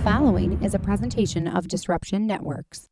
following is a presentation of Disruption Networks.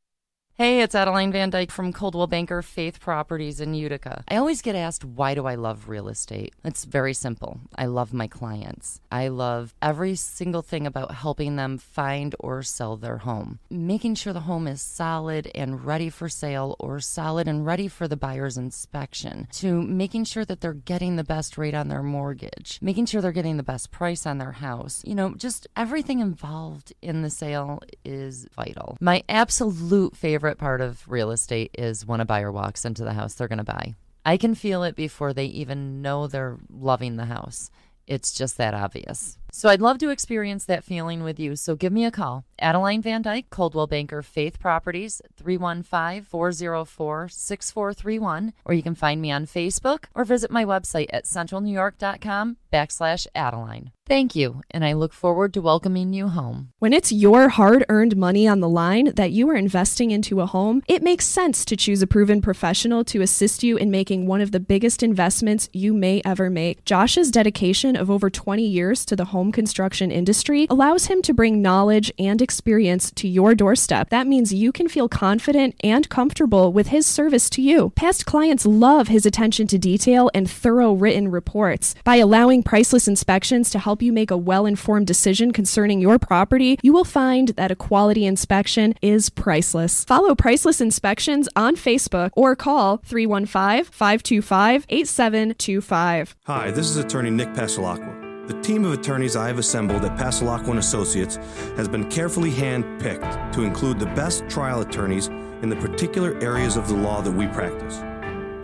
Hey, it's Adeline Van Dyke from Coldwell Banker Faith Properties in Utica. I always get asked, why do I love real estate? It's very simple. I love my clients. I love every single thing about helping them find or sell their home. Making sure the home is solid and ready for sale, or solid and ready for the buyer's inspection, to making sure that they're getting the best rate on their mortgage, making sure they're getting the best price on their house. You know, just everything involved in the sale is vital. My absolute favorite part of real estate is when a buyer walks into the house they're going to buy. I can feel it before they even know they're loving the house. It's just that obvious. So I'd love to experience that feeling with you. So give me a call. Adeline Van Dyke, Coldwell Banker Faith Properties, 315-404-6431. Or you can find me on Facebook or visit my website at centralnewyork.com/Adeline. Thank you, and I look forward to welcoming you home. When it's your hard-earned money on the line that you are investing into a home, it makes sense to choose a proven professional to assist you in making one of the biggest investments you may ever make. Josh's dedication of over 20 years to the home construction industry allows him to bring knowledge and experience to your doorstep. That means you can feel confident and comfortable with his service to you. Past clients love his attention to detail and thorough written reports. By allowing Priceless Inspections to help you make a well-informed decision concerning your property, you will find that a quality inspection is priceless. Follow Priceless Inspections on Facebook or call 315-525-8725. Hi, this is attorney Nick Pasalacqua. The team of attorneys I have assembled at Pasalacqua & Associates has been carefully hand-picked to include the best trial attorneys in the particular areas of the law that we practice.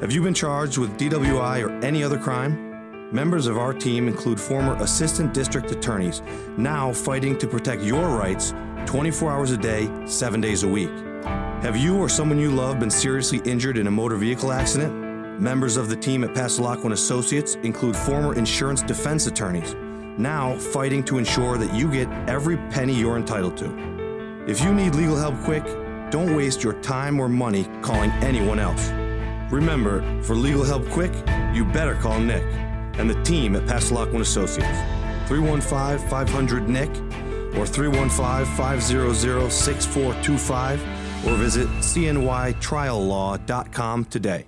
Have you been charged with DWI or any other crime? Members of our team include former assistant district attorneys, now fighting to protect your rights 24 hours a day, 7 days a week. Have you or someone you love been seriously injured in a motor vehicle accident? Members of the team at Pasalacqua & Associates include former insurance defense attorneys, now fighting to ensure that you get every penny you're entitled to. If you need legal help quick, don't waste your time or money calling anyone else. Remember, for legal help quick, you better call Nick and the team at Pasalacqua & Associates, 315-500-NICK or 315-500-6425, or visit cnytriallaw.com today.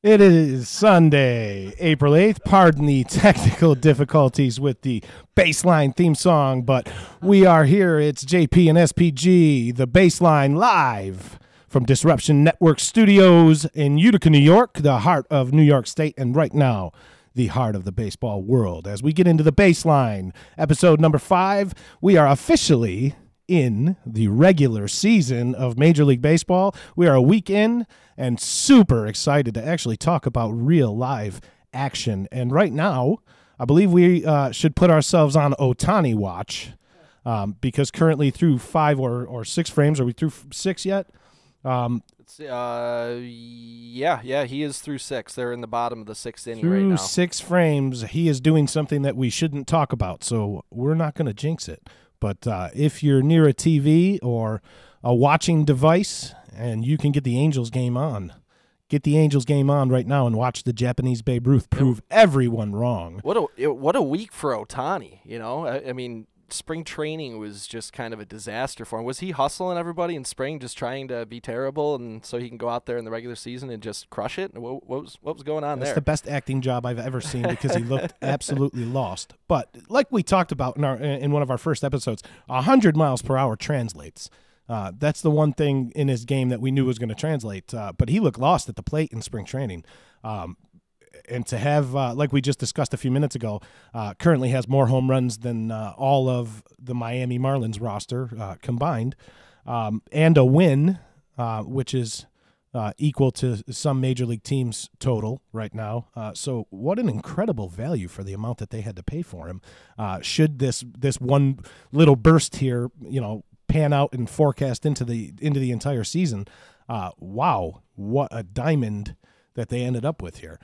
It is Sunday, April 8th. Pardon the technical difficulties with the baseline theme song, but we are here. It's JP and SPG, the baseline, live from Disruption Network Studios in Utica, New York, the heart of New York State, and right now, the heart of the baseball world. As we get into the baseline, episode number 5, we are officially in the regular season of Major League Baseball. We are a week in and super excited to actually talk about real live action. And right now, I believe we should put ourselves on Ohtani watch because currently through 5 or 6 frames. Are we through 6 yet? Yeah, he is through 6. They're in the bottom of the 6th inning right now. Through 6 frames, he is doing something that we shouldn't talk about, so we're not going to jinx it. But if you're near a TV or a watching device and you can get the Angels game on, get the Angels game on right now and watch the Japanese Babe Ruth prove everyone wrong. What a week for Ohtani, you know? I mean, spring training was just kind of a disaster for him. Was he hustling everybody in spring, just trying to be terrible, and so he can go out there in the regular season and just crush it? What was going on there? That's the best acting job I've ever seen because he looked absolutely lost. But like we talked about in one of our first episodes, 100 miles per hour translates. That's the one thing in his game that we knew was going to translate. But he looked lost at the plate in spring training. And to have, like we just discussed a few minutes ago, currently has more home runs than all of the Miami Marlins roster combined, and a win, which is equal to some major league teams' total right now. So what an incredible value for the amount that they had to pay for him. Should this one little burst here, pan out and forecast into the entire season, wow, what a diamond that they ended up with here.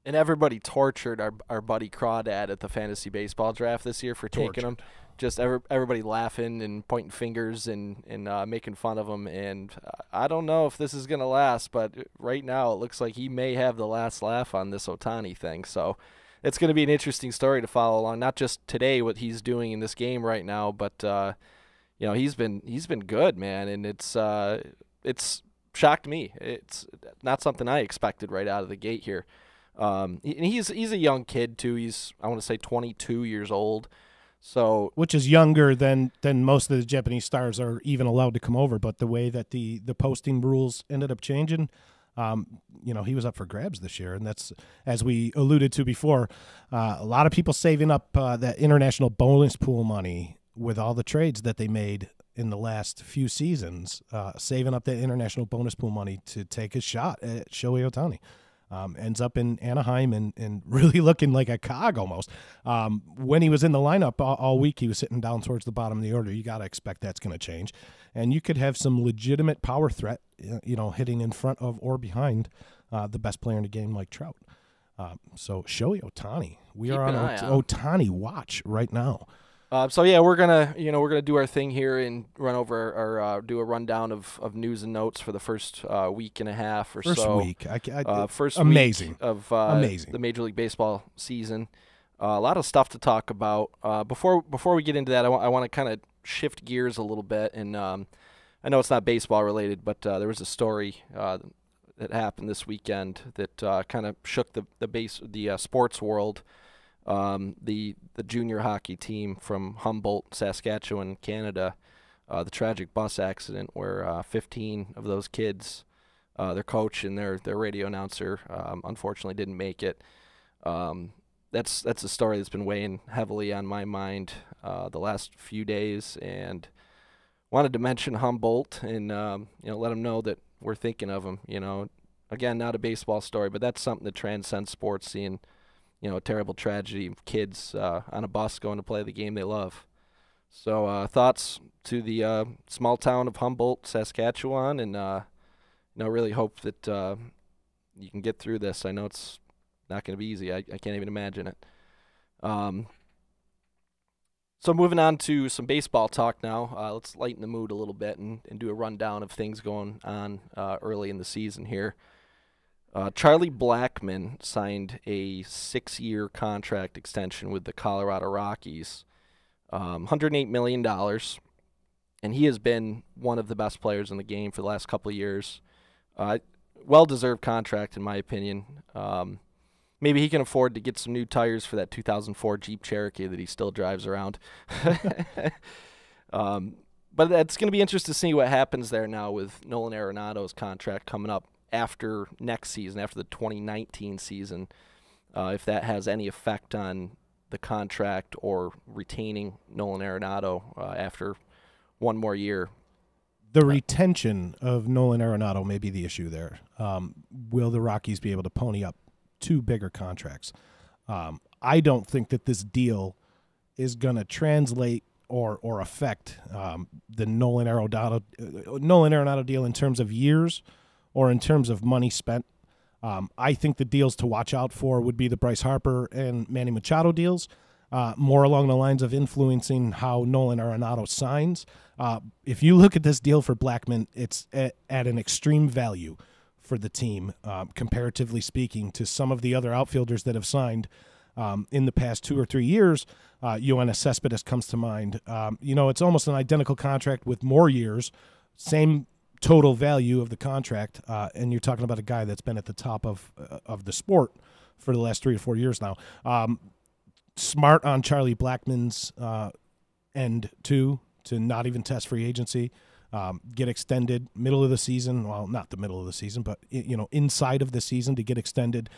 And everybody tortured our buddy Crawdad at the fantasy baseball draft this year for taking him. Just everybody laughing and pointing fingers and making fun of him. And I don't know if this is going to last, but right now it looks like he may have the last laugh on this Ohtani thing. So it's going to be an interesting story to follow along. Not just today, what he's doing in this game right now, but he's been good, man. And it's shocked me. It's not something I expected right out of the gate here. And he's a young kid too. He's, I want to say, 22 years old. So, which is younger than most of the Japanese stars are even allowed to come over. But the way that the posting rules ended up changing, he was up for grabs this year. And that's, as we alluded to before, a lot of people saving up that international bonus pool money with all the trades that they made in the last few seasons, saving up that international bonus pool money to take a shot at Shohei Ohtani. Ends up in Anaheim and really looking like a cog almost. When he was in the lineup all week, he was sitting down towards the bottom of the order. You got to expect that's going to change. And you could have some legitimate power threat, hitting in front of or behind the best player in the game like Trout. So Shohei Ohtani. We are on Ohtani watch right now. We're gonna do our thing here and run over or do a rundown of news and notes for the first week and a half or first so. Week, first amazing week of amazing the Major League Baseball season. A lot of stuff to talk about. Before we get into that, I want to kind of shift gears a little bit, and I know it's not baseball related, but there was a story that happened this weekend that kind of shook the sports world. The junior hockey team from Humboldt, Saskatchewan, Canada, the tragic bus accident where 15 of those kids, their coach and their radio announcer, unfortunately didn't make it. That's a story that's been weighing heavily on my mind the last few days, and wanted to mention Humboldt and let them know that we're thinking of them. Again, not a baseball story, but that's something that transcends sports, seeing a terrible tragedy of kids on a bus going to play the game they love. So thoughts to the small town of Humboldt, Saskatchewan, and really hope that you can get through this. I know it's not going to be easy. I can't even imagine it. So moving on to some baseball talk now. Let's lighten the mood a little bit and do a rundown of things going on early in the season here. Charlie Blackmon signed a 6-year contract extension with the Colorado Rockies, $108 million, and he has been one of the best players in the game for the last couple of years. Well-deserved contract, in my opinion. Maybe he can afford to get some new tires for that 2004 Jeep Cherokee that he still drives around. But it's going to be interesting to see what happens there now with Nolan Arenado's contract coming up after next season, after the 2019 season, if that has any effect on the contract or retaining Nolan Arenado after one more year. The retention of Nolan Arenado may be the issue there. Will the Rockies be able to pony up 2 bigger contracts? I don't think that this deal is going to translate or affect the Nolan Arenado deal in terms of years or in terms of money spent. I think the deals to watch out for would be the Bryce Harper and Manny Machado deals, more along the lines of influencing how Nolan Arenado signs. If you look at this deal for Blackmon, it's at an extreme value for the team, comparatively speaking, to some of the other outfielders that have signed in the past 2 or 3 years. Yoenis Cespedes comes to mind. It's almost an identical contract with more years, same total value of the contract, and you're talking about a guy that's been at the top of the sport for the last 3 to 4 years now. Smart on Charlie Blackmon's end too, to not even test free agency, get extended middle of the season. Well, not the middle of the season, but inside of the season to get extended.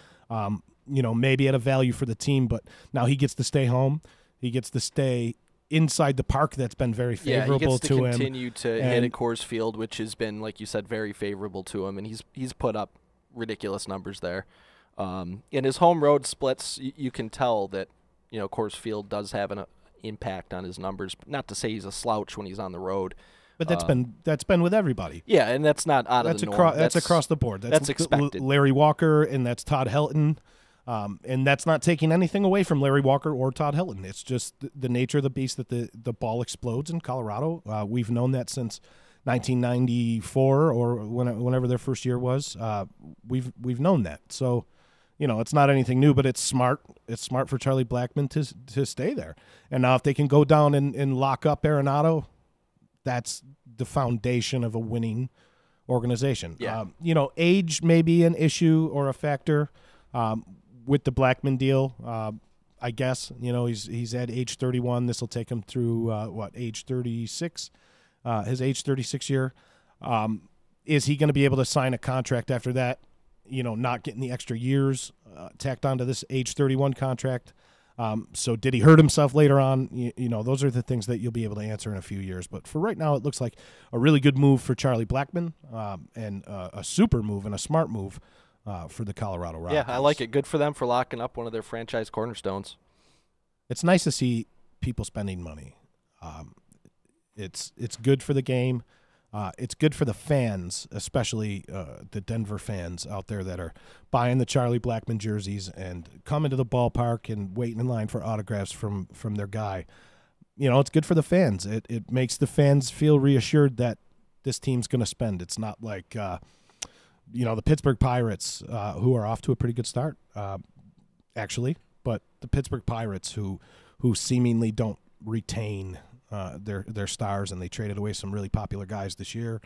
Maybe at a value for the team, but now he gets to stay home. He gets to stay inside the park that's been very favorable he gets to him. Continue to hit at Coors Field, which has been, like you said, very favorable to him, and he's put up ridiculous numbers there. In his home road splits, you can tell that Coors Field does have an impact on his numbers. Not to say he's a slouch when he's on the road. But that's been with everybody. Yeah, and that's not out of the norm. That's across the board. That's expected. Larry Walker, and that's Todd Helton. And that's not taking anything away from Larry Walker or Todd Helton. It's just the nature of the beast that the ball explodes in Colorado. We've known that since 1994 or whenever their first year was. We've known that. So, it's not anything new, but it's smart. It's smart for Charlie Blackmon to stay there. And now if they can go down and lock up Arenado, that's the foundation of a winning organization. Yeah. Age may be an issue or a factor with the Blackmon deal. I guess he's at age 31. This will take him through age 36, his age 36 year. Is he going to be able to sign a contract after that? Not getting the extra years tacked onto this age 31 contract. So did he hurt himself later on? Those are the things that you'll be able to answer in a few years. But for right now, it looks like a really good move for Charlie Blackmon and a super move and a smart move for the Colorado Rockies. Yeah, I like it. Good for them for locking up one of their franchise cornerstones. It's nice to see people spending money. It's good for the game. It's good for the fans, especially the Denver fans out there that are buying the Charlie Blackmon jerseys and coming to the ballpark and waiting in line for autographs from their guy. It's good for the fans. It makes the fans feel reassured that this team's going to spend. It's not like the Pittsburgh Pirates, who are off to a pretty good start, actually, but the Pittsburgh Pirates who seemingly don't retain their stars, and they traded away some really popular guys this year.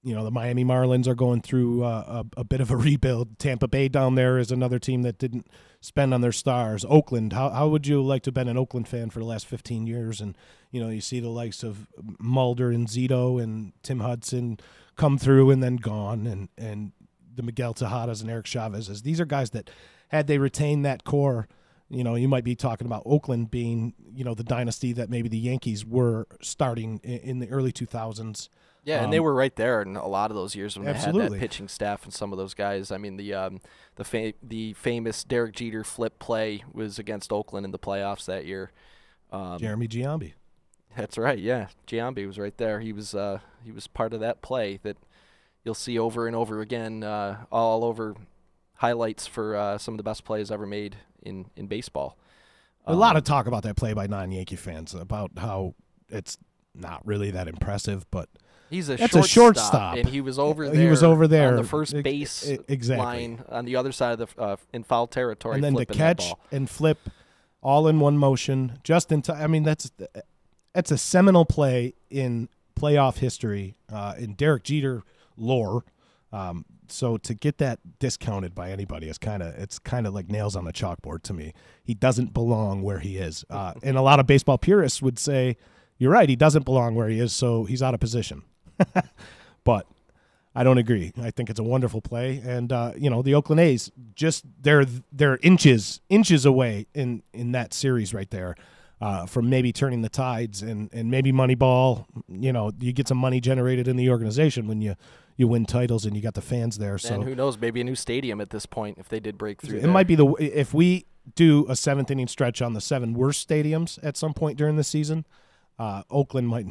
The Miami Marlins are going through a bit of a rebuild. Tampa Bay down there is another team that didn't spend on their stars. Oakland, how would you like to have been an Oakland fan for the last 15 years? And, you see the likes of Mulder and Zito and Tim Hudson come through and then gone, and the Miguel Tejadas and Eric Chavez's. These are guys that, had they retained that core, you might be talking about Oakland being, the dynasty that maybe the Yankees were starting in the early 2000s. Yeah, and they were right there in a lot of those years when absolutely. They had that pitching staff and some of those guys. I mean, the famous Derek Jeter flip play was against Oakland in the playoffs that year. Jeremy Giambi. That's right. Yeah, Giambi was right there. He was part of that play that you'll see over and over again, all over highlights for some of the best plays ever made in baseball. A lot of talk about that play by non-Yankee fans about how it's not really that impressive, but that's a shortstop, and he was over there. He was over there on the first base line on the other side of the in foul territory, and then to catch and flip all in one motion, just in time. I mean, that's a seminal play in playoff history, in Derek Jeter lore. So to get that discounted by anybody it's kind of like nails on a chalkboard to me. He doesn't belong where he is, and a lot of baseball purists would say, "You're right, he doesn't belong where he is, so he's out of position." But I don't agree. I think it's a wonderful play, and the Oakland A's just they're inches away in that series right there from maybe turning the tides and maybe Moneyball. You get some money generated in the organization when you win titles and you got the fans there. So and who knows, maybe a new stadium at this point if they did break through. It might be if we do a seventh inning stretch on the 7 worst stadiums at some point during the season. Oakland might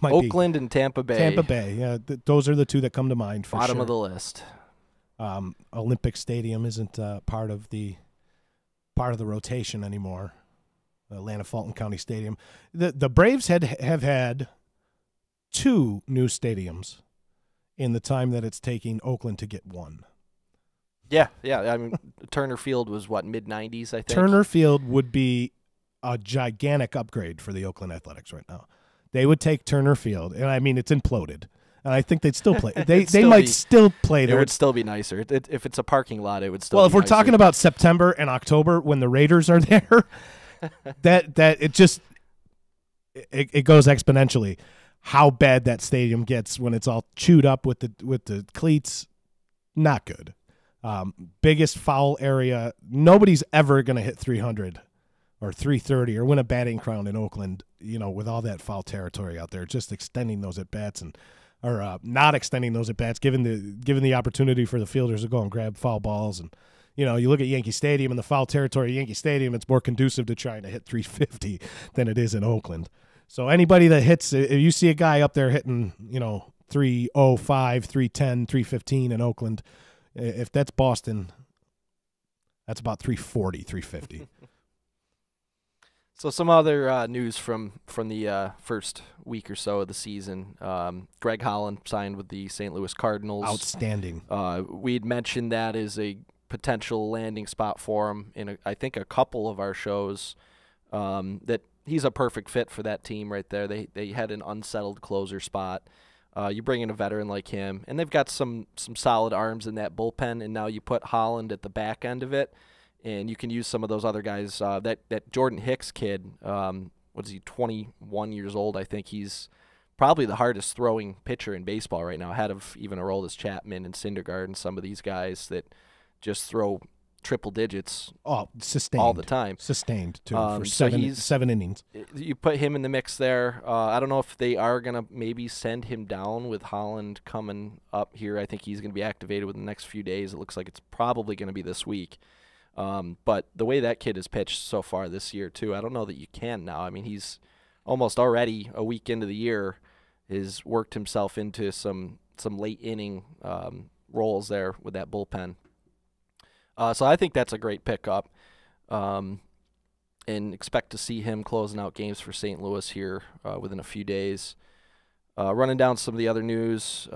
Oakland and Tampa Bay. Tampa Bay, yeah, those are the two that come to mind for bottom sure. of the list. Olympic Stadium isn't part of the rotation anymore. Atlanta Fulton County Stadium. The Braves have had 2 new stadiums in the time that it's taking Oakland to get one. Yeah. I mean, Turner Field was mid-90s, I think. Turner Field would be a gigantic upgrade for the Oakland Athletics right now. They would take Turner Field, and I mean it's imploded, and I think they'd still play. They might still play there. It would still be nicer. If it's a parking lot, it would still. Well, be if we're nicer. talking about September and October when the Raiders are there, that it just it goes exponentially. How bad that stadium gets when it's all chewed up with the cleats, not good. Biggest foul area. Nobody's ever going to hit 300 or 330 or win a batting crown in Oakland, with all that foul territory out there, just extending those at bats or not extending those at bats, given the opportunity for the fielders to go and grab foul balls. And you look at Yankee Stadium and the foul territory at Yankee Stadium, it's more conducive to trying to hit 350 than it is in Oakland. So anybody that hits, if you see a guy up there hitting 305, 310, 315 in Oakland, if that's Boston, that's about 340, 350. So some other news from the first week or so of the season. Greg Holland signed with the St. Louis Cardinals. Outstanding. We'd mentioned that as a potential landing spot for him in, I think, a couple of our shows, that he's a perfect fit for that team right there. They had an unsettled closer spot. You bring in a veteran like him, and they've got some solid arms in that bullpen, and now you put Holland at the back end of it, and you can use some of those other guys. That Jordan Hicks kid, what is he, 21 years old? I think he's probably the hardest throwing pitcher in baseball right now, ahead of even Aroldis Chapman and Syndergaard and some of these guys that just throw triple digits sustained all the time. Sustained, too, for seven innings. You put him in the mix there. I don't know if they are going to maybe send him down with Holland coming up here. I think he's going to be activated within the next few days. It looks like it's probably going to be this week. But the way that kid has pitched so far this year, too, I don't know that you can now. I mean, he's almost already a week into the year has worked himself into some late inning roles there with that bullpen. So I think that's a great pickup, and expect to see him closing out games for St. Louis here within a few days. Running down some of the other news,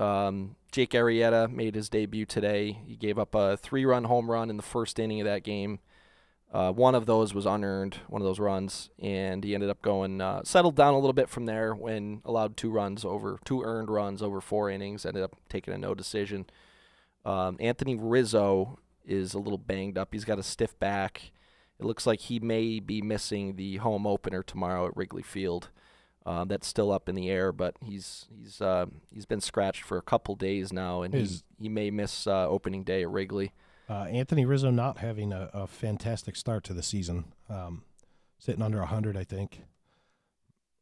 Jake Arrieta made his debut today. He gave up a 3-run home run in the first inning of that game. One of those was unearned, one of those runs, and he ended up going settled down a little bit from there when allowed 2 earned runs over 4 innings. Ended up taking a no decision. Anthony Rizzo is a little banged up. He's got a stiff back. It looks like he may be missing the home opener tomorrow at Wrigley Field. That's still up in the air, but he's been scratched for a couple days now, and he may miss opening day at Wrigley. Anthony Rizzo not having a fantastic start to the season, sitting under 100, I think.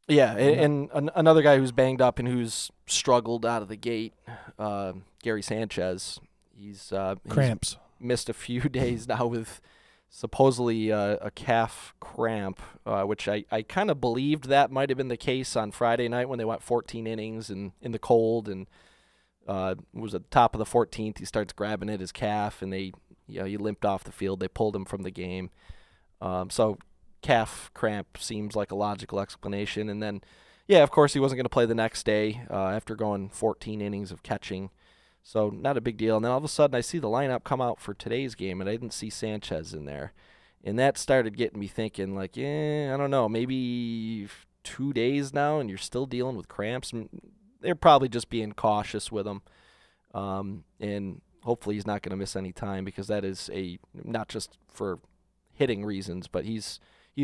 Yeah, and another guy who's banged up and who's struggled out of the gate, Gary Sanchez. He's cramps. Missed a few days now with supposedly a calf cramp, which I kind of believed that might have been the case on Friday night when they went 14 innings in the cold, and was at the top of the 14th. He starts grabbing at his calf, and he limped off the field. They pulled him from the game. So calf cramp seems like a logical explanation. And then, of course, he wasn't going to play the next day after going 14 innings of catching. So not a big deal. And then all of a sudden I see the lineup come out for today's game, and I didn't see Sanchez in there. And that started getting me thinking, like, I don't know, maybe 2 days now and you're still dealing with cramps. They're probably just being cautious with him. And hopefully he's not going to miss any time, because that is not just for hitting reasons, but he's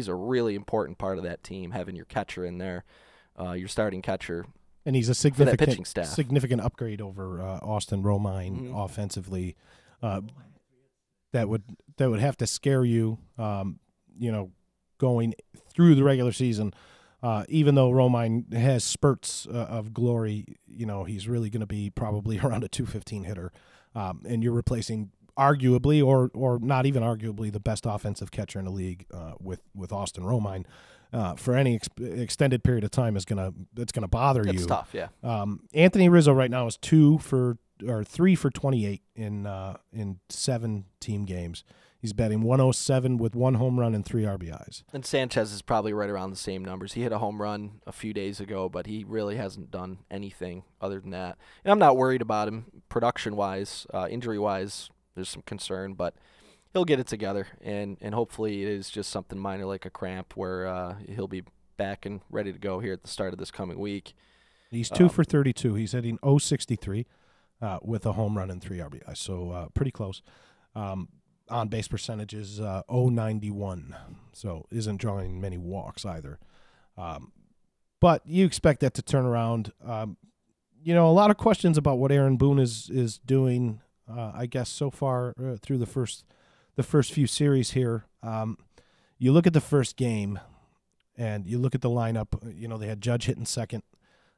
a really important part of that team, having your catcher in there, your starting catcher. And he's a significant upgrade over Austin Romine offensively. That would have to scare you, going through the regular season. Even though Romine has spurts of glory, he's really going to be probably around a 215 hitter, and you're replacing arguably, or not even arguably, the best offensive catcher in the league with Austin Romine. For any extended period of time, it's gonna bother you. It's tough, yeah. Anthony Rizzo right now is 3 for 28 in 7 team games. He's batting 107 with 1 home run and 3 RBIs. And Sanchez is probably right around the same numbers. He hit a home run a few days ago, but he really hasn't done anything other than that. And I'm not worried about him production-wise. Injury-wise, there's some concern, but he'll get it together, and hopefully it is just something minor like a cramp where he'll be back and ready to go here at the start of this coming week. He's 2 for 32. He's hitting .063 with a home run and 3 RBIs, so pretty close. On-base percentage is .091, so isn't drawing many walks either. But you expect that to turn around. A lot of questions about what Aaron Boone is doing, I guess, so far through the first few series here. you look at the first game, and you look at the lineup. They had Judge hitting second,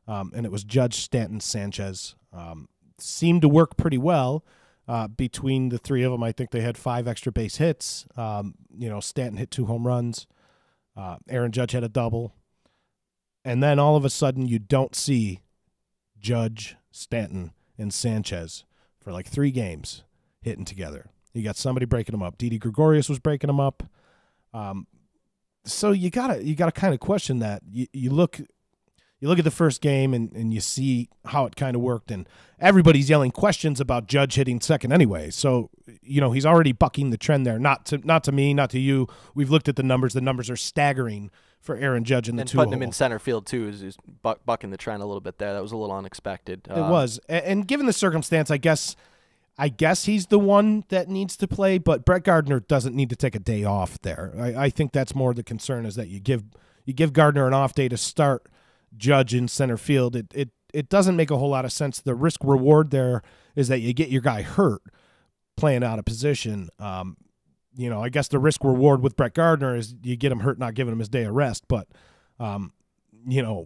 and it was Judge, Stanton, Sanchez. Seemed to work pretty well between the three of them. I think they had 5 extra base hits. Stanton hit 2 home runs. Aaron Judge had a double. And then all of a sudden you don't see Judge, Stanton, and Sanchez for like 3 games hitting together. You got somebody breaking them up. Didi Gregorius was breaking them up. So you gotta kind of question that. You look at the first game and you see how it kind of worked, and everybody's yelling questions about Judge hitting second anyway. So he's already bucking the trend there. Not to me, not to you. We've looked at the numbers. The numbers are staggering for Aaron Judge in the 2-hole. Putting him in center field too is bucking the trend a little bit there. That was a little unexpected. It was, and given the circumstance, I guess he's the one that needs to play, but Brett Gardner doesn't need to take a day off there. I think that's more the concern, is that you give Gardner an off day to start Judge in center field. It doesn't make a whole lot of sense. The risk reward there is that you get your guy hurt playing out of position. I guess the risk reward with Brett Gardner is you get him hurt, not giving him his day of rest. But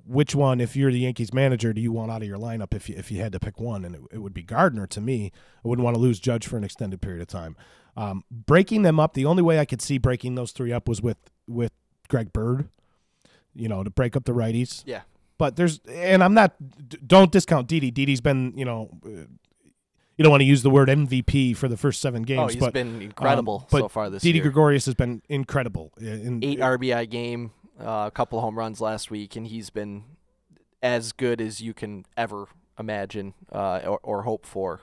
which one, if you're the Yankees manager, do you want out of your lineup if you had to pick one? And it would be Gardner to me. I wouldn't want to lose Judge for an extended period of time. Breaking them up, the only way I could see breaking those 3 up was with Greg Bird, to break up the righties. Yeah. But don't discount Didi. Didi's been, you don't want to use the word MVP for the first 7 games. He's been incredible so far this Didi year. Gregorius has been incredible. 8 RBI game, a couple home runs last week, and he's been as good as you can ever imagine or hope for.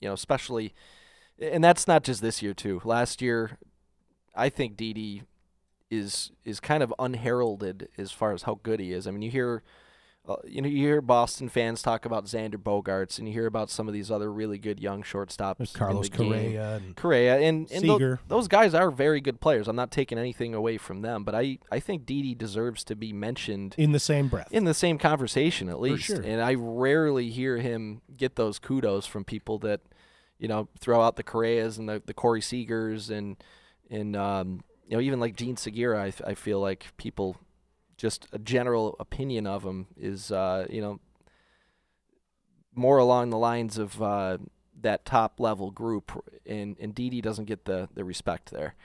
Especially, and that's not just this year too. Last year, I think Didi is kind of unheralded as far as how good he is. I mean, you hear Boston fans talk about Xander Bogaerts, and you hear about some of these other really good young shortstops. There's Carlos Correa and Seager. Those guys are very good players. I'm not taking anything away from them, but I think Didi deserves to be mentioned in the same breath, in the same conversation at least. Sure. And I rarely hear him get those kudos from people that throw out the Correas and the Corey Seagers and even like Gene Segura. I feel like people, just a general opinion of him is, more along the lines of that top-level group, and Didi doesn't get the respect there.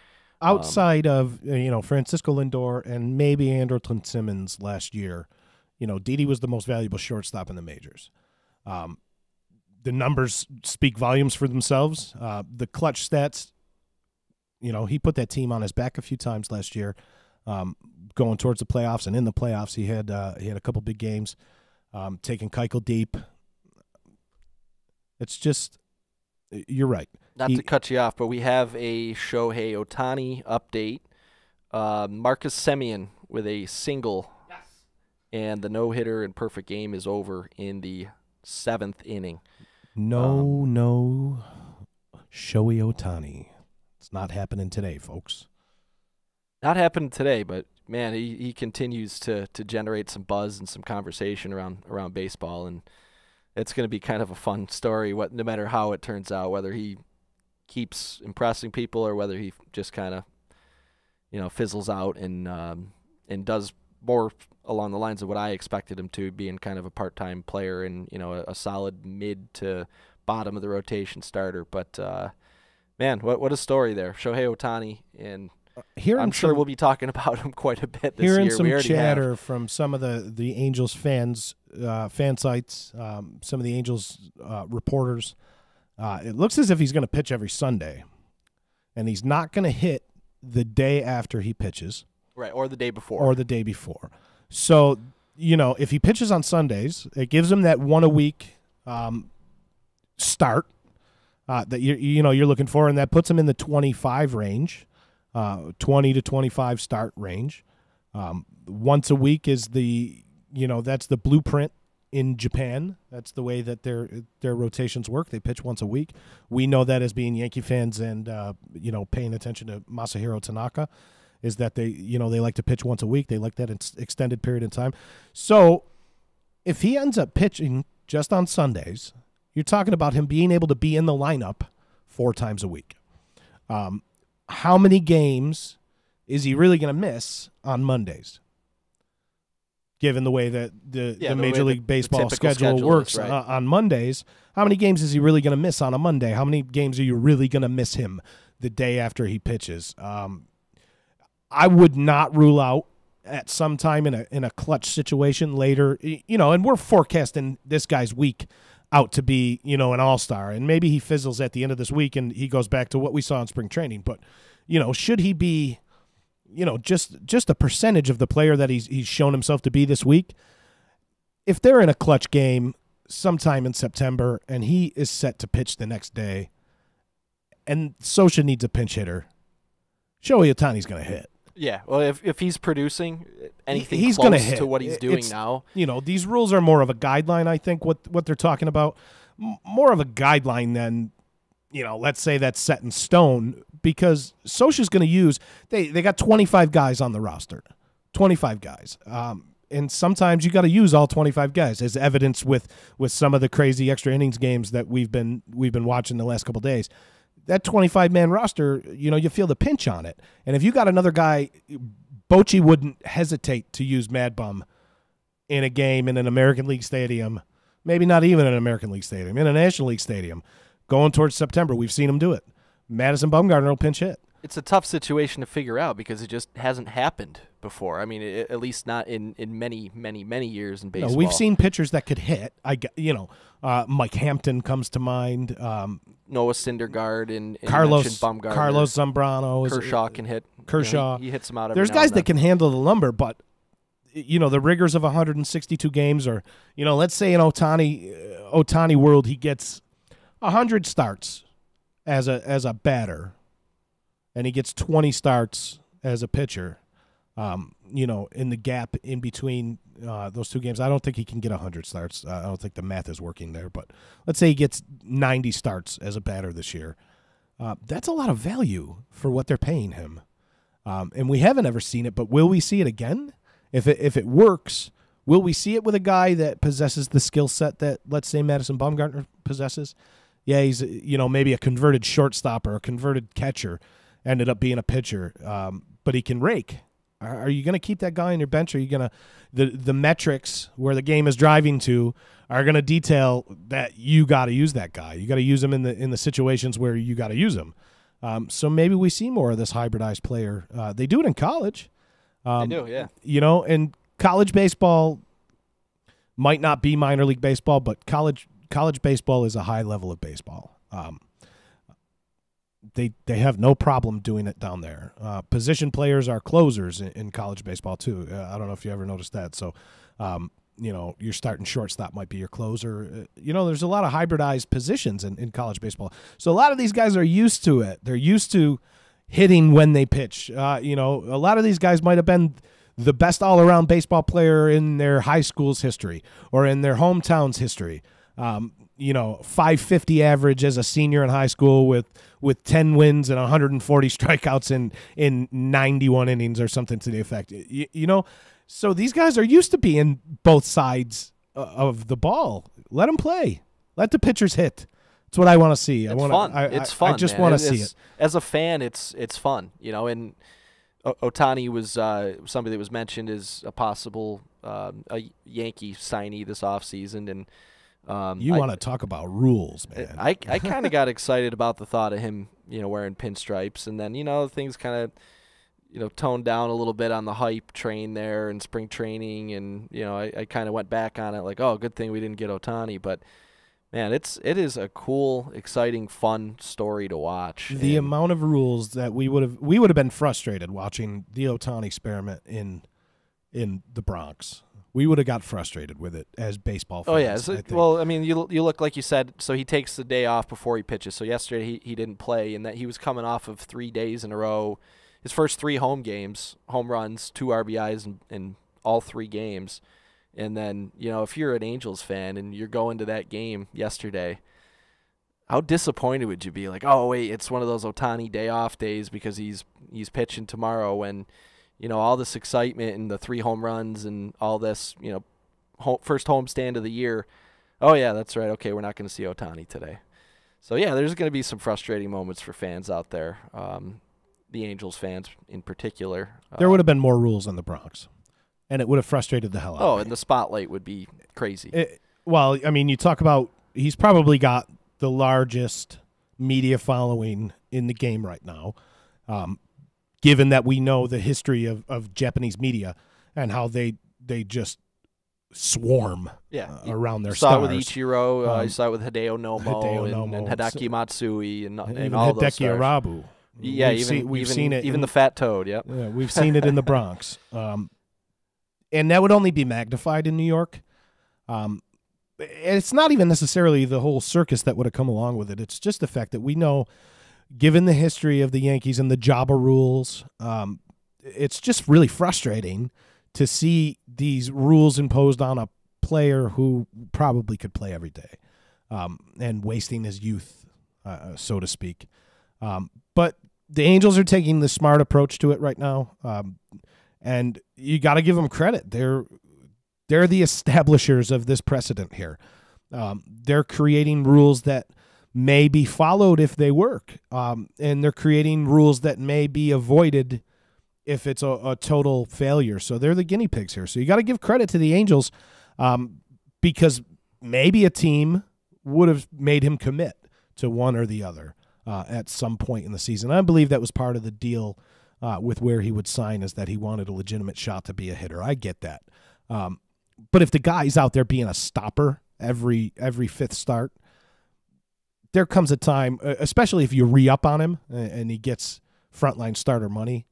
Outside of, Francisco Lindor and maybe Andrelton Simmons last year, Didi was the most valuable shortstop in the majors. The numbers speak volumes for themselves. The clutch stats, he put that team on his back a few times last year. Going towards the playoffs, and in the playoffs he had a couple big games, taking Keuchel deep. It's just, you're right. Not to cut you off, but we have a Shohei Ohtani update. Marcus Semien with a single, yes, and the no-hitter and perfect game is over in the 7th inning. No, Shohei Ohtani. It's not happening today, folks. Not happening today, but man, he continues to generate some buzz and some conversation around baseball, and it's going to be kind of a fun story. No matter how it turns out, whether he keeps impressing people or whether he just kind of fizzles out and does more along the lines of what I expected him to, being kind of a part-time player and a solid mid to bottom of the rotation starter. But man, what a story there, Shohei Ohtani, and I'm sure we'll be talking about him quite a bit this year. Hearing some chatter from some of the Angels fans, fan sites, some of the Angels reporters. It looks as if he's going to pitch every Sunday, and he's not going to hit the day after he pitches. Right, or the day before. So, if he pitches on Sundays, it gives him that one-a-week start that you're looking for, and that puts him in the 25 range. 20 to 25 start range. Once a week is that's the blueprint in Japan. That's the way that their rotations work. They pitch once a week. We know that as being Yankee fans and paying attention to Masahiro Tanaka, is that they like to pitch once a week. They like that extended period of time. So if he ends up pitching just on Sundays, you're talking about him being able to be in the lineup 4 times a week. How many games is he really going to miss on Mondays? Given the way that the Major League Baseball schedule works right. On Mondays, how many games is he really going to miss on a Monday? How many games are you really going to miss him the day after he pitches? I would not rule out at some time in a clutch situation later, and we're forecasting this guy's week out to be, an all-star, and maybe he fizzles at the end of this week and he goes back to what we saw in spring training. But, should he be, just a percentage of the player that he's shown himself to be this week? If they're in a clutch game sometime in September and he is set to pitch the next day, and Scioscia needs a pinch hitter, Shohei Ohtani's going to hit. Yeah, well, if he's producing anything he's close gonna hit. to what he's doing now. These rules are more of a guideline, I think, what they're talking about. More of a guideline than, let's say that's set in stone, because Scioscia's going to use – they got 25 guys on the roster, 25 guys. And sometimes you got to use all 25 guys, as evidenced with some of the crazy extra innings games that we've been watching the last couple of days. That 25-man roster, you feel the pinch on it. And if you got another guy, Bochy wouldn't hesitate to use Mad Bum in a game in an American League stadium, maybe not even an American League stadium, in a National League stadium, going towards September. We've seen him do it. Madison Bumgarner will pinch hit. It's a tough situation to figure out because it just hasn't happened before. I mean, at least not in many, many, many years in baseball. No, we've seen pitchers that could hit. Mike Hampton comes to mind. Noah Syndergaard and Carlos Bumgarner. Carlos Zambrano. Kershaw can hit. Kershaw. He hits them out every There's now guys and then. that can handle the lumber, but the rigors of 162 games, or let's say in Ohtani world he gets 100 starts as a batter, and he gets 20 starts as a pitcher. In the gap in between those two games, I don't think he can get 100 starts. I don't think the math is working there, but let's say he gets 90 starts as a batter this year. That's a lot of value for what they're paying him. And we haven't ever seen it, but will we see it again? If it works, will we see it with a guy that possesses the skill set that, let's say, Madison Bumgarner possesses? Yeah, he's maybe a converted shortstop or a converted catcher, ended up being a pitcher, but he can rake. Are you going to keep that guy on your bench? Or are you going to the metrics where the game is driving to are going to detail that you got to use that guy. You got to use him in the situations where you got to use him. So maybe we see more of this hybridized player. They do it in college. They do, yeah. And college baseball might not be minor league baseball, but college baseball is a high level of baseball. They have no problem doing it down there. Position players are closers in college baseball too. I don't know if you ever noticed that. So, your starting shortstop might be your closer. There's a lot of hybridized positions in college baseball. So a lot of these guys are used to it. They're used to hitting when they pitch. A lot of these guys might have been the best all-around baseball player in their high school's history or in their hometown's history. 550 average as a senior in high school with 10 wins and 140 strikeouts in 91 innings or something to the effect. So these guys are used to being both sides of the ball. Let them play. Let the pitchers hit. That's what I want to see. It's fun. I just want to see it. As a fan, it's fun. And Ohtani was somebody that was mentioned as a possible a Yankee signee this offseason, and you want to talk about rules, man. I kind of got excited about the thought of him, wearing pinstripes, and then, things kind of, toned down a little bit on the hype train there in spring training, and, I kind of went back on it like, oh, good thing we didn't get Ohtani, but man, it is a cool, exciting, fun story to watch. The amount of rules that we would have been frustrated watching the Ohtani experiment in the Bronx. We would have got frustrated with it as baseball fans. Oh, yeah. So, you look like you said, so he takes the day off before he pitches. So yesterday he didn't play, and that he was coming off of 3 days in a row. His first 3 home games, home runs, 2 RBIs in all 3 games. And then, if you're an Angels fan and you're going to that game yesterday, how disappointed would you be? Like, oh, wait, it's one of those Ohtani day off days because he's pitching tomorrow, when all this excitement and the 3 home runs and all this, first homestand of the year. Oh, yeah, that's right. Okay, we're not going to see Ohtani today. So, yeah, there's going to be some frustrating moments for fans out there. the Angels fans in particular. There would have been more rules in the Bronx, and it would have frustrated the hell out of me. And the spotlight would be crazy. Well, I mean, you talk about he's probably got the largest media following in the game right now, given that we know the history of Japanese media and how they just swarm around their stars. You saw it with Ichiro, you saw it with Hideo Nomo, and Hideki Matsui, and all those stars. Arabu. Yeah, we've seen it. Even the Fat Toad, yeah, we've seen it in the Bronx. And that would only be magnified in New York. It's not even necessarily the whole circus that would have come along with it. It's just the fact that we know, given the history of the Yankees and the Jabba rules, it's just really frustrating to see these rules imposed on a player who probably could play every day, and wasting his youth, so to speak. But the Angels are taking the smart approach to it right now, and you got to give them credit. They're the establishers of this precedent here. They're creating rules that may be followed if they work, and they're creating rules that may be avoided if it's a total failure. So they're the guinea pigs here. So you got to give credit to the Angels, because maybe a team would have made him commit to one or the other at some point in the season. I believe that was part of the deal with where he would sign, is that he wanted a legitimate shot to be a hitter. I get that. But if the guy's out there being a stopper every fifth start, there comes a time, especially if you re-up on him and he gets frontline starter money,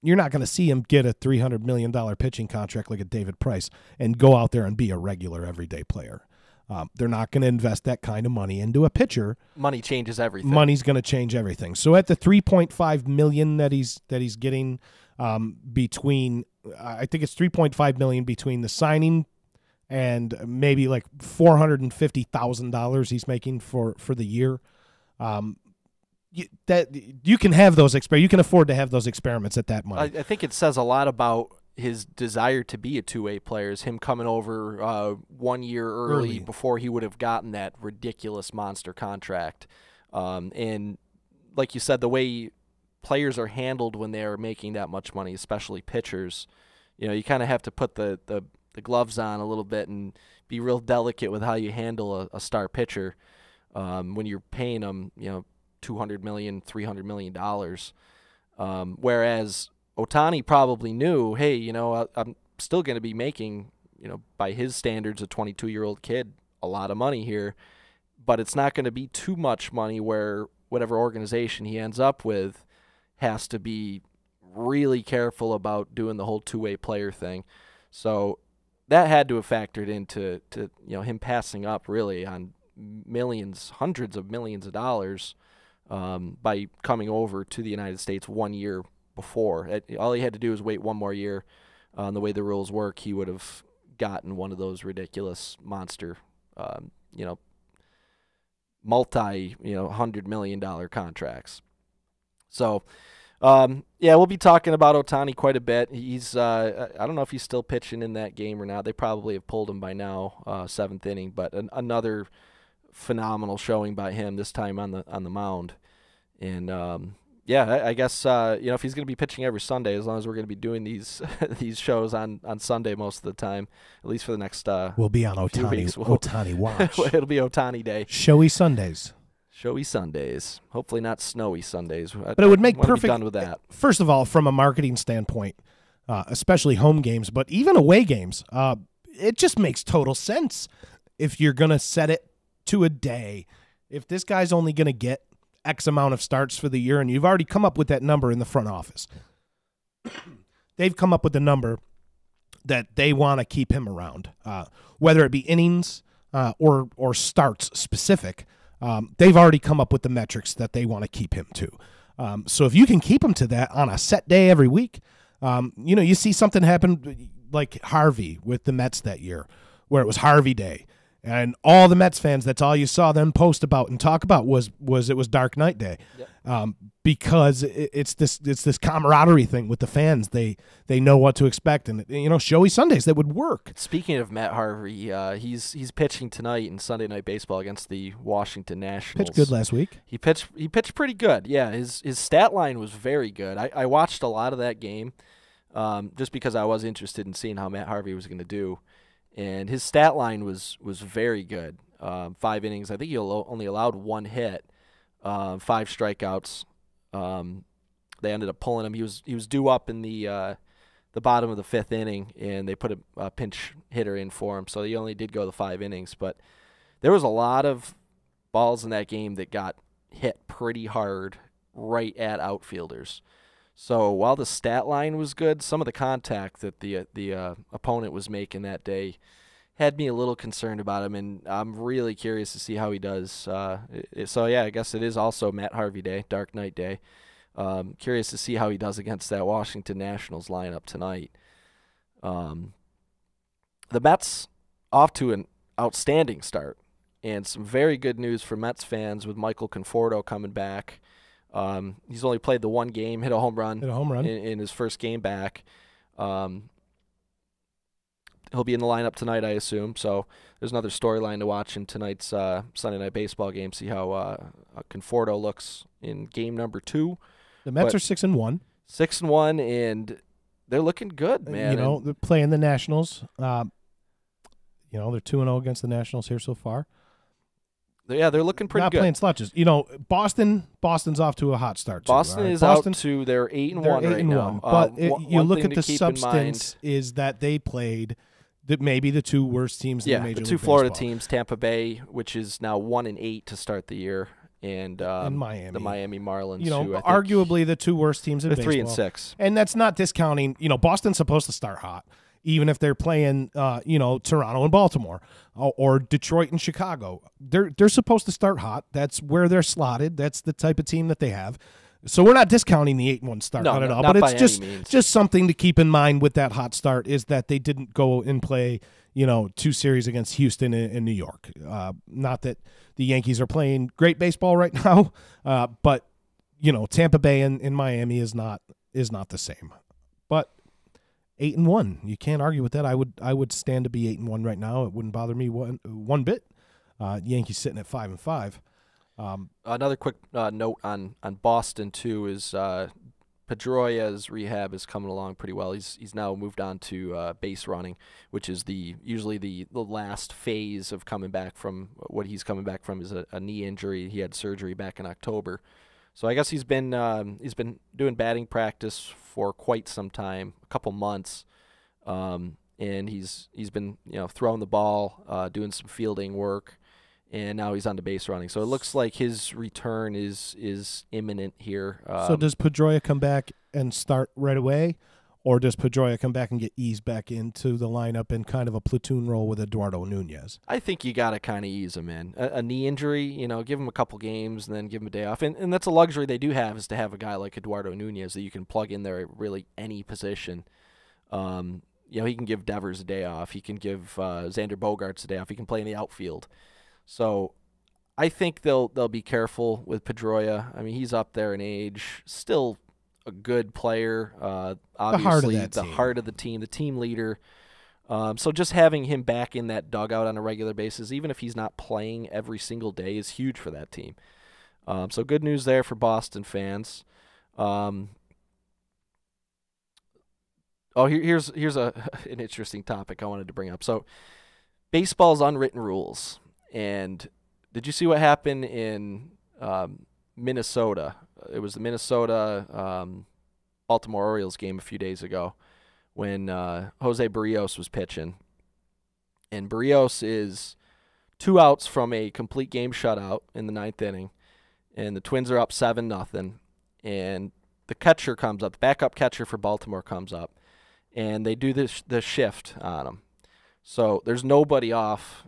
you're not going to see him get a $300 million pitching contract like a David Price and go out there and be a regular everyday player. They're not going to invest that kind of money into a pitcher. Money changes everything. Money's going to change everything. So at the $3.5 million that he's getting between, I think it's $3.5 million between the signing and maybe like $450,000 he's making for the year. That you can have those you can afford to have those experiments at that money. I think it says a lot about his desire to be a two-way player, is him coming over 1 year early before he would have gotten that ridiculous monster contract. And like you said, the way players are handled when they're making that much money, especially pitchers, you kind of have to put the gloves on a little bit and be real delicate with how you handle a star pitcher when you're paying them, $200 million, $300 million. Whereas Ohtani probably knew, hey, I'm still going to be making, by his standards, a 22-year-old kid, a lot of money here, but it's not going to be too much money where whatever organization he ends up with has to be really careful about doing the whole two-way player thing. So that had to have factored into him passing up really on millions, hundreds of millions of dollars by coming over to the United States 1 year before. All he had to do was wait one more year. The way the rules work, he would have gotten one of those ridiculous monster, $100 million contracts. So, we'll be talking about Ohtani quite a bit. He's, I don't know if he's still pitching in that game or not. They probably have pulled him by now, seventh inning, but another phenomenal showing by him, this time on the mound. And I guess if he's going to be pitching every Sunday, as long as we're going to be doing these these shows on Sunday most of the time, at least for the next we'll be on Ohtani watch. It'll be Ohtani day. Showy Sundays. Hopefully not snowy Sundays. But it would make perfect. Be done with that. First of all, from a marketing standpoint, especially home games, but even away games, it just makes total sense if you're going to set it to a day. If this guy's only going to get X amount of starts for the year, and you've already come up with that number in the front office, they've come up with the number that they want to keep him around, whether it be innings or starts specific. They've already come up with the metrics that they want to keep him to. So if you can keep him to that on a set day every week, you see something happen like Harvey with the Mets that year, where it was Harvey Day. And all the Mets fans, that's all you saw them post about and talk about was it was Dark Knight Day. Yep. Because it's this camaraderie thing with the fans. They know what to expect, and showy Sundays that would work. Speaking of Matt Harvey, he's pitching tonight in Sunday Night Baseball against the Washington Nationals. Pitched good last week. He pitched pretty good. Yeah, his stat line was very good. I watched a lot of that game, just because I was interested in seeing how Matt Harvey was going to do. And his stat line was very good. 5 innings. I think he only allowed 1 hit, 5 strikeouts. They ended up pulling him. He was due up in the bottom of the 5th inning, and they put a pinch hitter in for him. So he only did go the 5 innings. But there was a lot of balls in that game that got hit pretty hard right at outfielders. So while the stat line was good, some of the contact that the opponent was making that day had me a little concerned about him, and I'm really curious to see how he does. So yeah, I guess it is also Matt Harvey Day, Dark Knight Day. Curious to see how he does against that Washington Nationals lineup tonight. The Mets off to an outstanding start, and some very good news for Mets fans with Michael Conforto coming back. He's only played the 1 game, hit a home run in his first game back. He'll be in the lineup tonight, I assume. So there's another storyline to watch in tonight's Sunday Night Baseball game. See how Conforto looks in game number 2. The Mets are 6-1. 6-1, and they're looking good, man. They're playing the Nationals. They're 2-0 against the Nationals here so far. Yeah, they're looking pretty Not good. playing slouches. Boston's off to a hot start. Boston is out to their 8-1 right now. But you look at the substance is that they played maybe the 2 worst teams in the Major League Baseball. The 2 Florida teams, Tampa Bay, which is now 1-8 to start the year, and Miami. The Miami Marlins. Arguably the 2 worst teams in baseball. They're 3-6. And that's not discounting. Boston's supposed to start hot, even if they're playing, Toronto and Baltimore or Detroit and Chicago. They're supposed to start hot. That's where they're slotted. That's the type of team that they have. So we're not discounting the 8-1 start, not at all. But it's just something to keep in mind with that hot start is that they didn't go and play, 2 series against Houston and New York. Not that the Yankees are playing great baseball right now, but Tampa Bay and Miami is not the same. But 8-1, you can't argue with that. I would stand to be 8-1 right now. It wouldn't bother me one bit. Yankees sitting at 5-5. Another quick note on Boston too is Pedroia's rehab is coming along pretty well. He's now moved on to base running, which is usually the last phase of coming back from what he's coming back from is a knee injury. He had surgery back in October, so I guess he's been doing batting practice for quite some time, a couple months, and he's been throwing the ball, doing some fielding work. And now he's on the base running. So it looks like his return is imminent here. So does Pedroia come back and start right away? Or does Pedroia come back and get eased back into the lineup in kind of a platoon role with Eduardo Nunez? I think you got to kind of ease him in. A knee injury, give him a couple games and then give him a day off. And that's a luxury they do have is to have a guy like Eduardo Nunez that you can plug in there at really any position. He can give Devers a day off. He can give Xander Bogaerts a day off. He can play in the outfield. So I think they'll be careful with Pedroia. I mean, he's up there in age, still a good player. Obviously, the heart of the team, the team leader. So just having him back in that dugout on a regular basis, even if he's not playing every single day, is huge for that team. So good news there for Boston fans. Here's an interesting topic I wanted to bring up. So baseball's unwritten rules. And did you see what happened in Minnesota? It was the Minnesota Baltimore Orioles game a few days ago when Jose Barrios was pitching. And Barrios is 2 outs from a complete game shutout in the 9th inning. And the Twins are up 7-0. And the catcher comes up, the backup catcher for Baltimore comes up. And they do the shift on him. So there's nobody off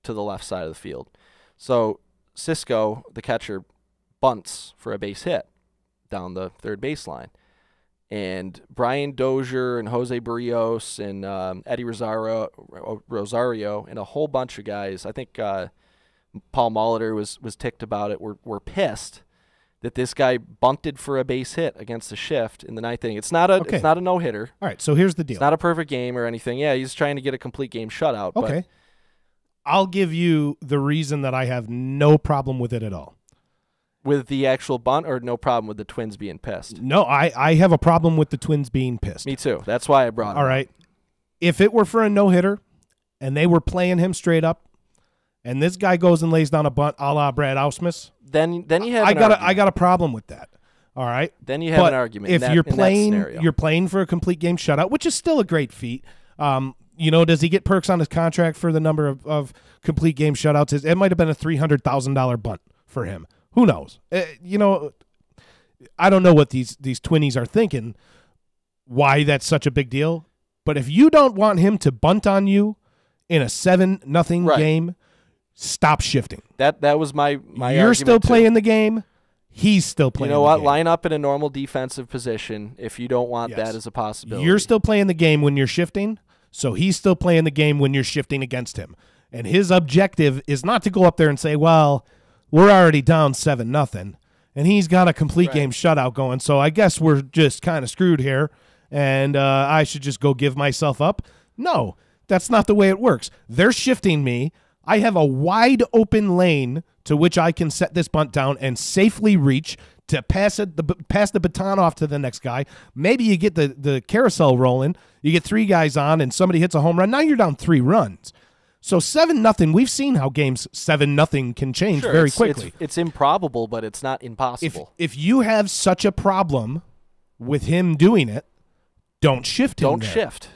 to the left side of the field. So Cisco, the catcher, bunts for a base hit down the third baseline. And Brian Dozier and Jose Barrios and Eddie Rosario and a whole bunch of guys. I think Paul Molitor was ticked about it. We're pissed that this guy bunted for a base hit against the shift in the ninth inning. It's not a no-hitter. All right, so here's the deal. It's not a perfect game or anything. Yeah, he's trying to get a complete game shutout. Okay. I'll give you the reason that I have no problem with it at all. With the actual bunt, or no problem with the Twins being pissed? No, I have a problem with the Twins being pissed. Me too. That's why I brought it. All right. If it were for a no-hitter and they were playing him straight up and this guy goes and lays down a bunt a la Brad Ausmus, then you have I got a problem with that. All right? Then you have an argument. If you're playing for a complete game shutout, which is still a great feat. Does he get perks on his contract for the number of complete game shutouts? It might have been a $300,000 bunt for him. Who knows? I don't know what these Twinnies are thinking, why that's such a big deal. But if you don't want him to bunt on you in a 7-0 game, stop shifting. That was my You're still playing the game. He's still playing the game. You know what? Line up in a normal defensive position if you don't want that as a possibility. You're still playing the game when you're shifting, so he's still playing the game when you're shifting against him. And his objective is not to go up there and say, well, we're already down 7-0, and he's got a complete game shutout going, so I guess we're just kind of screwed here, and I should just go give myself up. No, that's not the way it works. They're shifting me. I have a wide open lane to which I can set this bunt down and safely reach to pass the baton off to the next guy. Maybe you get the carousel rolling. You get 3 guys on, and somebody hits a home run. Now you're down 3 runs. So 7-0, we've seen how games 7-0 can change very quickly. It's improbable, but it's not impossible. If you have such a problem with him doing it, don't shift him. Don't shift.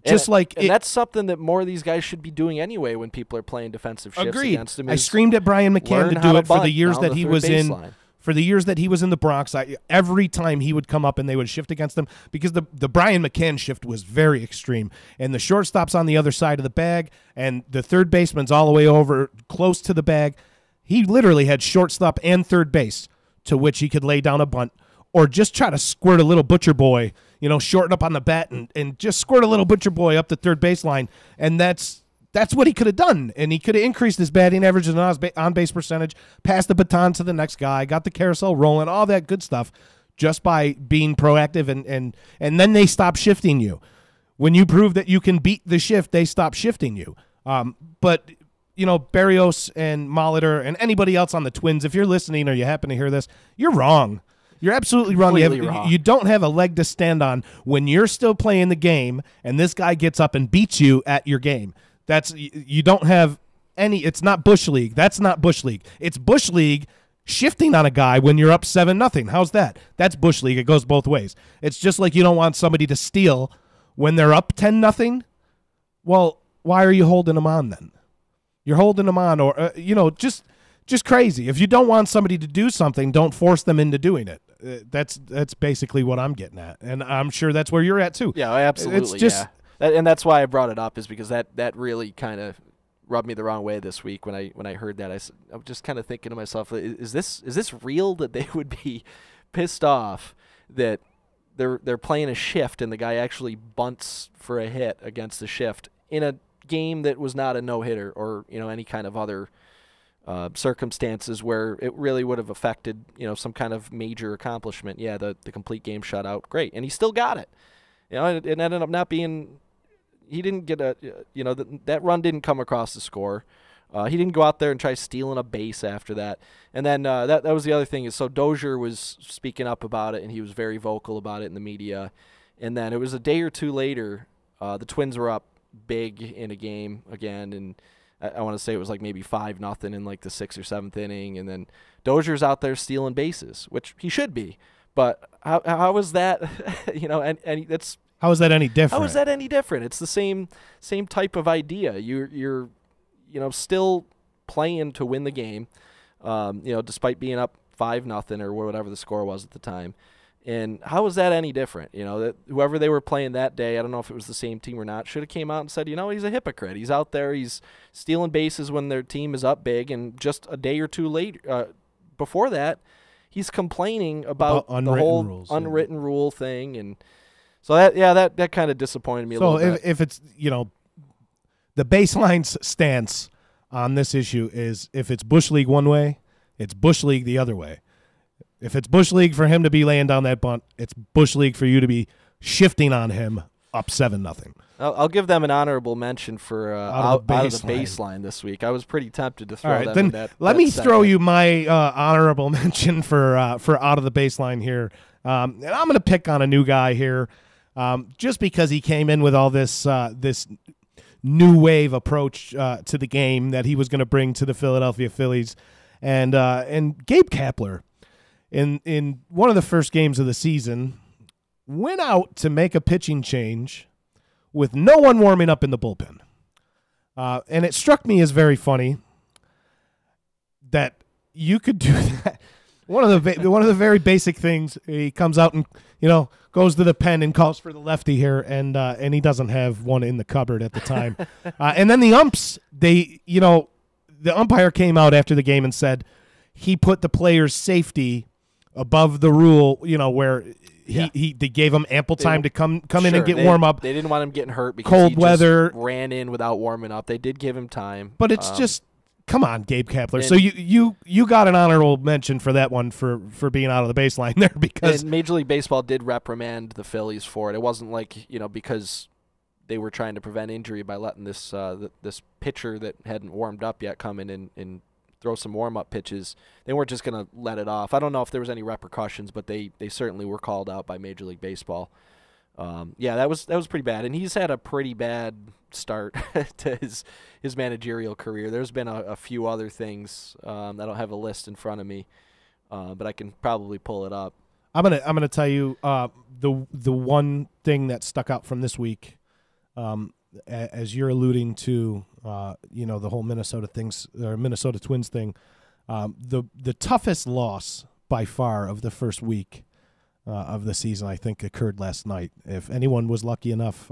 And that's something that more of these guys should be doing anyway when people are playing defensive shifts against him. I screamed at Brian McCann to do it for the years that he was in. For the years that he was in the Bronx, every time he would come up and they would shift against him, because the Brian McCann shift was very extreme. And the shortstop's on the other side of the bag, and the third baseman's all the way over close to the bag. He literally had shortstop and third base to which he could lay down a bunt or just try to squirt a little butcher boy, shorten up on the bat and just squirt a little butcher boy up the third baseline. And that's what he could have done, and he could have increased his batting average and on-base percentage, passed the baton to the next guy, got the carousel rolling, all that good stuff, just by being proactive, and then they stop shifting you. When you prove that you can beat the shift, they stop shifting you. But Barrios and Molitor and anybody else on the Twins, if you're listening or you happen to hear this, you're wrong. You're absolutely wrong. You don't have a leg to stand on when you're still playing the game, and this guy gets up and beats you at your game. You don't have any. It's not Bush League. That's not Bush League. It's Bush League shifting on a guy when you're up 7-0. How's that? That's Bush League. It goes both ways. It's just like you don't want somebody to steal when they're up 10-0. Well, why are you holding them on then? You're holding them on, or just crazy. If you don't want somebody to do something, don't force them into doing it. That's basically what I'm getting at, and I'm sure that's where you're at too. Yeah, absolutely. It's just. And that's why I brought it up, is because that really kind of rubbed me the wrong way this week when I heard that. I was just kind of thinking to myself, is this real, that they would be pissed off that they're playing a shift and the guy actually bunts for a hit against the shift in a game that was not a no-hitter or any kind of other circumstances where it really would have affected some kind of major accomplishment. Yeah, the complete game shutout, great, and he still got it. It ended up not being. He didn't get that run didn't come across the score. He didn't go out there and try stealing a base after that. And then that was the other thing, is so Dozier was speaking up about it, and he was very vocal about it in the media. And then it was a day or two later, the Twins were up big in a game again, and I want to say it was like maybe 5-0 in like the 6th or 7th inning, and then Dozier's out there stealing bases, which he should be. But how is that? And that's. How is that any different? How is that any different? It's the same type of idea. You're still playing to win the game, despite being up 5-0 or whatever the score was at the time. And how is that any different? That whoever they were playing that day, I don't know if it was the same team or not, should have came out and said, he's a hypocrite. He's out there, he's stealing bases when their team is up big, and just a day or two later, before that, he's complaining about the unwritten whole rules, unwritten rule thing, and so that kind of disappointed me a little bit. So if it's the baseline stance on this issue is if it's Bush League one way, it's Bush League the other way. If it's Bush League for him to be laying down that bunt, it's Bush League for you to be shifting on him up 7-0. I'll give them an honorable mention for out of the baseline this week. I was pretty tempted to throw them in that. Let me throw you my honorable mention for out of the baseline here. And I'm going to pick on a new guy here, just because he came in with all this new wave approach to the game that he was going to bring to the Philadelphia Phillies, and Gabe Kapler in one of the first games of the season went out to make a pitching change with no one warming up in the bullpen. And it struck me as very funny that you could do that. One of the very basic things, he comes out and goes to the pen and calls for the lefty here, and he doesn't have one in the cupboard at the time. And then the umps, the umpire came out after the game and said he put the player's safety above the rule, where they gave him ample time to come in and get warm up. They didn't want him getting hurt because cold he weather just ran in without warming up. They did give him time, but it's just come on, Gabe Kapler. So you got an honorable mention for that one for being out of the baseline there, because Major League Baseball did reprimand the Phillies for it. It wasn't like because they were trying to prevent injury by letting this this pitcher that hadn't warmed up yet come in and throw some warm-up pitches. They weren't just going to let it off. I don't know if there was any repercussions, but they certainly were called out by Major League Baseball. That was pretty bad, and he's had a pretty bad start to his managerial career. There's been a few other things. I don't have a list in front of me, but I can probably pull it up. I'm gonna tell you the one thing that stuck out from this week, as you're alluding to, the whole Minnesota Twins thing. The toughest loss by far of the first week of the season, I think, occurred last night. If anyone was lucky enough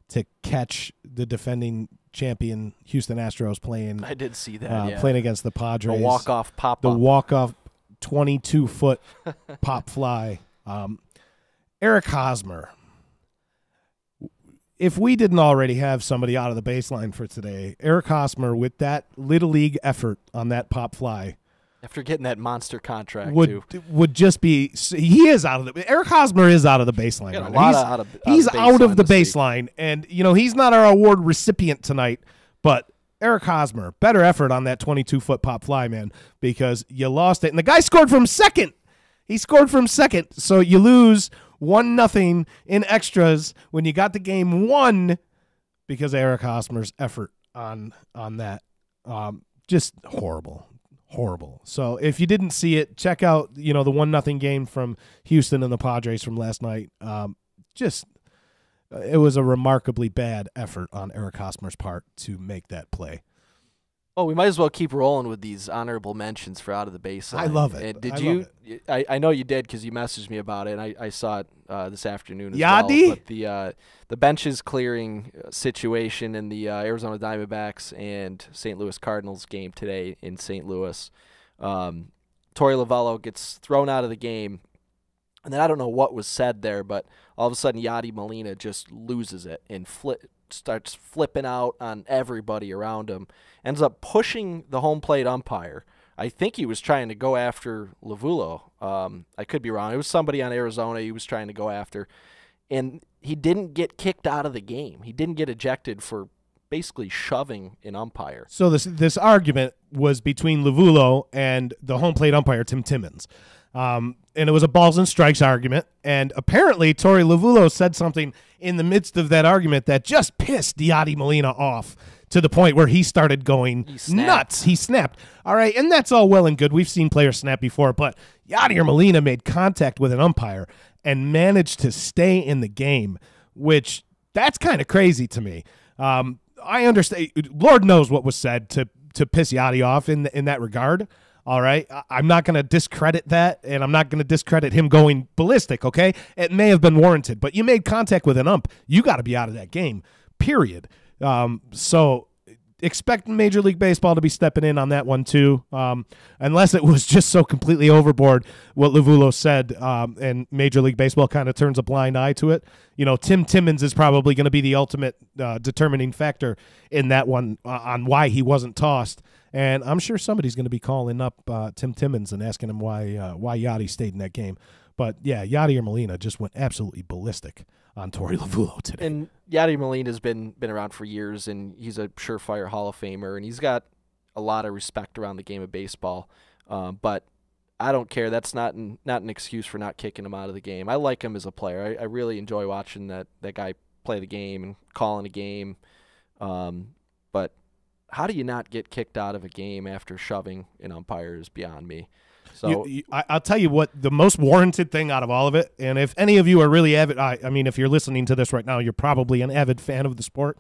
to catch the defending champion Houston Astros playing, I did see that. Playing against the Padres, the walk-off pop-up. The walk-off 22-foot pop fly. Eric Hosmer. If we didn't already have somebody out of the baseline for today, Eric Hosmer, with that Little League effort on that pop fly, after getting that monster contract, would just be. He is out of the. Eric Hosmer is out of the baseline. He's out of the baseline, and he's not our award recipient tonight. But Eric Hosmer, better effort on that 22-foot pop fly, man, because you lost it, and the guy scored from second. He scored from second, so you lose 1-0 in extras when you got the game won because of Eric Hosmer's effort on that. Just horrible. So if you didn't see it, check out the 1-0 game from Houston and the Padres from last night. It was a remarkably bad effort on Eric Hosmer's part to make that play. Oh, we might as well keep rolling with these honorable mentions for out of the baseline. I love it. And I know you did because you messaged me about it, and I saw it this afternoon as Yadi? well. But the benches clearing situation in the Arizona Diamondbacks and St. Louis Cardinals game today in St. Louis, Torey Lovullo gets thrown out of the game, and then I don't know what was said there, but all of a sudden Yadi Molina just loses it and starts flipping out on everybody around him, ends up pushing the home plate umpire. I think he was trying to go after Lovullo. I could be wrong. It was somebody on Arizona he was trying to go after, and he didn't get kicked out of the game. He didn't get ejected for basically shoving an umpire. So this argument was between Lovullo and the home plate umpire, Tim Timmons. And it was a balls and strikes argument, and apparently Torey Lovullo said something in the midst of that argument that just pissed Yadi Molina off to the point where he started going nuts. He snapped. All right, and that's all well and good. We've seen players snap before, but Yadi Molina made contact with an umpire and managed to stay in the game, which that's kind of crazy to me. I understand. Lord knows what was said to piss Yadi off in that regard. All right, I'm not going to discredit that, and I'm not going to discredit him going ballistic, okay? It may have been warranted, but you made contact with an ump. You got to be out of that game, period. So expect Major League Baseball to be stepping in on that one too, unless it was just so completely overboard what Lovulo said, and Major League Baseball kind of turns a blind eye to it. Tim Timmons is probably going to be the ultimate determining factor in that one on why he wasn't tossed. And I'm sure somebody's going to be calling up Tim Timmons and asking him why Yachty stayed in that game. But, yeah, Yachty or Molina just went absolutely ballistic on Torey Lovulo today. And Yachty Molina's been around for years, and he's a surefire Hall of Famer, and he's got a lot of respect around the game of baseball. But I don't care. That's not an excuse for not kicking him out of the game. I like him as a player. I really enjoy watching that guy play the game and calling a game. But how do you not get kicked out of a game after shoving an umpire is beyond me. So I'll tell you what, the most warranted thing out of all of it, and if any of you are really avid, I mean, if you're listening to this right now, you're probably an avid fan of the sport.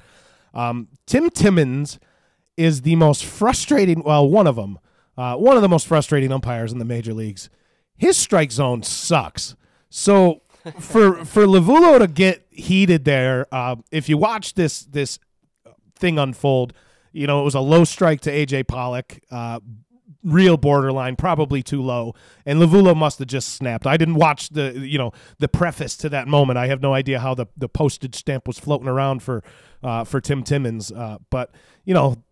Tim Timmons is the most frustrating, well, one of the most frustrating umpires in the major leagues. His strike zone sucks. So for Lovulo to get heated there, if you watch this thing unfold, it was a low strike to A.J. Pollock, real borderline, probably too low, and Lovulo must have just snapped. I didn't watch the preface to that moment. I have no idea how the postage stamp was floating around for Tim Timmons, but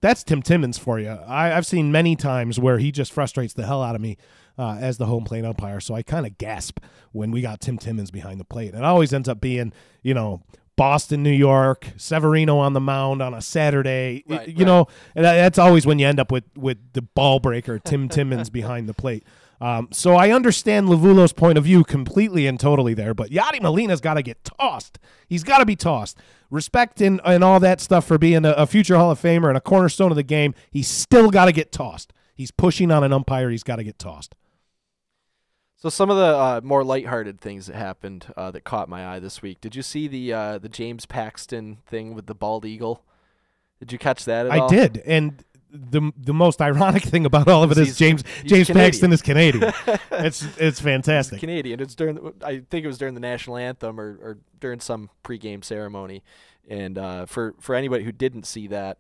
that's Tim Timmons for you. I've seen many times where he just frustrates the hell out of me as the home plate umpire, so I kind of gasp when we got Tim Timmons behind the plate. And it always ends up being Boston, New York, Severino on the mound on a Saturday, right. And that's always when you end up with the ball breaker, Tim Timmons behind the plate. So I understand Lovulo's point of view completely and totally there, but Yachty Molina's got to get tossed. He's got to be tossed. Respect and all that stuff for being a future Hall of Famer and a cornerstone of the game. He's still got to get tossed. He's pushing on an umpire. He's got to get tossed. So some of the more lighthearted things that happened that caught my eye this week. Did you see the James Paxton thing with the bald eagle? Did you catch that at all? I did, and the most ironic thing about all of it is James Paxton is Canadian. It's fantastic. He's Canadian. It's I think it was during the national anthem or during some pregame ceremony. And for anybody who didn't see that,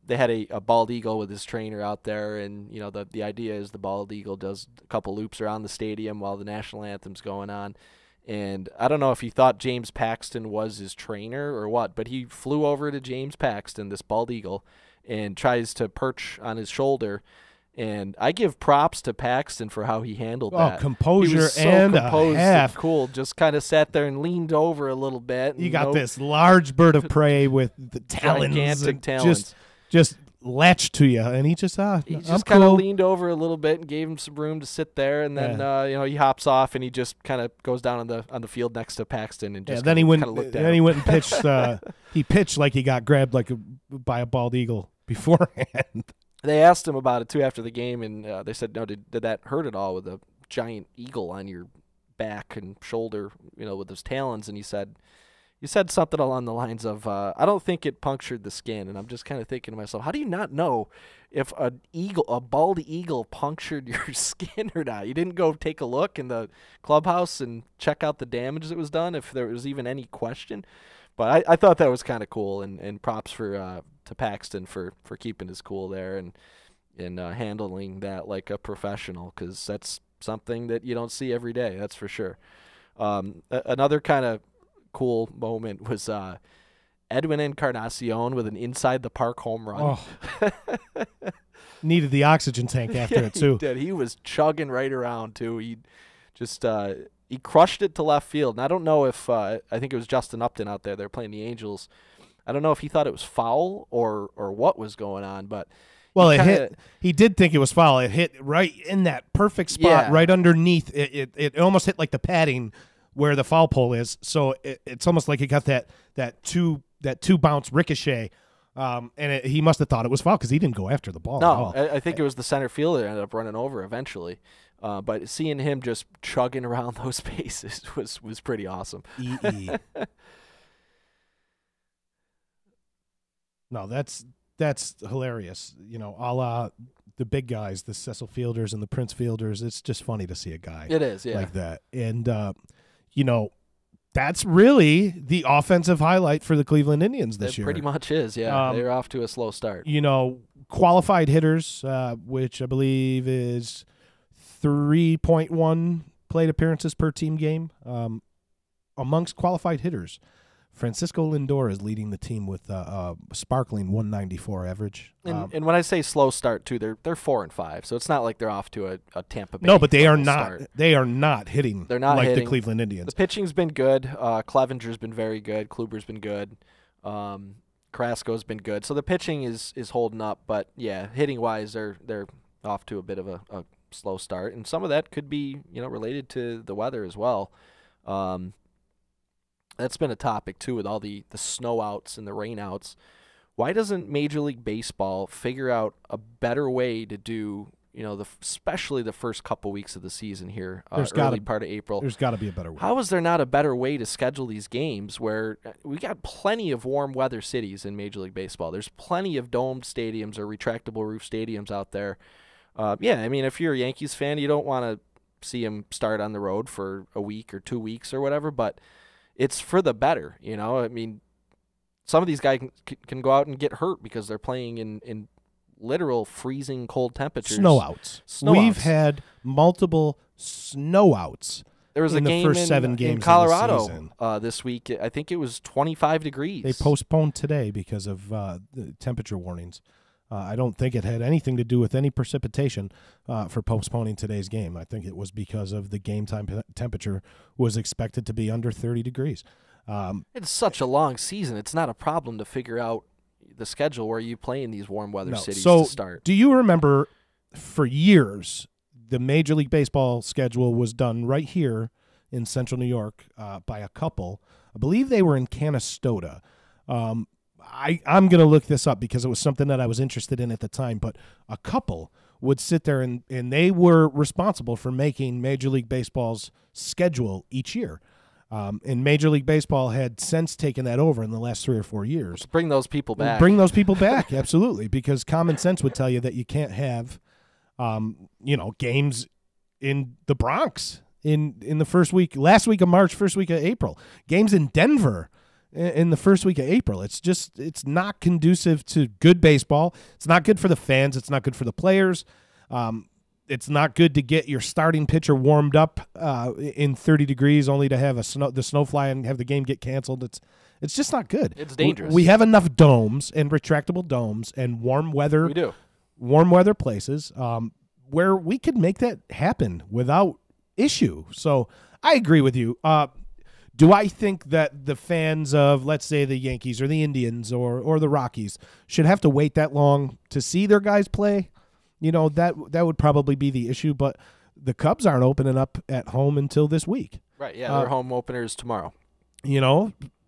they had a bald eagle with his trainer out there, and the idea is the bald eagle does a couple loops around the stadium while the national anthem's going on. And I don't know if he thought James Paxton was his trainer or what, but he flew over to James Paxton, this bald eagle, and tries to perch on his shoulder. And I give props to Paxton for how he handled that. Composure he was so and composed a half. and cool. Just kind of sat there and leaned over a little bit. You got this large bird of prey with the talons, gigantic talons, just latched to you, and he just kind of leaned over a little bit and gave him some room to sit there, and then he hops off and he just kind of goes down on the field next to Paxton and just then he went and pitched. He pitched like he got grabbed by a bald eagle beforehand. They asked him about it too after the game, and they said, "No, did that hurt at all with a giant eagle on your back and shoulder, with his talons?" And he said something along the lines of, "I don't think it punctured the skin." And I'm just kind of thinking to myself, how do you not know if a bald eagle punctured your skin or not? You didn't go take a look in the clubhouse and check out the damage that was done, if there was even any question. But I thought that was kind of cool, and props to Paxton for keeping his cool there and handling that like a professional, because that's something that you don't see every day, that's for sure. Another kind of cool moment was Edwin Encarnacion with an inside the park home run. Needed the oxygen tank after it too. He did. He was chugging right around too. He just he crushed it to left field. And I don't know if I think it was Justin Upton out there. They're playing the Angels. I don't know if he thought it was foul or what was going on, but He did think it was foul. It hit right in that perfect spot, right underneath. It almost hit like the padding where the foul pole is. So it's almost like it got that two bounce ricochet. And he must have thought it was foul because he didn't go after the ball at all. I think it was the center fielder that ended up running over eventually. But seeing him just chugging around those bases was pretty awesome. No, that's hilarious. A la the big guys, the Cecil Fielders and the Prince Fielders. It's just funny to see a guy it is, yeah, like that. And, that's really the offensive highlight for the Cleveland Indians this year. It pretty much is, yeah. They're off to a slow start. Qualified hitters, which I believe is 3.1 plate appearances per team game. Amongst qualified hitters, Francisco Lindor is leading the team with a sparkling 194 average. And when I say slow start too, they're 4-5, so it's not like they're off to a Tampa Bay. No, but they are not. Start. They are not hitting. They're not like hitting. The Cleveland Indians. The pitching's been good. Clevenger's been very good. Kluber's been good. Carrasco's been good. So the pitching is holding up, but yeah, hitting wise, they're off to a bit of a slow start, and some of that could be related to the weather as well. That's been a topic, too, with all the snow outs and the rain outs. Why doesn't Major League Baseball figure out a better way to do, especially the first couple weeks of the season here, early part of April? There's got to be a better way. How is there not a better way to schedule these games where we got plenty of warm weather cities in Major League Baseball? There's plenty of domed stadiums or retractable roof stadiums out there. If you're a Yankees fan, you don't want to see them start on the road for a week or 2 weeks or whatever, but it's for the better, Some of these guys can go out and get hurt because they're playing in literal freezing cold temperatures. Snowouts. We've had multiple snowouts. There was in a game the first 7 games in Colorado of the season. This week. I think it was 25 degrees. They postponed today because of the temperature warnings. I don't think it had anything to do with any precipitation for postponing today's game. I think it was because of the game time temperature was expected to be under 30 degrees. It's such a long season. It's not a problem to figure out the schedule where you play in these warm weather cities to start. Do you remember for years the Major League Baseball schedule was done right here in central New York by a couple. I believe they were in Canastota. I'm going to look this up because it was something that I was interested in at the time, but a couple would sit there and they were responsible for making Major League Baseball's schedule each year. And Major League Baseball had since taken that over in the last 3 or 4 years. Let's bring those people back. Bring those people back, absolutely, because common sense would tell you that you can't have, games in the Bronx in the last week of March, first week of April. Games in Denver in the first week of April. It's not conducive to good baseball. It's not good for the fans. It's not good for the players. It's not good to get your starting pitcher warmed up in 30 degrees only to have the snow fly and have the game get canceled. It's just not good. It's dangerous. We have enough domes and retractable domes and warm weather places where we could make that happen without issue. So I agree with you. Do I think that the fans of, let's say, the Yankees or the Indians or the Rockies should have to wait that long to see their guys play? That would probably be the issue, but the Cubs aren't opening up at home until this week. Right, yeah, their home opener is tomorrow.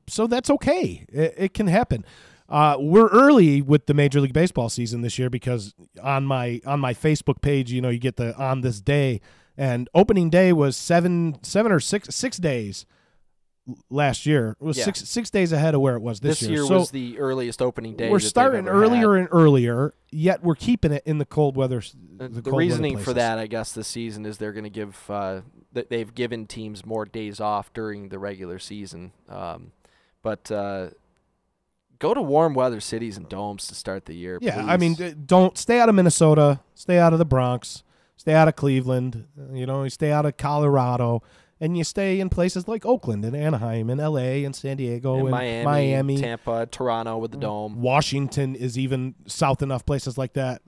So that's okay. It can happen. We're early with the Major League Baseball season this year because on my Facebook page, you get the on this day, and opening day was 7 or 6 days last year. It was 6 days ahead of where it was this year. This year was the earliest opening day. We're starting earlier and earlier, yet we're keeping it in the cold weather. The reasoning for that, I guess, this season is they're going to give they've given teams more days off during the regular season. But go to warm weather cities and domes to start the year. Yeah, please. I mean, don't stay out of Minnesota, stay out of the Bronx, stay out of Cleveland. Stay out of Colorado. And you stay in places like Oakland and Anaheim and L.A. and San Diego and Miami, Tampa, Toronto with the dome. Washington is even south enough, places like that.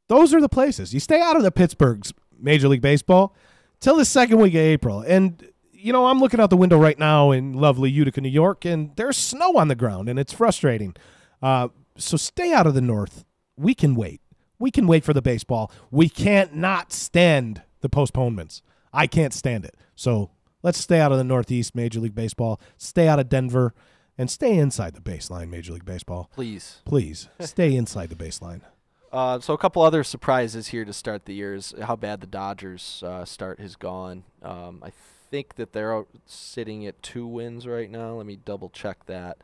Those are the places. You stay out of the Pittsburgh's Major League Baseball till the second week of April. And, I'm looking out the window right now in lovely Utica, New York, and there's snow on the ground, and it's frustrating. So stay out of the North. We can wait. We can wait for the baseball. We can't not stand the postponements. I can't stand it. So let's stay out of the Northeast Major League Baseball, stay out of Denver, and stay inside the baseline Major League Baseball. Please. Stay inside the baseline. So a couple other surprises here to start the year is how bad the Dodgers start has gone. I think that they're sitting at 2 wins right now. Let me double check that.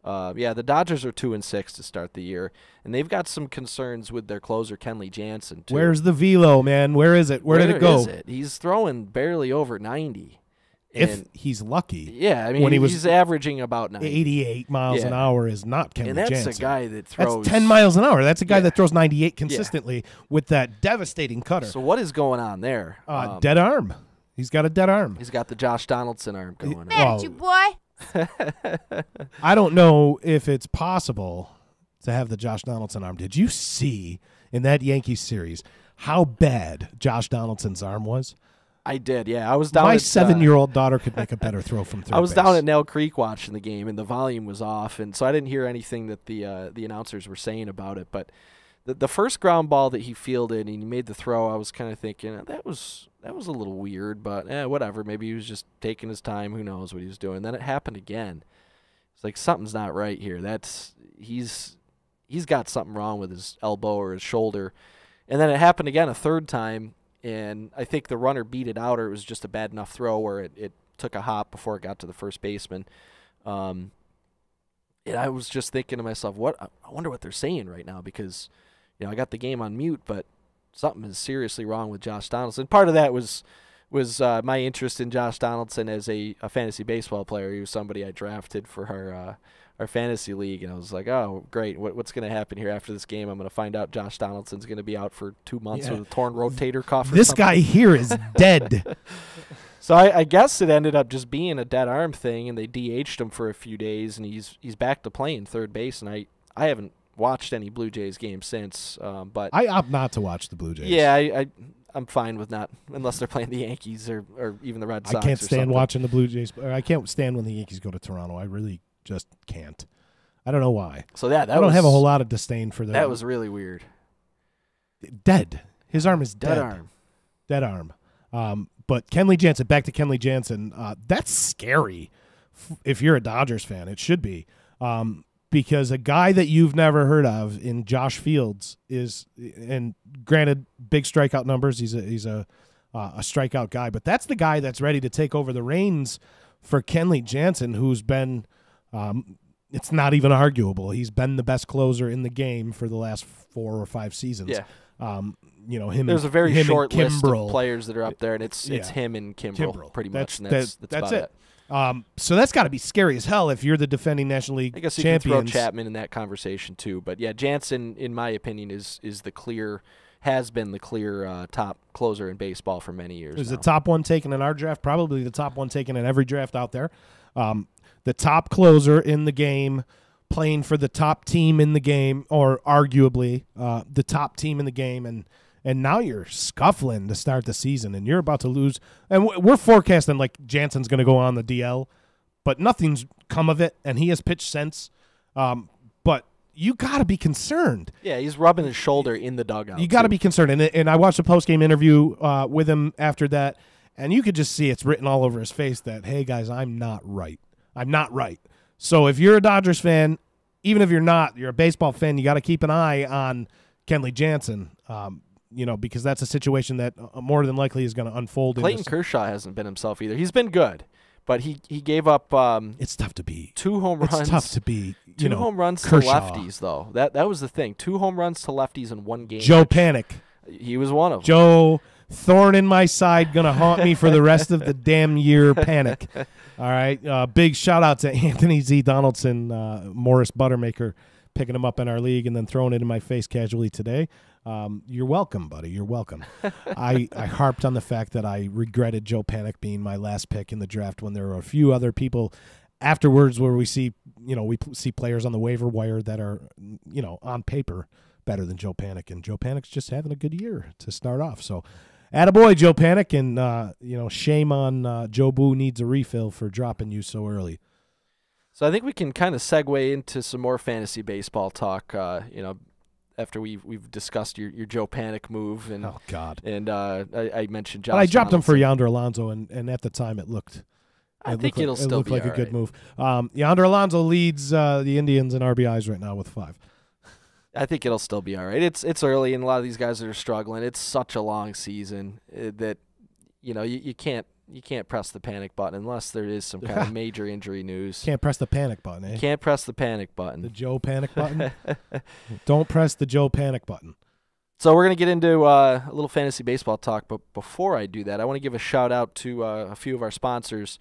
The Dodgers are 2-6 to start the year, and they've got some concerns with their closer Kenley Jansen too. Where's the velo, man? Where is it? Where did it go? He's throwing barely over 90, If he's lucky. Yeah, I mean, when he's averaging about 88 miles an hour is not Kenley Jansen. And that's a guy that throws... That's 10 miles an hour. That's a guy that throws 98 consistently with that devastating cutter. So what is going on there? Dead arm. He's got a dead arm. He's got the Josh Donaldson arm going on. Mad at you, boy. I don't know if it's possible to have the Josh Donaldson arm. Did you see in that Yankees series how bad Josh Donaldson's arm was? I did, yeah. I was down. My 7-year-old daughter could make a better throw from third I was base. down at Nell Creek watching the game, and the volume was off, and so I didn't hear anything that the announcers were saying about it. But the first ground ball that he fielded and he made the throw, I was kind of thinking that was a little weird, but whatever. Maybe he was just taking his time. Who knows what he was doing? Then it happened again. It's like something's not right here. He's got something wrong with his elbow or his shoulder. And then it happened again a third time. And I think the runner beat it out, or it was just a bad enough throw where it took a hop before it got to the first baseman. And I was just thinking to myself, I wonder what they're saying right now, because I got the game on mute, but something is seriously wrong with Josh Donaldson. Part of that was my interest in Josh Donaldson as a fantasy baseball player. He was somebody I drafted for our fantasy league, and I was like, oh, great, what's going to happen here after this game? I'm going to find out Josh Donaldson's going to be out for 2 months with a torn rotator cuff or This something. guy here is dead. So I guess it ended up just being a dead arm thing, and they DH'd him for a few days, and he's back to playing third base, and I haven't watched any Blue Jays games since. But I opt not to watch the Blue Jays. Yeah, I'm fine with not, unless they're playing the Yankees or even the Red Sox. I can't or stand something. watching the Blue Jays. I can't stand when the Yankees go to Toronto. I really just can't. I don't know why. So I don't have a whole lot of disdain for them. That was really weird. Dead. His arm is dead. Dead arm. But Kenley Jansen, back to Kenley Jansen, that's scary if you're a Dodgers fan. It should be. Because a guy that you've never heard of in Josh Fields is, and granted, big strikeout numbers, he's a strikeout guy, but that's the guy that's ready to take over the reins for Kenley Jansen, who's been it's not even arguable. He's been the best closer in the game for the last 4 or 5 seasons. Yeah. Him. There's a very short list Kimbrel. of players that are up there, and it's him and Kimbrel pretty much. And that's about it. So that's got to be scary as hell if you're the defending National League I guess you champions. can throw Chapman in that conversation too. But yeah, Jansen, in my opinion, has been the clear top closer in baseball for many years. Is the top one taken in our draft, probably the top one taken in every draft out there. The top closer in the game, playing for the top team in the game, or arguably the top team in the game, and now you're scuffling to start the season, and you're about to lose. And we're forecasting like Jansen's going to go on the DL, but nothing's come of it, and he has pitched since. But you got to be concerned. Yeah, he's rubbing his shoulder in the dugout. You got to be concerned. And I watched a post-game interview with him after that, and you could just see it's written all over his face that, hey, guys, I'm not right. I'm not right. So if you're a Dodgers fan, even if you're not, you're a baseball fan, you got to keep an eye on Kenley Jansen, because that's a situation that more than likely is going to unfold. Clayton Kershaw hasn't been himself either. He's been good, but he gave up. It's tough to be 2 home runs. It's tough to be. Two home runs Kershaw. to lefties, though. That was the thing. 2 home runs to lefties in one game. Joe Panic. He was one of them. Joe, thorn in my side, gonna haunt me for the rest of the damn year. Panic. All right. Big shout out to Anthony Z. Donaldson, Morris Buttermaker, picking him up in our league and then throwing it in my face casually today. You're welcome, buddy. You're welcome. I harped on the fact that I regretted Joe Panic being my last pick in the draft when there were a few other people afterwards where we see players on the waiver wire that are, on paper better than Joe Panic. And Joe Panic's just having a good year to start off. So attaboy, Joe Panic, and shame on Joe Boo needs a refill for dropping you so early. So I think we can kind of segue into some more fantasy baseball talk. After we've discussed your Joe Panic move, and oh god, and I mentioned Josh. But I dropped him for Donaldson. Yonder Alonso, and at the time it looked. I think it'll still be like all a good right. move. Yonder Alonso leads the Indians in RBIs right now with 5. I think it'll still be all right. It's early, and a lot of these guys are struggling. It's such a long season that you can't press the panic button unless there is some kind of major injury news. Can't press the panic button, eh? Can't press the panic button. The Joe Panic button. Don't press the Joe Panic button. So we're going to get into a little fantasy baseball talk, but before I do that, I want to give a shout-out to a few of our sponsors.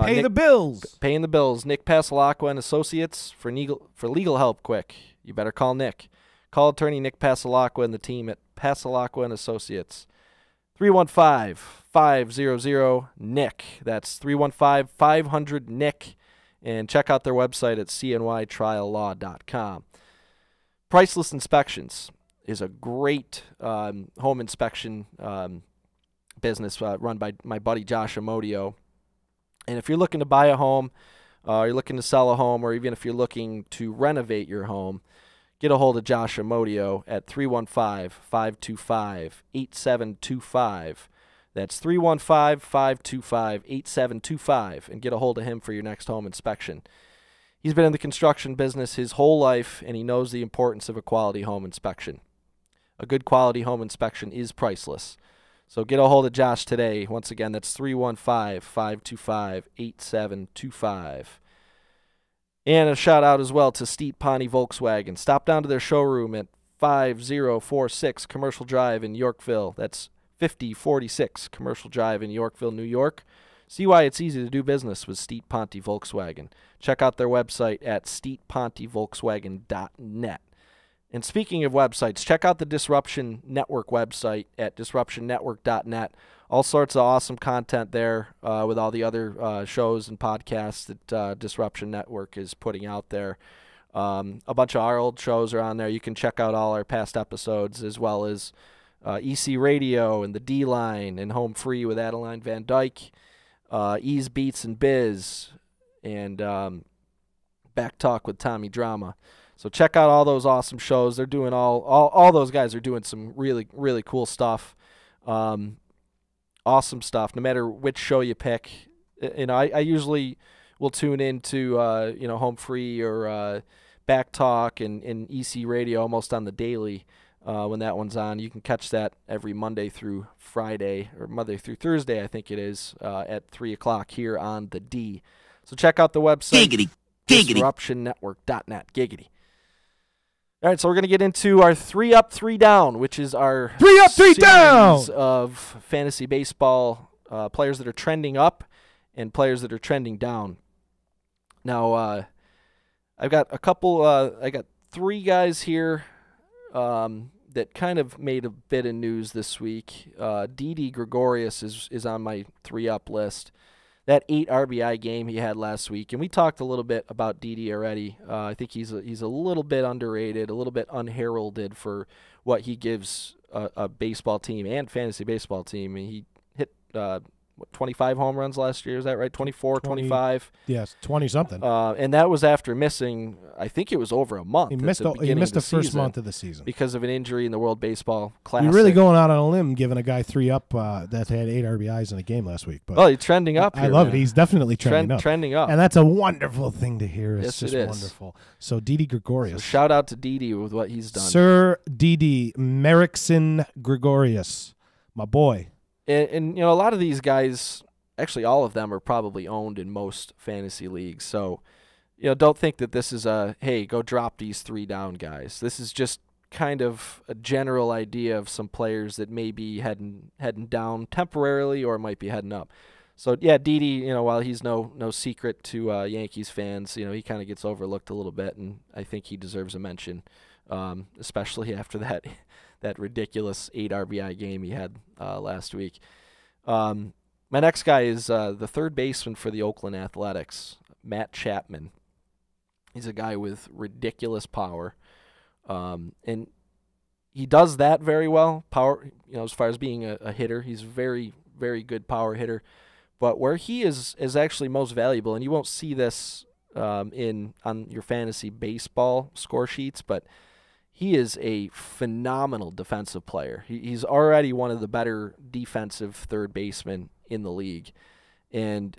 Pay the bills. Paying the bills. Nick Pasalacqua and Associates for legal help quick. You better call Nick. Call attorney Nick Pasalacqua and the team at Pasalacqua and Associates. 315-500-NICK. That's 315-500-NICK. And check out their website at cnytriallaw.com. Priceless Inspections is a great home inspection business run by my buddy Josh Amodio. And if you're looking to buy a home, you're looking to sell a home, or even if you're looking to renovate your home, get a hold of Josh Amodio at 315-525-8725. That's 315-525-8725, and get a hold of him for your next home inspection. He's been in the construction business his whole life, and he knows the importance of a quality home inspection. A good quality home inspection is priceless. So get a hold of Josh today. Once again, that's 315-525-8725. And a shout out as well to Steet Ponty Volkswagen. Stop down to their showroom at 5046 Commercial Drive in Yorkville. That's 5046 Commercial Drive in Yorkville, New York. See why it's easy to do business with Steet Ponty Volkswagen. Check out their website at steetpontyvolkswagen.net. And speaking of websites, check out the Disruption Network website at disruptionnetwork.net. All sorts of awesome content there with all the other shows and podcasts that Disruption Network is putting out there. A bunch of our old shows are on there. You can check out all our past episodes, as well as EC Radio and the D-Line and Home Free with Adeline Van Dyke, Ease Beats and Bizz, and Back Talk with Tommy Drama. So check out all those awesome shows. They're doing all those guys are doing some really, really cool stuff. Awesome stuff. No matter which show you pick, I usually will tune into Home Free or Back Talk and EC Radio almost on the daily when that one's on. You can catch that every Monday through Friday, or Monday through Thursday, I think it is, at 3 o'clock here on the D. So check out the website. Giggity. DisruptionNetwork.net. Giggity. All right, so we're going to get into our 3 Up, 3 Down, which is our 3 Up, 3 Down of fantasy baseball players that are trending up and players that are trending down. Now, I've got I got 3 guys here that kind of made a bit of news this week. Didi Gregorius is on my 3 Up list. That 8 RBI game he had last week, and we talked a little bit about Didi already. I think he's a little bit underrated, a little bit unheralded for what he gives a baseball team and fantasy baseball team. He hit 25 home runs last year, is that right? 24, 25? Yes, 20-something. And that was after missing, I think it was over a month. He missed the first month of the season because of an injury in the World Baseball Classic. You're really going out on a limb giving a guy 3 Up that had 8 RBIs in a game last week. But he's trending up here, I love it. He's definitely trending up. And that's a wonderful thing to hear. It's just wonderful. So Didi Gregorius. So shout out to Didi with what he's done. Sir Didi Merrickson Gregorius, my boy. And a lot of these guys, actually all of them, are probably owned in most fantasy leagues. So, don't think that this is hey, go drop these 3 down guys. This is just kind of a general idea of some players that may be heading down temporarily or might be heading up. So, yeah, Didi, while he's no secret to Yankees fans, he kind of gets overlooked a little bit, and I think he deserves a mention, especially after that ridiculous 8 RBI game he had last week. My next guy is the third baseman for the Oakland Athletics, Matt Chapman. He's a guy with ridiculous power, and he does that very well. Power, as far as being a hitter, he's a very, very good power hitter. But where he is actually most valuable, and you won't see this on your fantasy baseball score sheets, but he is a phenomenal defensive player. He's already one of the better defensive third basemen in the league. And,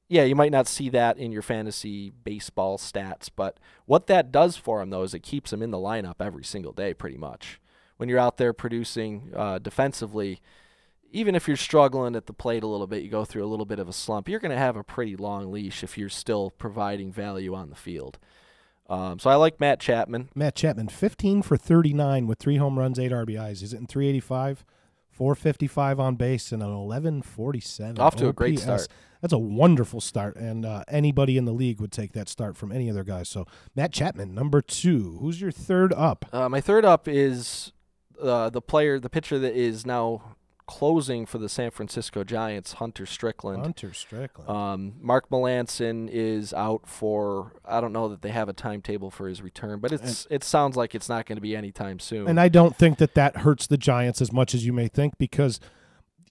yeah, you might not see that in your fantasy baseball stats, but what that does for him, though, is it keeps him in the lineup every single day pretty much. When you're out there producing defensively, even if you're struggling at the plate a little bit, you go through a little bit of a slump, you're going to have a pretty long leash if you're still providing value on the field. So I like Matt Chapman. Matt Chapman, 15 for 39 with 3 home runs, 8 RBIs. He's hitting 385, 455 on base, and an 1147. Off to a OPS. great start. That's a wonderful start, and anybody in the league would take that start from any other guys. So Matt Chapman, number 2. Who's your third up? My third up is the pitcher that is now closing for the San Francisco Giants, Hunter Strickland. Mark Melancon is out for, I don't know that they have a timetable for his return, but it sounds like it's not going to be anytime soon. And I don't think that hurts the Giants as much as you may think, because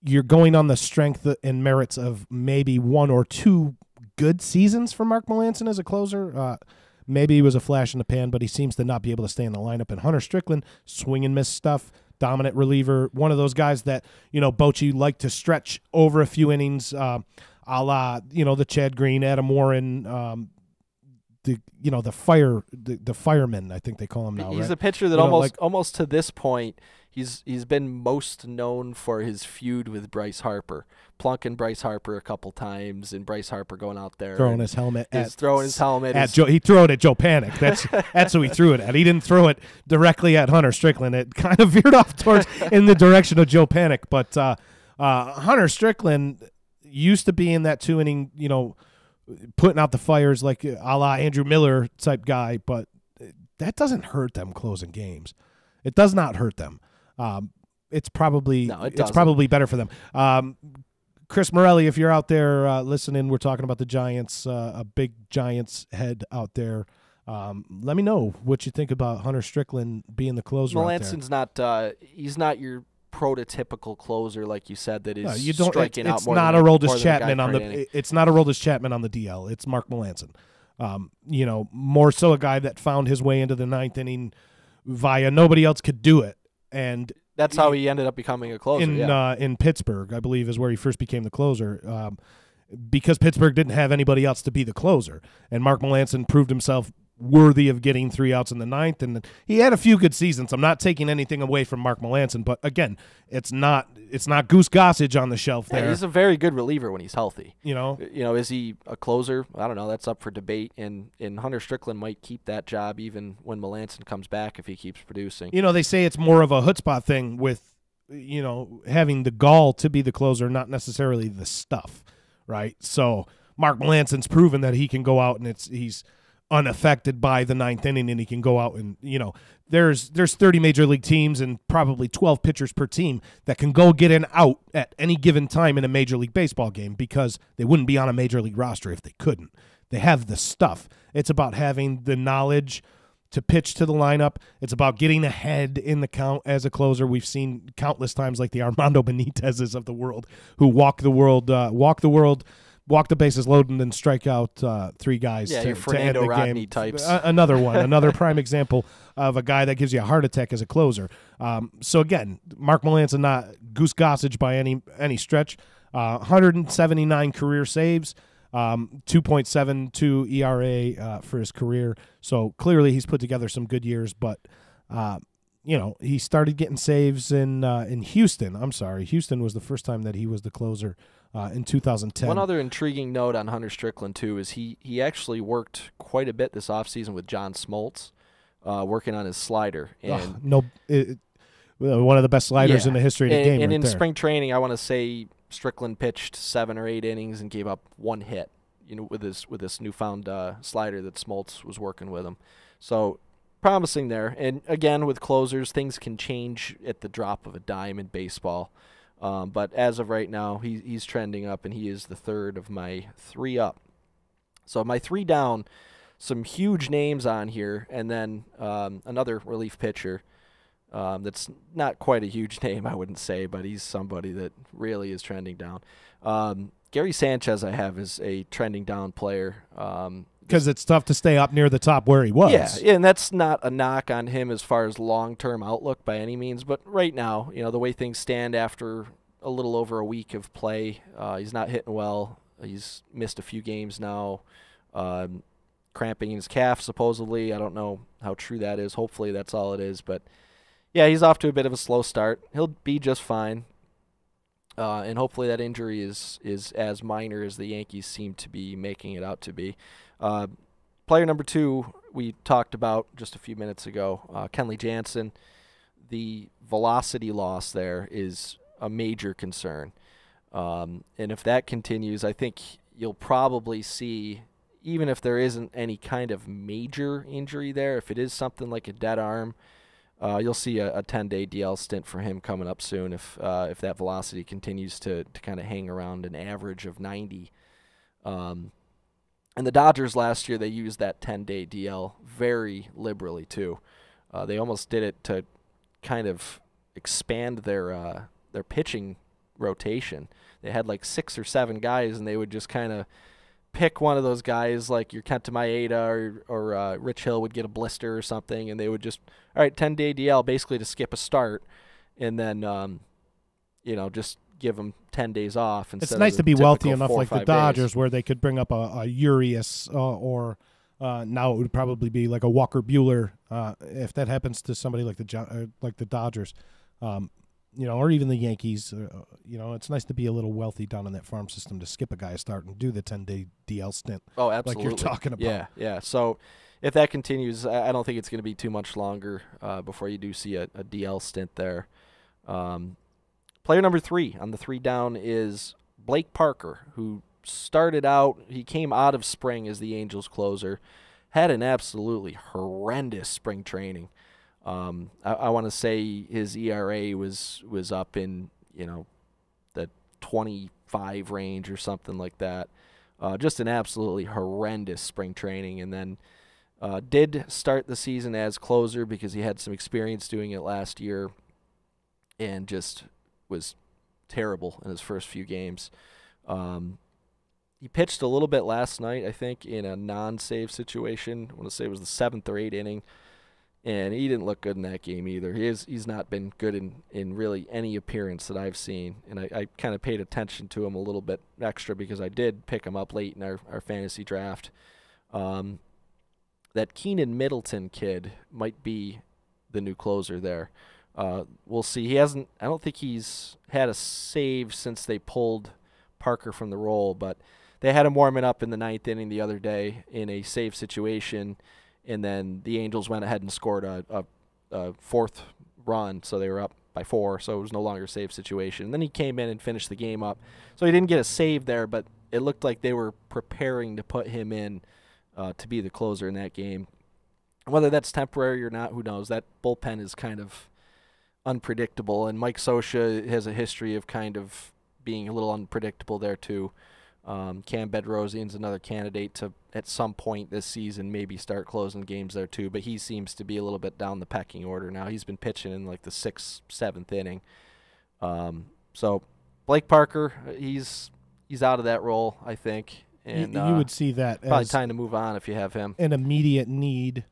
you're going on the strength and merits of maybe 1 or 2 good seasons for Mark Melancon as a closer. Maybe he was a flash in the pan, but he seems to not be able to stay in the lineup. And Hunter Strickland, swing and miss stuff, dominant reliever, one of those guys that, Bochy liked to stretch over a few innings, a la, the Chad Green, Adam Warren, the fireman, I think they call him now. He's right? a pitcher that almost to this point, he's been most known for his feud with Bryce Harper, plunking Bryce Harper a couple times, and Bryce Harper going out there throwing his helmet at Joe. He threw it at Joe Panic. That's who he threw it at. He didn't throw it directly at Hunter Strickland. It kind of veered off towards in the direction of Joe Panic. But Hunter Strickland used to be in that 2-inning, putting out the fires like a la Andrew Miller type guy, but that doesn't hurt them closing games. It does not hurt them. It's probably better for them. Chris Morelli, if you're out there listening, we're talking about the Giants, a big Giants head out there. Let me know what you think about Hunter Strickland being the closer. Melancon's not he's not your prototypical closer, like you said, that is striking out more. It's not Aroldis Chapman on the. It's not Aroldis Chapman on the DL. It's Mark Melancon. More so a guy that found his way into the 9th inning via nobody else could do it, and that's how he ended up becoming a closer. In Pittsburgh, I believe, is where he first became the closer, because Pittsburgh didn't have anybody else to be the closer, and Mark Melancon proved himself worthy of getting 3 outs in the 9th, and he had a few good seasons. I'm not taking anything away from Mark Melancon, but again, it's not Goose Gossage on the shelf there. He's a very good reliever when he's healthy. Is he a closer? I don't know. That's up for debate, and Hunter Strickland might keep that job even when Melancon comes back if he keeps producing. They say it's more of a chutzpah thing with, having the gall to be the closer, not necessarily the stuff, right? So Mark Melancon's proven that he can go out and he's unaffected by the 9th inning, and he can go out and, there's 30 major league teams and probably 12 pitchers per team that can go get an out at any given time in a major league baseball game, because they wouldn't be on a major league roster if they couldn't. They have the stuff. It's about having the knowledge to pitch to the lineup. It's about getting ahead in the count as a closer. We've seen countless times like the Armando Benitez's of the world who walk the bases loaded and strike out 3 guys to end the Rodney game. Types. Another prime example of a guy that gives you a heart attack as a closer. So again, Mark Melancon, not Goose Gossage by any stretch. 179 career saves, 2.72 ERA for his career. So clearly he's put together some good years, but he started getting saves in Houston. I'm sorry, Houston was the first time that he was the closer in 2010. One other intriguing note on Hunter Strickland, too, is he actually worked quite a bit this offseason with John Smoltz, working on his slider. And one of the best sliders in the history of the game. And in spring training, I want to say Strickland pitched 7 or 8 innings and gave up 1 hit, with this newfound slider that Smoltz was working with him. So promising there. And again, with closers, things can change at the drop of a dime in baseball. But as of right now, he's trending up, and he is the third of my 3 up. So my 3 down, some huge names on here, and then another relief pitcher that's not quite a huge name, I wouldn't say, but he's somebody that really is trending down. Gary Sanchez I have is a trending down player. Because it's tough to stay up near the top where he was. Yeah, and that's not a knock on him as far as long-term outlook by any means. But right now, the way things stand after a little over a week of play, he's not hitting well. He's missed a few games now, cramping in his calf supposedly. I don't know how true that is. Hopefully that's all it is. But, yeah, he's off to a bit of a slow start. He'll be just fine. And hopefully that injury is as minor as the Yankees seem to be making it out to be. Player number 2 we talked about just a few minutes ago, Kenley Jansen, the velocity loss there is a major concern. And if that continues, I think you'll probably see, even if there isn't any kind of major injury there, if it is something like a dead arm, you'll see a 10-day DL stint for him coming up soon if that velocity continues to kind of hang around an average of 90. And the Dodgers last year, they used that 10-day DL very liberally too. They almost did it to kind of expand their pitching rotation. They had like 6 or 7 guys, and they would just kind of pick one of those guys, like your Kenta Maeda or Rich Hill would get a blister or something, and they would just, all right, 10-day DL basically to skip a start, and then just give them 10 days off. It's nice to be wealthy enough like the Dodgers where they could bring up a Urias or now it would probably be like a Walker Buehler if that happens to somebody like the Dodgers, or even the Yankees. It's nice to be a little wealthy down in that farm system to skip a guy a start and do the 10-day DL stint. Oh, absolutely. Like you're talking about. Yeah. So if that continues, I don't think it's going to be too much longer before you do see a DL stint there. Player number 3 on the 3 down is Blake Parker, who started out, he came out of spring as the Angels closer, had an absolutely horrendous spring training. I want to say his ERA was up in, the 25 range or something like that. Just an absolutely horrendous spring training. And then did start the season as closer because he had some experience doing it last year and just was terrible in his first few games. He pitched a little bit last night, I think, in a non-save situation. I want to say it was the 7th or 8th inning, and he didn't look good in that game either. He's not been good in really any appearance that I've seen, and I kind of paid attention to him a little bit extra because I did pick him up late in our fantasy draft. That Keenan Middleton kid might be the new closer there. We'll see. I don't think he's had a save since they pulled Parker from the role, but they had him warming up in the 9th inning the other day in a save situation, and then the Angels went ahead and scored a 4th run, so they were up by 4, so it was no longer a save situation. And then he came in and finished the game up. So he didn't get a save there, but it looked like they were preparing to put him in to be the closer in that game. Whether that's temporary or not, who knows? That bullpen is kind of unpredictable, and Mike Scioscia has a history of kind of being a little unpredictable there too. Cam Bedrosian's another candidate to at some point this season maybe start closing games there too, but he seems to be a little bit down the pecking order now. He's been pitching in like the 6th, 7th inning. So Blake Parker, he's out of that role, I think, and you would see that probably as time to move on if you have him. an immediate need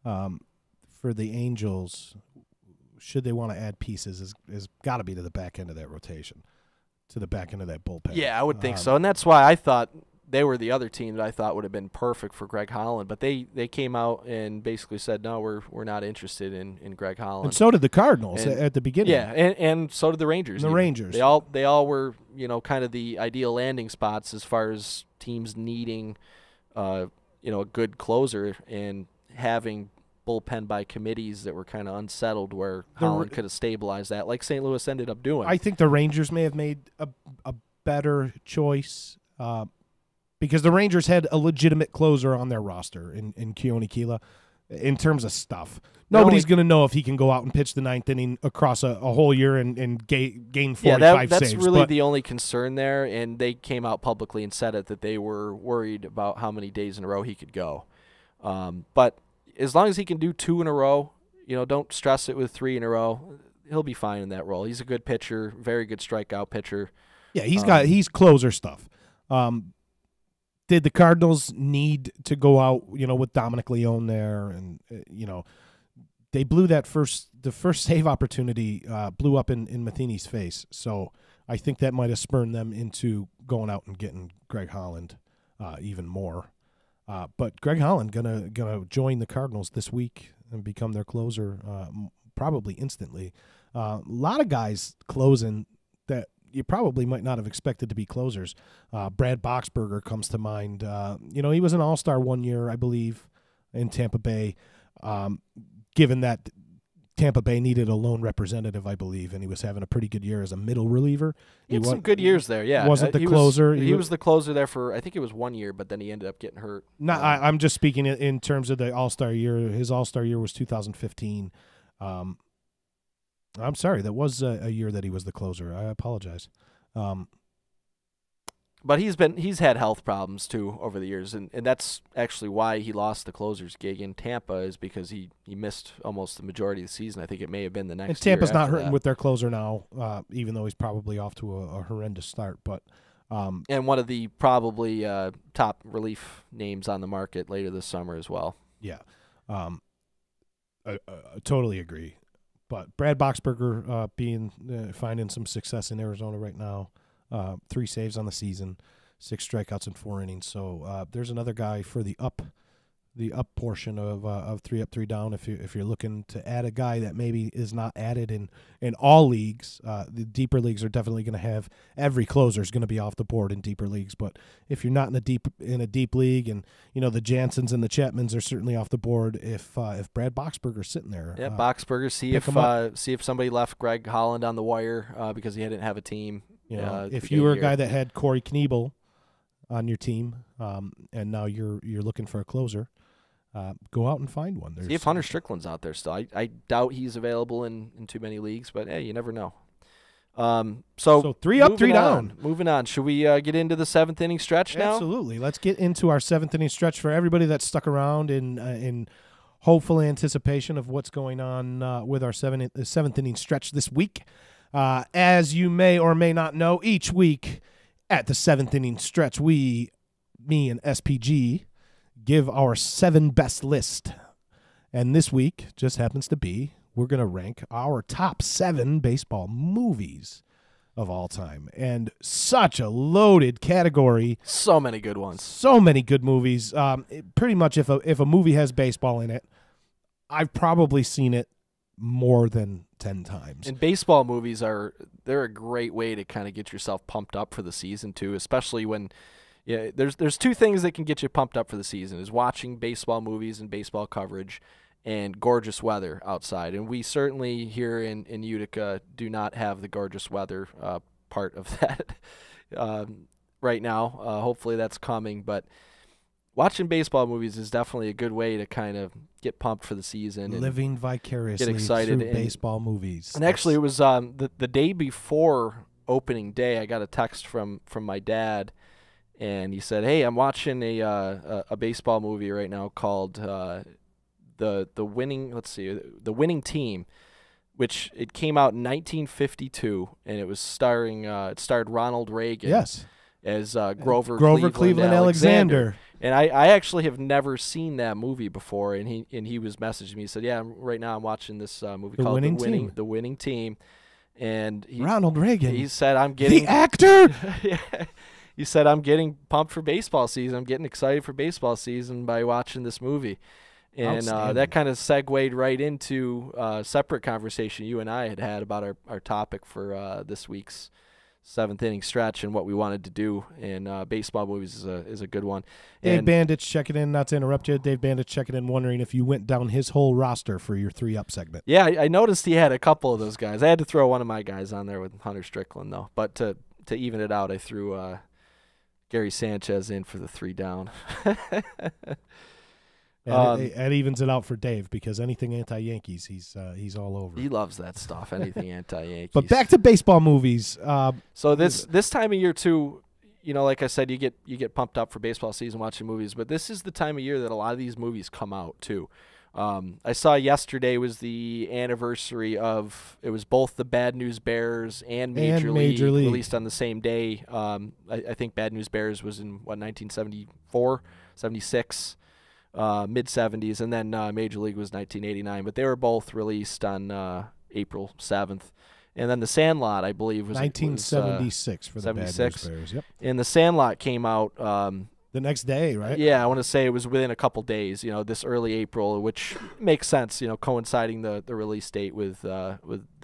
for the Angels. Should they want to add pieces, is got to be to the back end of that rotation, to the back end of that bullpen. Yeah, I would think so, and that's why I thought they were the other team that I thought would have been perfect for Greg Holland. But they came out and basically said, no, we're not interested in Greg Holland. And so did the Cardinals at the beginning. Yeah, and so did the Rangers. The Rangers. They all were kind of the ideal landing spots as far as teams needing a good closer and having bullpen by committees that were kind of unsettled where Holland could have stabilized that, like St. Louis ended up doing. I think the Rangers may have made a better choice because the Rangers had a legitimate closer on their roster in Keone Kela in terms of stuff. Nobody's going to know if he can go out and pitch the 9th inning across a whole year and gain 45 that's saves. Really the only concern there, and they came out publicly and said it, that they were worried about how many days in a row he could go. But as long as he can do 2 in a row, don't stress it with 3 in a row. He'll be fine in that role. He's a good pitcher, very good strikeout pitcher. Yeah, he's closer stuff. Did the Cardinals need to go out, with Dominic Leone there, and they blew the first save opportunity blew up in Matheny's face. So I think that might have spurned them into going out and getting Greg Holland even more. But Greg Holland gonna join the Cardinals this week and become their closer probably instantly. A lot of guys closing that you probably might not have expected to be closers. Brad Boxberger comes to mind. He was an all-star one year, I believe, in Tampa Bay, given that Tampa Bay needed a lone representative, I believe, and he was having a pretty good year as a middle reliever. He had some good years there, yeah. Wasn't the closer. He was the closer there for, I think it was 1 year, but then he ended up getting hurt. No, I'm just speaking in terms of the All-Star year. His All-Star year was 2015. I'm sorry, that was a year that he was the closer. I apologize. But he's had health problems too over the years, and that's actually why he lost the closer's gig in Tampa, is because he missed almost the majority of the season. I think it may have been the next. And Tampa's year not hurting that. with their closer now, even though he's probably off to a horrendous start. But and one of the probably top relief names on the market later this summer as well. Yeah, I totally agree. But Brad Boxberger finding some success in Arizona right now. 3 saves on the season, 6 strikeouts in 4 innings. So there's another guy for the up portion of 3 up, 3 down. If you're looking to add a guy that maybe is not added in all leagues, the deeper leagues are definitely going to have every closer is going to be off the board in deeper leagues. But if you're not in a deep league, and the Jansons and the Chapmans are certainly off the board, if Brad Boxberger's sitting there, Boxberger, see if somebody left Greg Holland on the wire because he didn't have a team. If you were a guy that had Corey Kniebel on your team, and now you're looking for a closer, go out and find one. See if Hunter Strickland's out there still. I doubt he's available in too many leagues, but hey, you never know. So 3 up, 3 down. Moving on. Should we get into the 7th inning stretch now? Absolutely. Let's get into our 7th inning stretch for everybody that's stuck around in hopeful anticipation of what's going on with our 7th inning stretch this week. As you may or may not know, each week at the 7th inning stretch, me and SPG, give our 7 best list. And this week just happens to be, we're going to rank our top 7 baseball movies of all time. And such a loaded category. So many good ones. So many good movies. Pretty much if a movie has baseball in it, I've probably seen it more than 10 times. And baseball movies they're a great way to kind of get yourself pumped up for the season too, especially when there's 2 things that can get you pumped up for the season, is watching baseball movies and baseball coverage and gorgeous weather outside. And we certainly here in Utica do not have the gorgeous weather part of that right now. Hopefully that's coming, but watching baseball movies is definitely a good way to kind of get pumped for the season. And living vicariously get excited through baseball movies. And actually, it was the day before opening day, I got a text from my dad, and he said, "Hey, I'm watching a baseball movie right now called the Winning Team," which it came out in 1952, and it was it starred Ronald Reagan. Yes. As Grover Cleveland Alexander. And I actually have never seen that movie before, and he was messaging me. He said, "Yeah, right now I'm watching this movie called The Winning Team." And Ronald Reagan. He said, "I'm getting the actor." Yeah. He said, "I'm getting pumped for baseball season. I'm getting excited for baseball season by watching this movie." And that kind of segued right into a separate conversation you and I had about our topic for this week's 7th inning stretch and what we wanted to do. And baseball movies is a good one. Dave Bandich checking in, not to interrupt you. Dave Bandich checking in, wondering if you went down his whole roster for your 3 up segment. Yeah, I noticed he had a couple of those guys. I had to throw one of my guys on there with Hunter Strickland, though. But to even it out, I threw Gary Sanchez in for the 3 down. It evens it out for Dave, because anything anti-Yankees, he's all over. He loves that stuff, anything anti-Yankees. But back to baseball movies. So this time of year too, like I said, you get pumped up for baseball season watching movies. But this is the time of year that a lot of these movies come out too. I saw yesterday was the anniversary of, it was both the Bad News Bears and Major League released on the same day. I think Bad News Bears was in 1974, 76. Mid-70s, and then Major League was 1989, but they were both released on April 7th. And then The Sandlot, I believe, was 1976 for the 76. Bad News Bears. Yep. And The Sandlot came out the next day, right? Yeah, I want to say it was within a couple days, this early April, which makes sense, coinciding the release date with the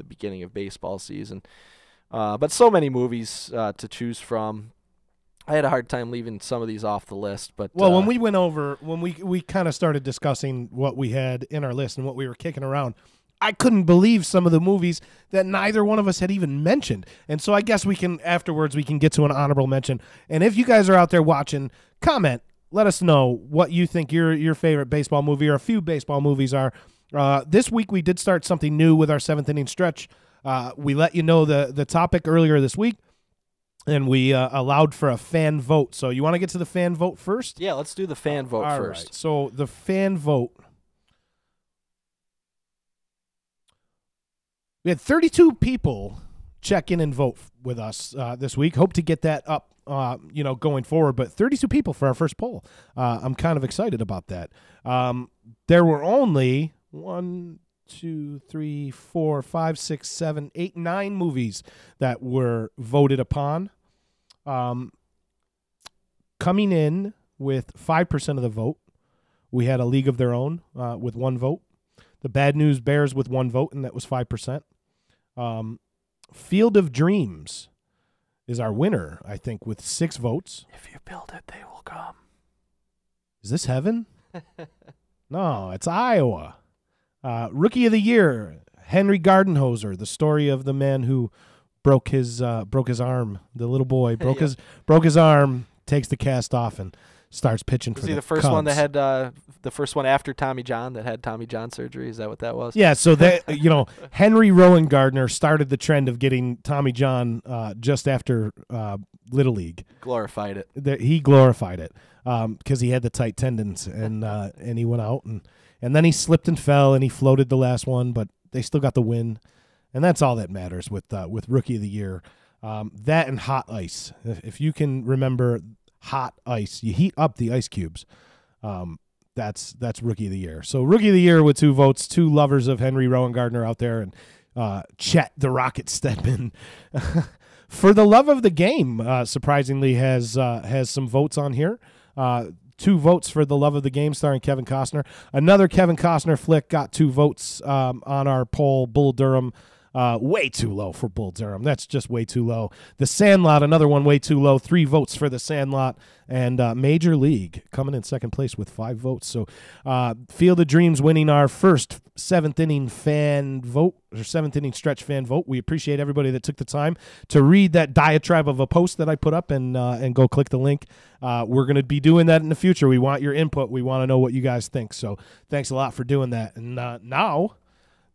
beginning of baseball season. But so many movies to choose from. I had a hard time leaving some of these off the list, but well, when we went over, when we kind of started discussing what we had in our list and what we were kicking around, I couldn't believe some of the movies that neither one of us had even mentioned. And so I guess we can get to an honorable mention. And if you guys are out there watching, comment, let us know what you think your favorite baseball movie or a few baseball movies are. This week we did start something new with our 7th inning stretch. We let you know the topic earlier this week, and we allowed for a fan vote. So you want to get to the fan vote first? Yeah, let's do the fan vote first. Right. So the fan vote. We had 32 people check in and vote with us this week. Hope to get that up, going forward. But 32 people for our first poll. I'm kind of excited about that. There were only 1, 2, 3, 4, 5, 6, 7, 8, 9 movies that were voted upon. Coming in with 5% of the vote, we had A League of Their Own with 1 vote. The Bad News Bears with 1 vote, and that was 5%. Field of Dreams is our winner, I think, with 6 votes. If you build it, they will come. Is this heaven? No, it's Iowa. Rookie of the Year, Henry Gardenhoser, the story of the man who broke his arm. The little boy broke his arm, takes the cast off, and starts pitching for the Cubs. Was he the first one that had the first one after Tommy John that had Tommy John surgery? Is that what that was? Yeah, so that Henry Rowan Gardner started the trend of getting Tommy John just after Little League. Glorified it. He glorified it because he had the tight tendons, and he went out and then he slipped and fell and he floated the last one, but they still got the win, and that's all that matters with Rookie of the Year. That and Hot Ice. If you can remember Hot Ice, you heat up the ice cubes. That's Rookie of the Year. So Rookie of the Year with 2 votes, 2 lovers of Henry Rowan Gardner out there, and Chet the Rocket Stedman. For the Love of the Game, surprisingly, has some votes on here. 2 votes for The Love of the Game, starring Kevin Costner. Another Kevin Costner flick got 2 votes on our poll, Bull Durham. Way too low for Bull Durham. That's just way too low. The Sandlot, another one way too low. 3 votes for The Sandlot. And Major League coming in second place with 5 votes. So Field of Dreams winning our first 7th inning fan vote, or 7th inning stretch fan vote. We appreciate everybody that took the time to read that diatribe of a post that I put up and go click the link. We're going to be doing that in the future. We want your input. We want to know what you guys think. So thanks a lot for doing that. And now,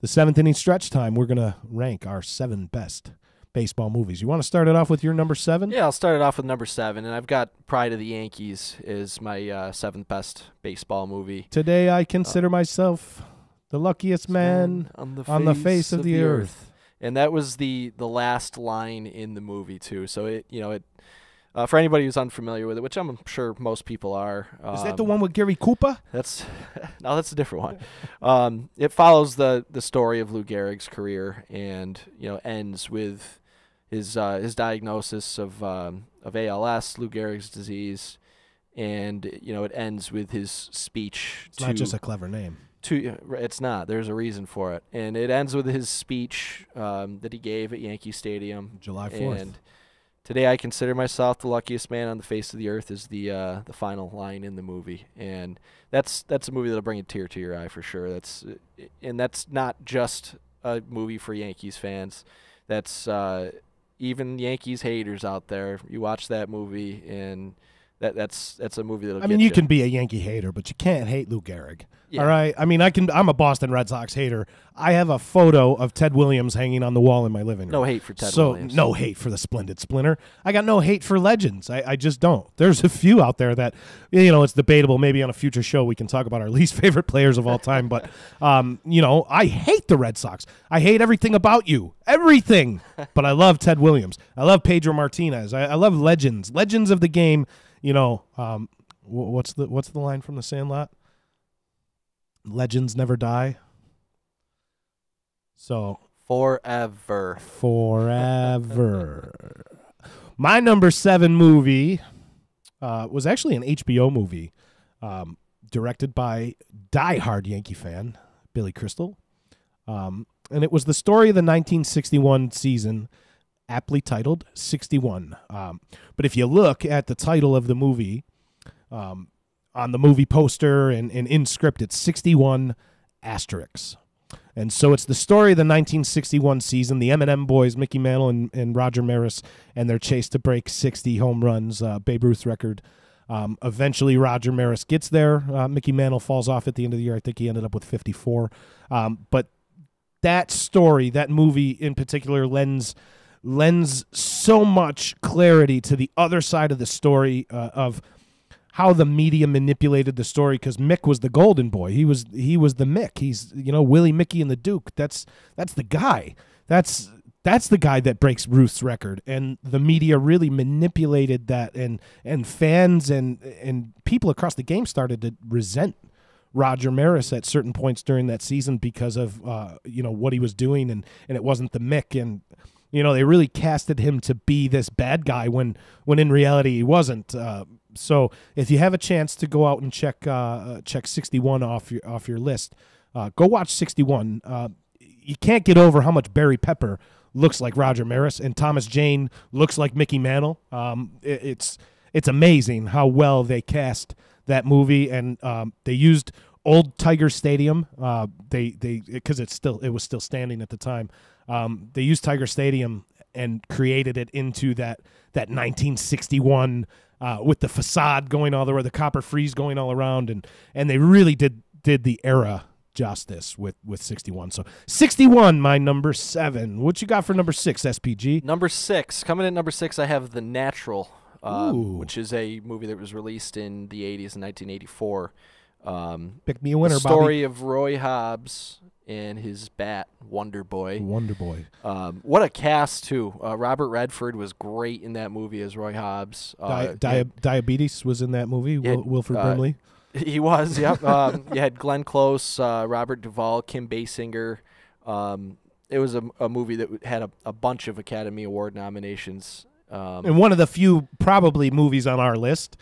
the 7th inning stretch time, we're going to rank our 7 best baseball movies. You want to start it off with your number 7? Yeah, I'll start it off with number 7, and I've got Pride of the Yankees is my 7th best baseball movie. Today I consider myself the luckiest man on the face of the earth. And that was the last line in the movie too. So it for anybody who's unfamiliar with it, which I'm sure most people are. Is that the one with Gary Koopa? That's a different one. It follows the story of Lou Gehrig's career, and ends with his diagnosis of ALS, Lou Gehrig's disease, and it ends with his speech. It's not just a clever name. It's not. There's a reason for it, and it ends with his speech that he gave at Yankee Stadium, July 4th. And today I consider myself the luckiest man on the face of the earth is the final line in the movie, and that's a movie that'll bring a tear to your eye for sure. That's not just a movie for Yankees fans. That's even Yankees haters out there. You watch that movie, and that's a movie that'll. I mean, you can be a Yankee hater, but you can't hate Lou Gehrig. Yeah. All right. I mean, I'm a Boston Red Sox hater. I have a photo of Ted Williams hanging on the wall in my living room. No hate for Ted Williams. So no hate for the Splendid Splinter. I got no hate for legends. I just don't. There's a few out there that, it's debatable. Maybe on a future show we can talk about our least favorite players of all time. But, I hate the Red Sox. I hate everything about you. Everything. But I love Ted Williams. I love Pedro Martinez. I love legends. Legends of the game. What's the line from The Sandlot? Legends never die. So forever. My number 7 movie was actually an HBO movie, directed by diehard Yankee fan Billy Crystal, and it was the story of the 1961 season aptly titled 61. But if you look at the title of the movie, on the movie poster and in script, it's 61 asterisks. And so it's the story of the 1961 season, the M&M boys, Mickey Mantle and Roger Maris, and their chase to break 60 home runs, Babe Ruth's record. Eventually, Roger Maris gets there. Mickey Mantle falls off at the end of the year. I think he ended up with 54. But that story, that movie in particular, lends so much clarity to the other side of the story of how the media manipulated the story, because Mick was the golden boy. He was the Mick. He's, Willie, Mickey, and the Duke. That's the guy. That's the guy that breaks Ruth's record. And the media really manipulated that, and fans and people across the game started to resent Roger Maris at certain points during that season because of what he was doing, and it wasn't the Mick. And they really casted him to be this bad guy when in reality he wasn't. So if you have a chance to go out and check 61 off your list, go watch 61. You can't get over how much Barry Pepper looks like Roger Maris and Thomas Jane looks like Mickey Mantle. It's amazing how well they cast that movie, and they used old Tiger Stadium. Because it was still standing at the time. They used Tiger Stadium and created it into that 1961. With the facade going all the way, the copper frieze going all around, and they really did the era justice with 61. So 61, my number 7. What you got for number 6, SPG? Number 6, coming in number 6, I have The Natural, which is a movie that was released in the 80s in 1984. Pick me a winner, the story of Roy Hobbs and his bat, Wonder Boy. What a cast, too. Robert Redford was great in that movie as Roy Hobbs. Diabetes was in that movie, Wilford Brimley. He was, yep. You had Glenn Close, Robert Duvall, Kim Basinger. It was a movie that had a bunch of Academy Award nominations. And one of the few, probably, movies on our list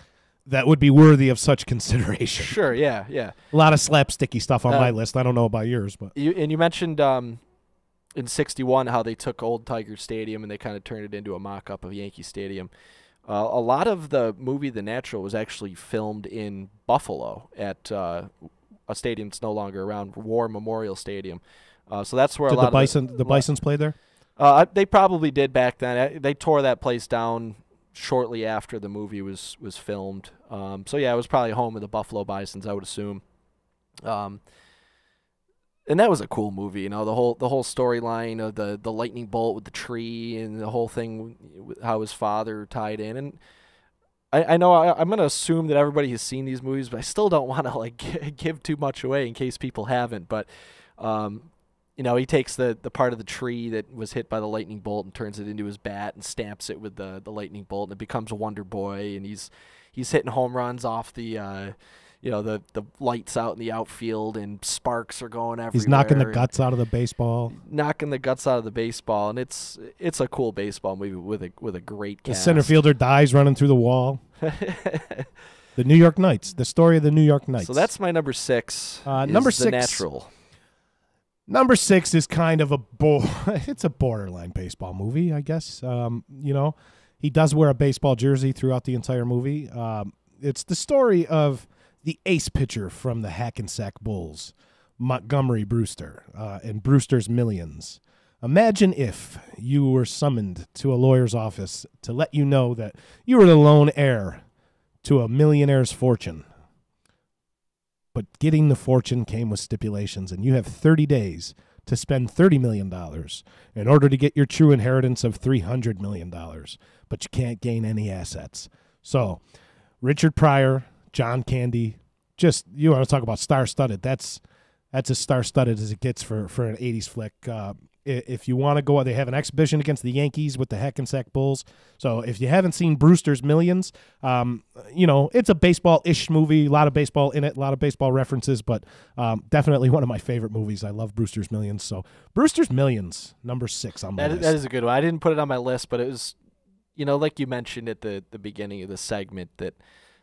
that would be worthy of such consideration. Sure, yeah. A lot of slapsticky stuff on my list. I don't know about yours, but you mentioned in 61 how they took old Tiger Stadium and they kind of turned it into a mock-up of Yankee Stadium. A lot of the movie The Natural was actually filmed in Buffalo at a stadium that's no longer around, War Memorial Stadium. So that's where the Bisons played there? They probably did back then. They tore that place down shortly after the movie was filmed. So yeah, it was probably home of the Buffalo Bisons, I would assume. And that was a cool movie, the whole storyline of the lightning bolt with the tree and the whole thing, how his father tied in. And I know I'm going to assume that everybody has seen these movies, but I still don't want to give too much away in case people haven't. But he takes the part of the tree that was hit by the lightning bolt and turns it into his bat and stamps it with the lightning bolt, and it becomes a Wonder Boy, and he's hitting home runs off the the lights out in the outfield, and sparks are going everywhere. He's knocking the guts out of the baseball. And it's a cool baseball movie with a great cast. The center fielder dies running through the wall. The New York Knights, the story of the New York Knights. So that's my number 6. Number 6, The Natural. Number 6 is kind of it's a borderline baseball movie, I guess. He does wear a baseball jersey throughout the entire movie. It's the story of the ace pitcher from the Hackensack Bulls, Montgomery Brewster, and Brewster's Millions. Imagine if you were summoned to a lawyer's office to let you know that you were the lone heir to a millionaire's fortune. But getting the fortune came with stipulations, and you have 30 days to spend $30 million in order to get your true inheritance of $300 million. But you can't gain any assets. So, Richard Pryor, John Candy, you want to talk about star-studded. That's as star-studded as it gets for an 80s flick. If you want to go, they have an exhibition against the Yankees with the Hackensack Bulls. So if you haven't seen Brewster's Millions, it's a baseball-ish movie. A lot of baseball in it, a lot of baseball references, but definitely one of my favorite movies. I love Brewster's Millions. So Brewster's Millions, number 6 on my list. That is a good one. I didn't put it on my list, but it was, like you mentioned at the beginning of the segment, that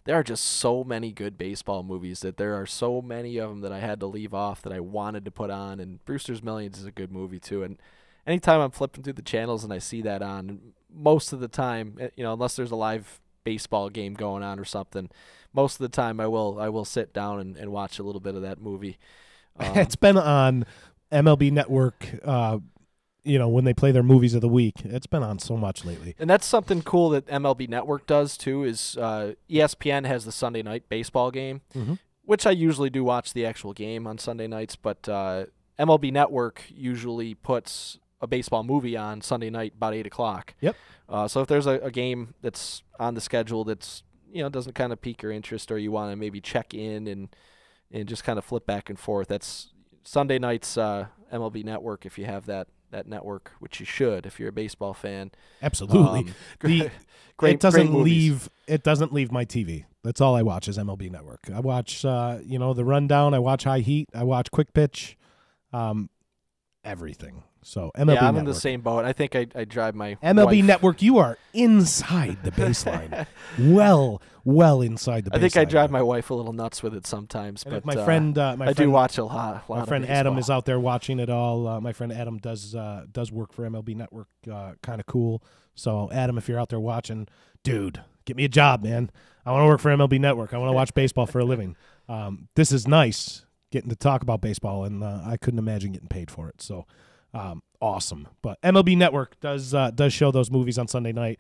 there are just so many good baseball movies, that there are so many of them that I had to leave off that I wanted to put on, and Brewster's Millions is a good movie too. And anytime I'm flipping through the channels and I see that on, most of the time, unless there's a live baseball game going on or something, most of the time I will sit down and watch a little bit of that movie. It's been on MLB Network, when they play their movies of the week. It's been on so much lately. And that's something cool that MLB Network does too, is ESPN has the Sunday night baseball game, which I usually do watch the actual game on Sunday nights, but MLB Network usually puts a baseball movie on Sunday night about 8 o'clock. Yep. So if there's a game that's on the schedule that's, doesn't kind of pique your interest, or you want to maybe check in and just kind of flip back and forth, that's Sunday night's MLB Network, if you have that network, which you should if you're a baseball fan. Absolutely. Great, it doesn't great movies. leave my TV. That's all I watch is MLB Network. I watch the rundown, I watch High Heat, I watch Quick Pitch, everything. So MLB I'm Network. in the same boat. I think I drive my MLB wife. Network, you are inside the baseline. well inside the baseline. I think I drive my wife a little nuts with it sometimes. And but my friend, I do watch a lot. My friend Adam is out there watching it all. My friend Adam does work for MLB Network. Kind of cool. So Adam, if you're out there watching, dude, get me a job, man. I want to work for MLB Network. I want to watch baseball for a living. This is nice, getting to talk about baseball, and I couldn't imagine getting paid for it. So. Awesome. But MLB Network does show those movies on Sunday night.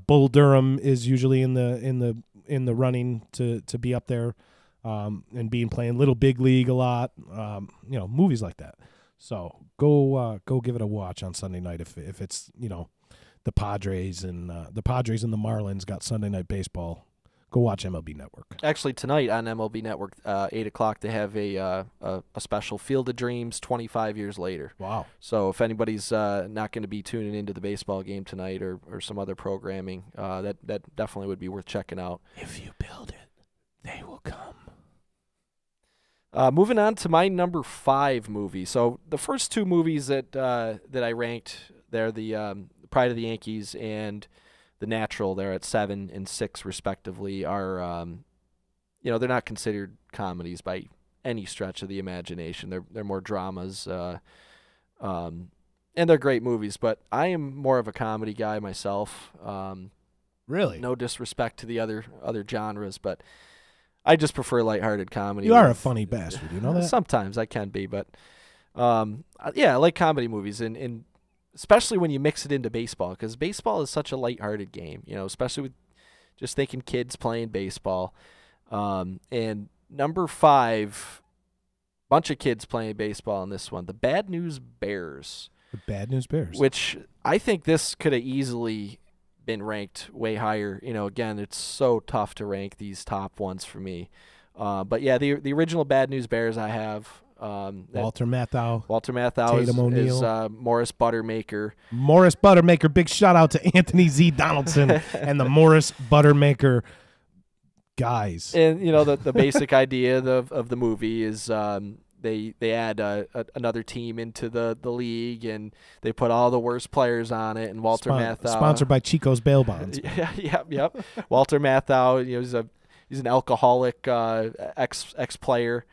Bull Durham is usually in the running to be up there, and playing Little Big League a lot. Movies like that. So go give it a watch on Sunday night if it's the Padres and the Marlins got Sunday night baseball. Go watch MLB Network. Actually, tonight on MLB Network, 8 o'clock, they have a special Field of Dreams 25 years later. Wow. So if anybody's not going to be tuning into the baseball game tonight or some other programming, that definitely would be worth checking out. If you build it, they will come. Moving on to my number 5 movie. So the first 2 movies that I ranked, they're the Pride of the Yankees and The Natural, they're at 7 and 6 respectively, are they're not considered comedies by any stretch of the imagination. They're more dramas, and they're great movies. But I am more of a comedy guy myself. Really? No disrespect to the other genres, but I just prefer lighthearted comedy. You are a funny bastard, you know that? Sometimes I can be, but I like comedy movies, and especially when you mix it into baseball, because baseball is such a lighthearted game, especially with just thinking kids playing baseball. And number 5, bunch of kids playing baseball in this one, the Bad News Bears. The Bad News Bears. Which I think this could have easily been ranked way higher. Again, it's so tough to rank these top ones for me. But yeah, the original Bad News Bears I have. Walter Matthau. Tatum O'Neal. is Morris Buttermaker. Morris Buttermaker. Big shout out to Anthony Z. Donaldson and the Morris Buttermaker guys. And the basic idea of the movie is they add another team into the league, and they put all the worst players on it. And Walter Matthau, sponsored by Chico's Bail Bonds. Yep. Walter Matthau, he's an alcoholic ex player.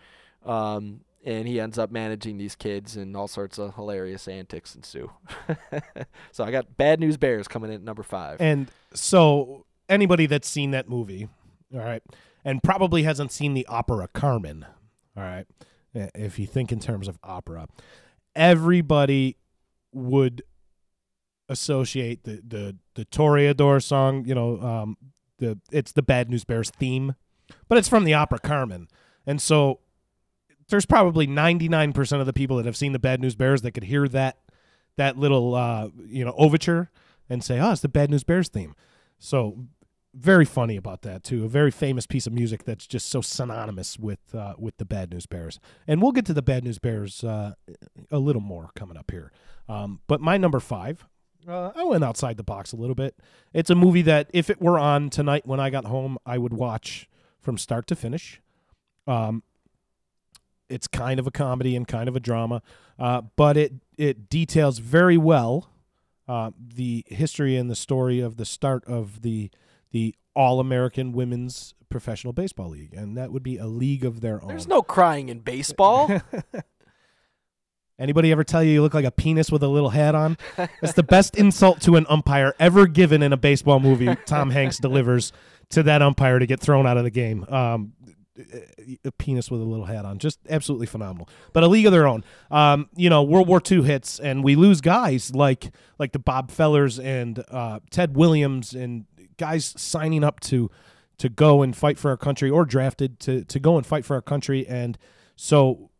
And he ends up managing these kids, and all sorts of hilarious antics ensue. So I got Bad News Bears coming in at number 5. And so anybody that's seen that movie, all right, and probably hasn't seen the opera Carmen, all right, if you think in terms of opera, everybody would associate the Toreador song, it's the Bad News Bears theme, but it's from the opera Carmen. And so there's probably 99% of the people that have seen the Bad News Bears that could hear that little overture and say, "Oh, it's the Bad News Bears theme." So very funny about that too. A very famous piece of music that's just so synonymous with the Bad News Bears. And we'll get to the Bad News Bears a little more coming up here. But my number 5, I went outside the box a little bit. It's a movie that if it were on tonight when I got home, I would watch from start to finish. It's kind of a comedy and kind of a drama, but it details very well the history and the story of the start of the All-American Women's Professional Baseball League, and that would be A League of Their Own. There's no crying in baseball. Anybody ever tell you look like a penis with a little hat on? That's the best insult to an umpire ever given in a baseball movie. Tom Hanks delivers to that umpire to get thrown out of the game. A penis with a little hat on, just absolutely phenomenal. But a league of their own. World War II hits, and we lose guys like the Bob Fellers and Ted Williams, and guys signing up to go and fight for our country, or drafted to go and fight for our country. And so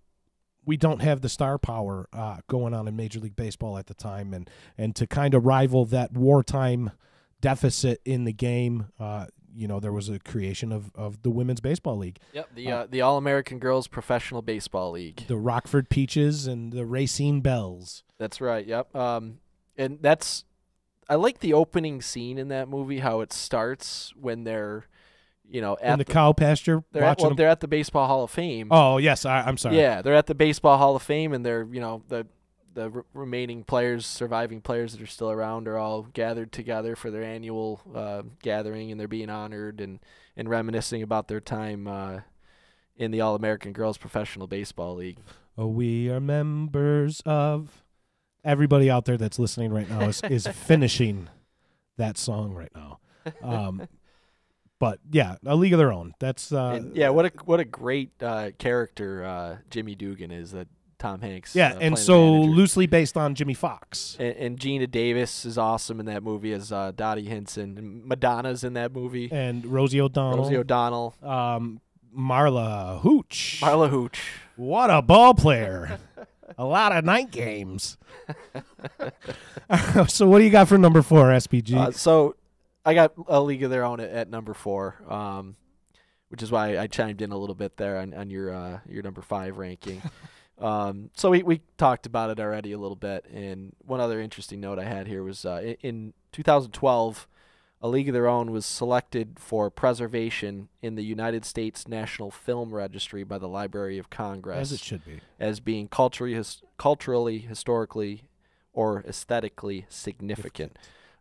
we don't have the star power going on in Major League Baseball at the time, and to kind of rival that wartime deficit in the game, there was a creation of the Women's Baseball League. Yep, the All-American Girls Professional Baseball League. The Rockford Peaches and the Racine Bells. That's right, yep. And I like the opening scene in that movie, how it starts when they're, at in the cow pasture. They're at the Baseball Hall of Fame. Oh, yes, I'm sorry. Yeah, they're at the Baseball Hall of Fame, and they're, the remaining players, surviving players that are still around, are all gathered together for their annual gathering, and they're being honored and reminiscing about their time in the All-American Girls Professional Baseball League. Oh, we are members of... Everybody out there that's listening right now is finishing that song right now. But yeah, a league of their own. That's what a great character Jimmy Dugan is, that Tom Hanks. Yeah, and so loosely based on Jimmy Fox. And Gina Davis is awesome in that movie as Dottie Hinson. And Madonna's in that movie. And Rosie O'Donnell. Marla Hooch. What a ball player. A lot of night games. So what do you got for number 4, SPG? So I got a league of their own at number 4, which is why I chimed in a little bit there on your number 5 ranking. So we talked about it already a little bit, and one other interesting note I had here was in 2012, A League of Their Own was selected for preservation in the United States National Film Registry by the Library of Congress. As it should be. As being culturally, historically, or aesthetically significant.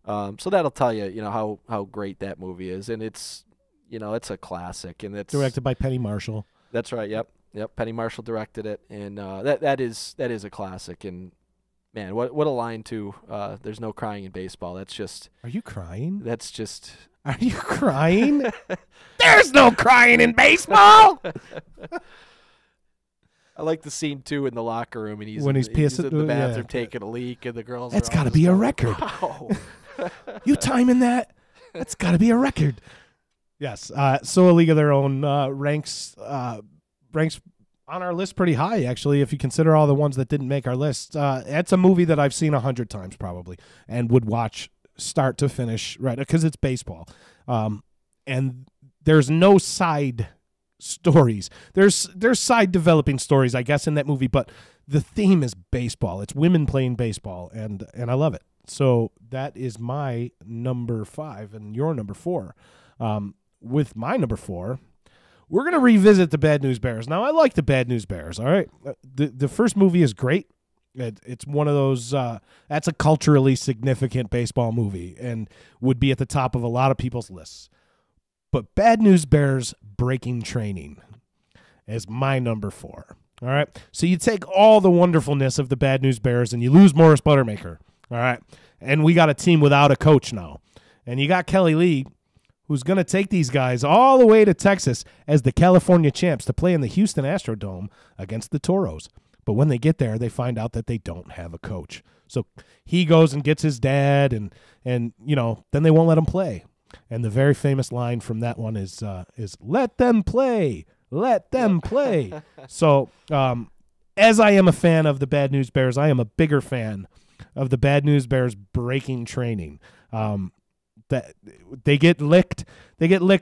So that'll tell you, how great that movie is, and it's a classic, and it's directed by Penny Marshall. That's right. Yep. Penny Marshall directed it, and that is a classic. And man, what a line too. There's no crying in baseball. That's just. Are you crying? That's just. Are you crying? There's no crying in baseball. I like the scene too in the locker room, and he's pissing in the bathroom taking a leak, and the girls. That's got to be a record. Wow. You timing that? That's got to be a record. Yes. So A League of Their Own ranks on our list pretty high, actually, if you consider all the ones that didn't make our list. It's a movie that I've seen 100 times probably, and would watch start to finish, right? Because it's baseball, and there's no side stories. There's side developing stories, I guess, in that movie, but the theme is baseball. It's women playing baseball, and I love it. So that is my number 5 and your number 4. With my number 4, we're going to revisit the Bad News Bears. Now, I like the Bad News Bears, all right? The first movie is great. It's one of those, that's a culturally significant baseball movie and would be at the top of a lot of people's lists. But Bad News Bears Breaking Training is my number 4, all right? So you take all the wonderfulness of the Bad News Bears and you lose Morris Buttermaker, all right? And we got a team without a coach now. And you got Kelly Lee, who's going to take these guys all the way to Texas as the California champs to play in the Houston Astrodome against the Toros. But when they get there, they find out that they don't have a coach. So he goes and gets his dad, and then they won't let him play. And the very famous line from that one is "Let them play, let them play." So as I am a fan of the Bad News Bears, I am a bigger fan of the Bad News Bears Breaking Training. That they get licked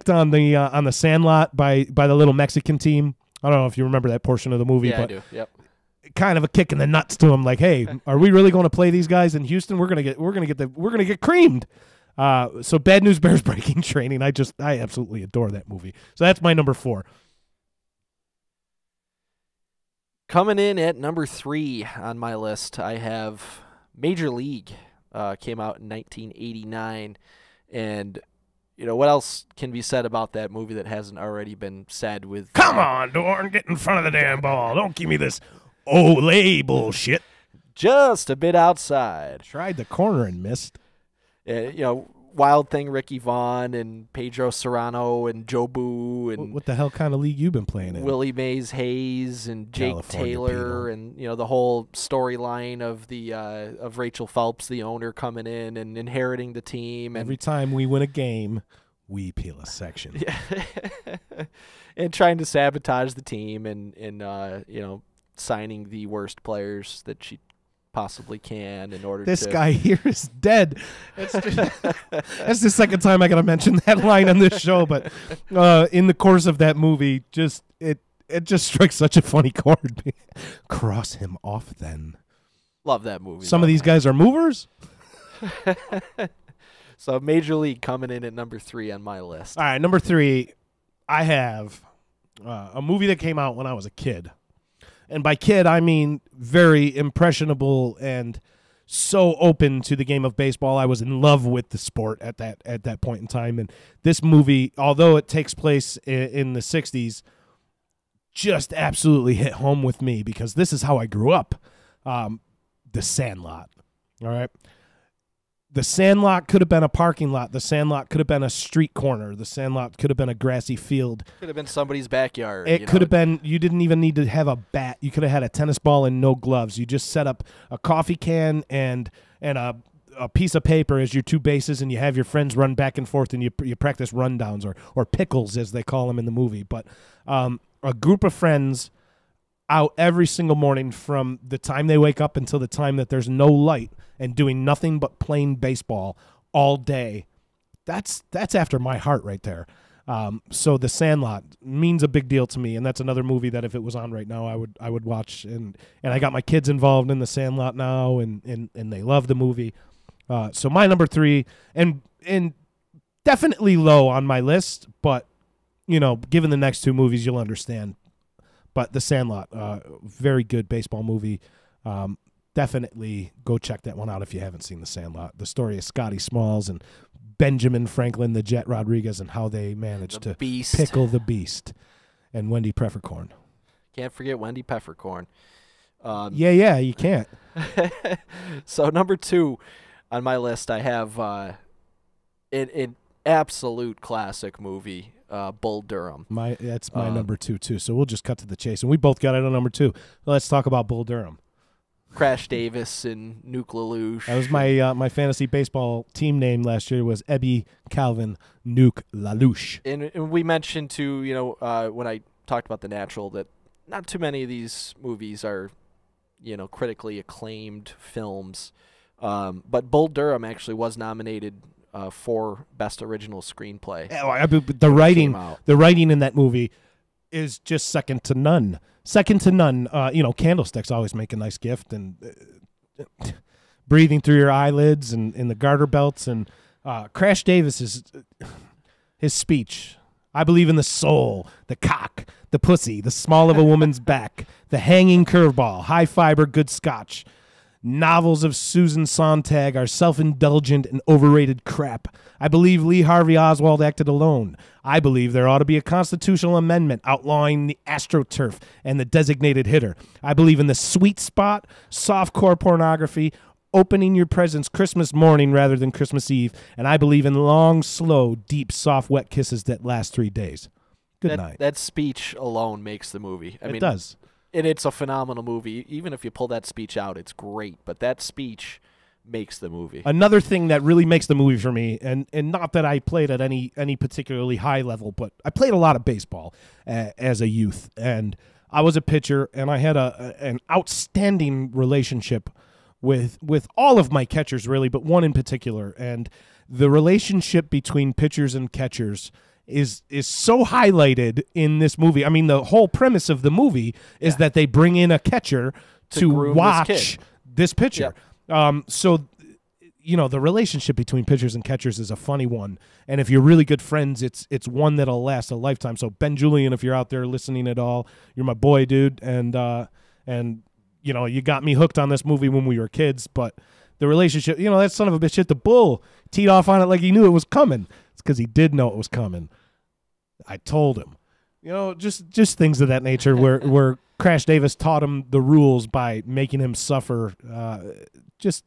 on the sandlot by the little Mexican team. I don't know if you remember that portion of the movie, Yeah, but I do. Yep. Kind of a kick in the nuts to them, like, hey, are we really going to play these guys in Houston? We're gonna get creamed. So Bad News Bears Breaking Training. I absolutely adore that movie. So that's my number 4. Coming in at number 3 on my list, I have Major League. Came out in 1989. And, what else can be said about that movie that hasn't already been said with... Come on, Dorn, get in front of the damn ball. Don't give me this Olay bullshit. Just a bit outside. Tried the corner and missed. Wild Thing, Ricky Vaughn, and Pedro Serrano, and Joe Boo, and What the hell kind of league you been playing in? Willie Mays Hayes, and Jake California Taylor, people. and the whole storyline of the of Rachel Phelps, the owner, coming in and inheriting the team. And Every time we win a game, we peel a section. and trying to sabotage the team, and signing the worst players that she possibly can in order This to... guy here is dead. That's the second time I got to mention that line on this show, but in the course of that movie, it just strikes such a funny chord. Cross him off then. Love that movie. Some of these guys are movers. So Major League coming in at number 3 on my list. All right, number 3, I have a movie that came out when I was a kid. And by kid, I mean very impressionable and so open to the game of baseball. I was in love with the sport at that point in time. And this movie, although it takes place in the 60s, just absolutely hit home with me because this is how I grew up. The Sandlot. All right. The Sandlot could have been a parking lot. The Sandlot could have been a street corner. The Sandlot could have been a grassy field. Could have been somebody's backyard. It could have been, you didn't even need to have a bat. You could have had a tennis ball and no gloves. You just set up a coffee can and a piece of paper as your 2 bases, and you have your friends run back and forth, and you practice rundowns or pickles, as they call them in the movie. But a group of friends out every single morning from the time they wake up until the time that there's no light and doing nothing but playing baseball all day. That's after my heart right there. So The Sandlot means a big deal to me, and that's another movie that if it was on right now, I would watch. And I got my kids involved in The Sandlot now, and they love the movie. So my number 3, and definitely low on my list, but given the next 2 movies, you'll understand. But The Sandlot, very good baseball movie. Definitely go check that one out if you haven't seen The Sandlot. The story of Scotty Smalls and Benjamin Franklin, the Jet Rodriguez, and how they managed to pickle the beast. And Wendy Peppercorn. Can't forget Wendy Peppercorn. You can't. So number 2 on my list, I have an absolute classic movie, Bull Durham. That's my number 2 too. So we'll just cut to the chase, and we both got it on number 2. Let's talk about Bull Durham. Crash Davis and Nuke LaLoosh. That was my fantasy baseball team name last year was Ebby Calvin Nuke LaLoosh. And we mentioned too, when I talked about The Natural, that not too many of these movies are, critically acclaimed films. But Bull Durham actually was nominated for Best Original Screenplay. The writing in that movie is just second to none. Candlesticks always make a nice gift, and breathing through your eyelids and in the garter belts. And Crash Davis his speech. I believe in the soul, the cock, the pussy, the small of a woman's back, the hanging curveball, high fiber, good scotch. Novels of Susan Sontag are self-indulgent and overrated crap. I believe Lee Harvey Oswald acted alone. I believe there ought to be a constitutional amendment outlawing the AstroTurf and the designated hitter. I believe in the sweet spot, softcore pornography, opening your presents Christmas morning rather than Christmas Eve, and I believe in long, slow, deep, soft, wet kisses that last 3 days. Good night. That speech alone makes the movie. It does. And it's a phenomenal movie. Even if you pull that speech out, it's great. But that speech makes the movie. Another thing that really makes the movie for me, and not that I played at any particularly high level, but I played a lot of baseball as a youth. And I was a pitcher, and I had an outstanding relationship with all of my catchers, really, but one in particular. And the relationship between pitchers and catchers is so highlighted in this movie. I mean, the whole premise of the movie is that they bring in a catcher to watch this pitcher. Yeah. So, the relationship between pitchers and catchers is a funny one. And if you're really good friends, it's one that'll last a lifetime. So Ben Julian, if you're out there listening at all, you're my boy, dude. And you got me hooked on this movie when we were kids, but the relationship, that son of a bitch hit the bull, teed off on it like he knew it was coming. It's because he did know it was coming. I told him. Just things of that nature where Crash Davis taught him the rules by making him suffer. Just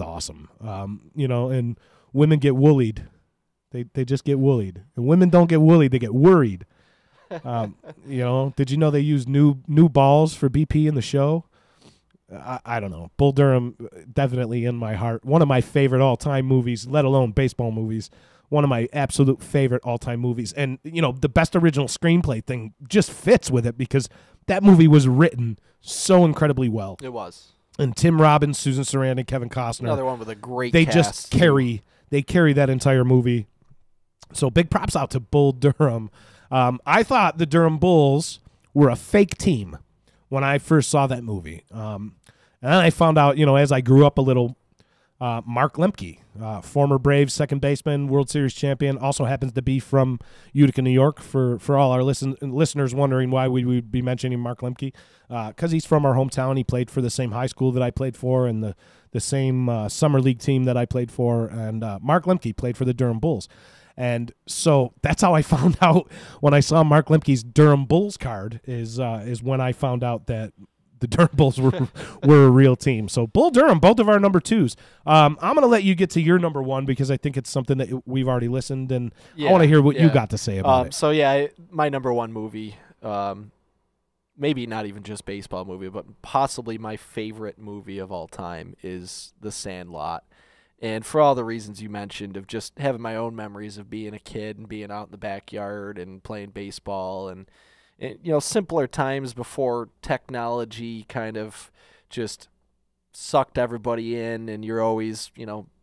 awesome. And women get woolied. They just get woolied. And women don't get woolied, they get worried. Did you know they use new balls for BP in the show? I don't know. Bull Durham, definitely in my heart. One of my favorite all-time movies, let alone baseball movies. One of my absolute favorite all-time movies. And, the best original screenplay thing just fits with it because that movie was written so incredibly well. It was. And Tim Robbins, Susan Sarandon, Kevin Costner. Another one with a great They cast. just carry that entire movie. So big props out to Bull Durham. I thought the Durham Bulls were a fake team when I first saw that movie. And then I found out, as I grew up a little, Mark Lemke, former Braves second baseman, World Series champion, also happens to be from Utica, New York. For all our listeners wondering why we would be mentioning Mark Lemke, because he's from our hometown. He played for the same high school that I played for and the same summer league team that I played for. And Mark Lemke played for the Durham Bulls. And so that's how I found out when I saw Mark Lemke's Durham Bulls card is when I found out that the Durham Bulls were a real team. So Bull Durham, both of our number twos. I'm going to let you get to your number one because I think it's something that we've already listened, and I want to hear what you got to say about it. So, my number one movie, maybe not even just baseball movie, but possibly my favorite movie of all time is The Sandlot. And for all the reasons you mentioned of just having my own memories of being a kid and being out in the backyard and playing baseball and simpler times before technology kind of just sucked everybody in and you're always,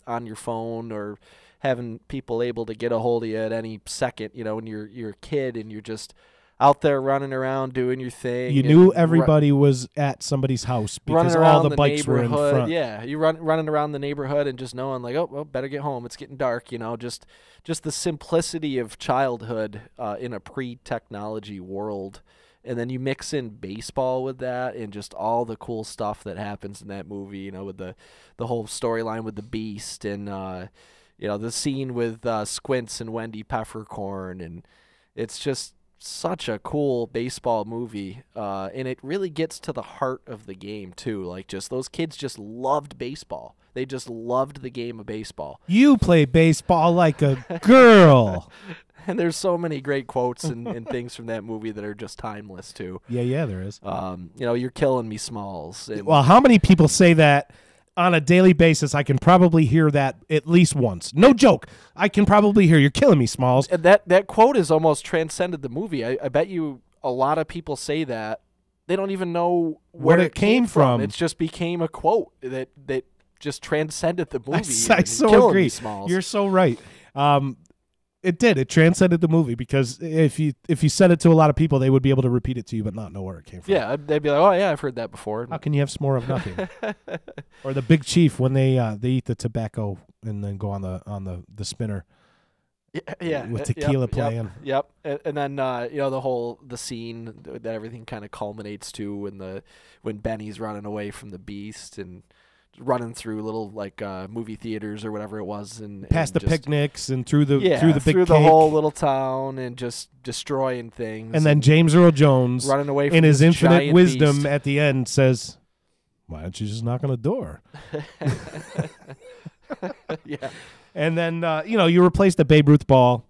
on your phone or having people able to get a hold of you at any second, when you're a kid and you're just out there running around doing your thing. You knew everybody was at somebody's house because all the bikes were in front. Yeah, you running around the neighborhood and just knowing like, oh, well, better get home. It's getting dark. Just the simplicity of childhood in a pre-technology world, and then you mix in baseball with that and just all the cool stuff that happens in that movie. With the whole storyline with the Beast and the scene with Squints and Wendy Peppercorn, and it's just such a cool baseball movie, and it really gets to the heart of the game too. Like, just those kids just loved baseball. They just loved the game of baseball. You play baseball like a girl. And there's so many great quotes and things from that movie that are just timeless too. Yeah, there is. You're killing me, Smalls. Well, how many people say that on a daily basis? I can probably hear that at least once. No joke. I can probably hear, "You're killing me, Smalls." And that quote has almost transcended the movie. I bet you a lot of people say that. They don't even know where it came from. It just became a quote that just transcended the movie. I so agree. You're so right. It did. It transcended the movie because if you said it to a lot of people, they would be able to repeat it to you but not know where it came from. Yeah, they'd be like, "Oh yeah, I've heard that before." How can you have some more of nothing? Or the Big Chief when they eat the tobacco and then go on the spinner. Yeah, with tequila playing. Yep. And then the scene that everything kind of culminates to when Benny's running away from the Beast and running through little movie theaters or whatever it was, and past the picnics and through the whole little town and just destroying things. And then James Earl Jones running away from in his infinite wisdom beast at the end says, "Why don't you just knock on the door?" Yeah. And then you replace the Babe Ruth ball.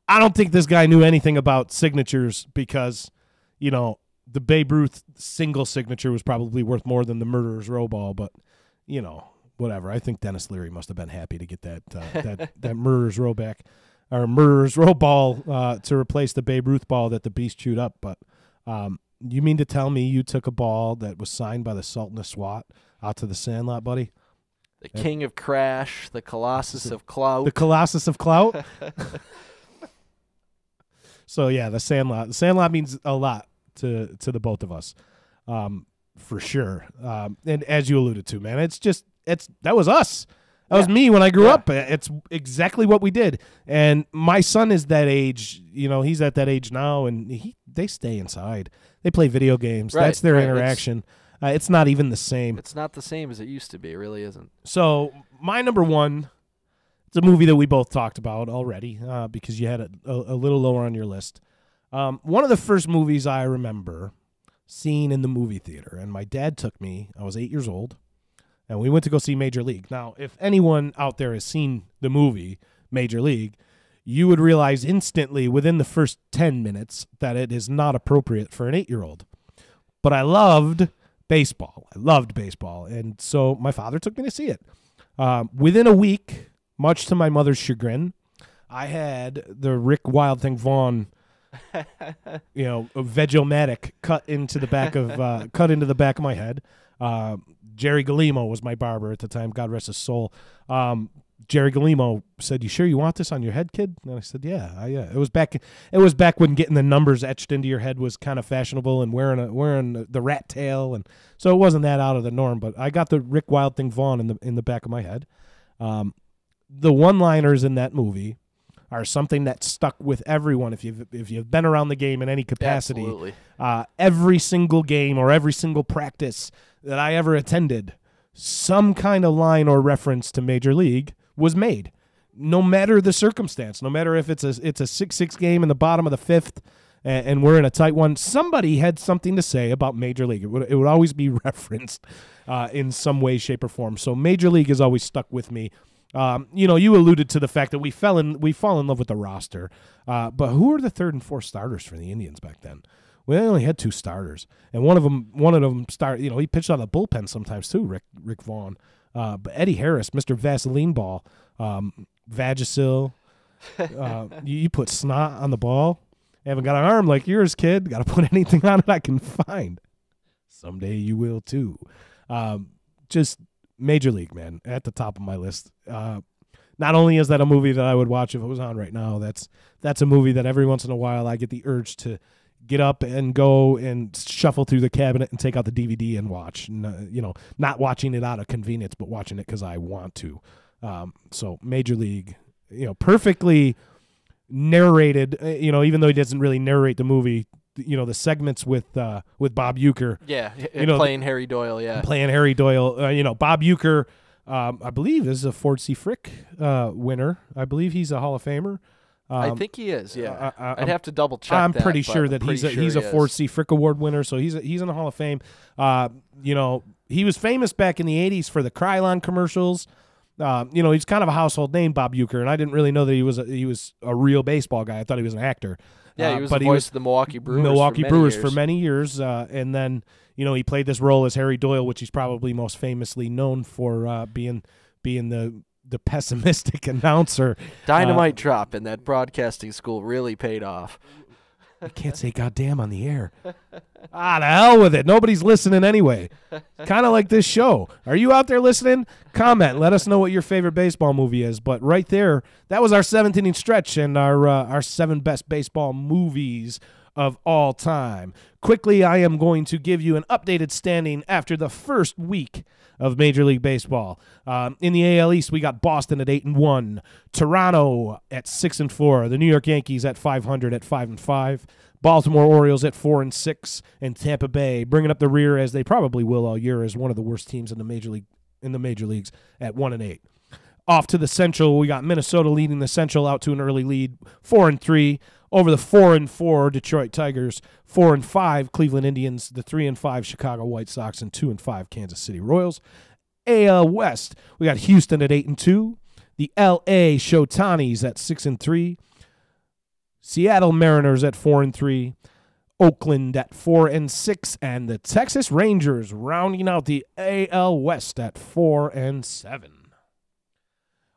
I don't think this guy knew anything about signatures because the Babe Ruth single signature was probably worth more than the Murderer's Row ball, but whatever. I think Dennis Leary must have been happy to get that Murderer's Row back, or Murderer's Row ball to replace the Babe Ruth ball that the Beast chewed up. But you mean to tell me you took a ball that was signed by the Sultan of SWAT out to the Sandlot, buddy? The King of Crash, the Colossus of Clout. The Colossus of Clout? So, yeah, the Sandlot. The Sandlot means a lot to the both of us, for sure. And as you alluded to, man, that was us. That was me when I grew up. It's exactly what we did. And my son is that age. He's at that age now, and they stay inside. They play video games. Right, That's their interaction. It's not even the same. It's not the same as it used to be. It really isn't. So my number one, it's a movie that we both talked about already because you had it a little lower on your list. One of the first movies I remember seeing in the movie theater, and my dad took me. I was 8 years old, and we went to go see Major League. Now, if anyone out there has seen the movie Major League, you would realize instantly within the first 10 minutes that it is not appropriate for an 8-year-old. But I loved baseball. And so my father took me to see it. Within a week, much to my mother's chagrin, I had the Rick Wild Thing Vaughn a Veg-O-Matic cut into the back of my head. Jerry Galimo was my barber at the time. God rest his soul. Jerry Galimo said, "You sure you want this on your head, kid?" And I said, "Yeah, yeah." It was back when getting the numbers etched into your head was kind of fashionable, and wearing the rat tail, and so it wasn't that out of the norm. But I got the Rick Wild Thing Vaughn in the back of my head. The one-liners in that movie are something that stuck with everyone. If you've been around the game in any capacity, Absolutely. Every single game or every single practice that I ever attended, some kind of line or reference to Major League was made, no matter the circumstance, no matter if it's a 6-6 game in the bottom of the fifth and we're in a tight one. Somebody had something to say about Major League. It would always be referenced in some way, shape, or form. So Major League has always stuck with me. You alluded to the fact that we fall in love with the roster, but who were the third and fourth starters for the Indians back then? We only had 2 starters, and one of them started. He pitched out of the bullpen sometimes too. Rick Vaughn, but Eddie Harris, Mr. Vaseline Ball, Vagisil. You put snot on the ball. I haven't got an arm like yours, kid. Got to put anything on it I can find. Someday you will too. Just Major League, man, at the top of my list. Not only is that a movie that I would watch if it was on right now, that's a movie that every once in a while I get the urge to get up and go and shuffle through the cabinet and take out the DVD and watch. Not watching it out of convenience, but watching it because I want to. So Major League, perfectly narrated. Even though he doesn't really narrate the movie, the segments with Bob Uecker. Yeah, playing Harry Doyle. Yeah, playing Harry Doyle. Bob Uecker, I believe is a Ford C. Frick winner. I believe he's a Hall of Famer. I think he is. Yeah, I'd have to double check. I'm pretty sure that he's a Ford C. Frick Award winner. So he's in the Hall of Fame. He was famous back in the '80s for the Krylon commercials. He's kind of a household name, Bob Uecker, and I didn't really know that he was a real baseball guy. I thought he was an actor. Yeah, he was the voice of the Milwaukee Brewers for many years. And then, he played this role as Harry Doyle, which he's probably most famously known for being the pessimistic announcer. Dynamite drop in that broadcasting school really paid off. I can't say goddamn on the air. The hell with it. Nobody's listening anyway. Kind of like this show. Are you out there listening? Comment. Let us know what your favorite baseball movie is. But right there, that was our 7th-inning stretch and our 7 best baseball movies of all time. Quickly, I am going to give you an updated standing after the first week of Major League Baseball. In the AL East, we got Boston at 8-1, Toronto at 6-4, the New York Yankees at 500 at 5-5, Baltimore Orioles at 4-6, and Tampa Bay bringing up the rear as they probably will all year as one of the worst teams in the major leagues at 1-8. Off to the Central, we got Minnesota leading the Central out to an early lead, 4-3. Over the 4-4 Detroit Tigers, 4-5 Cleveland Indians, the 3-5 Chicago White Sox, and 2-5 Kansas City Royals. AL West, we got Houston at 8-2, the LA Showtanis at 6-3, Seattle Mariners at 4-3, Oakland at 4-6, and the Texas Rangers rounding out the AL West at 4-7.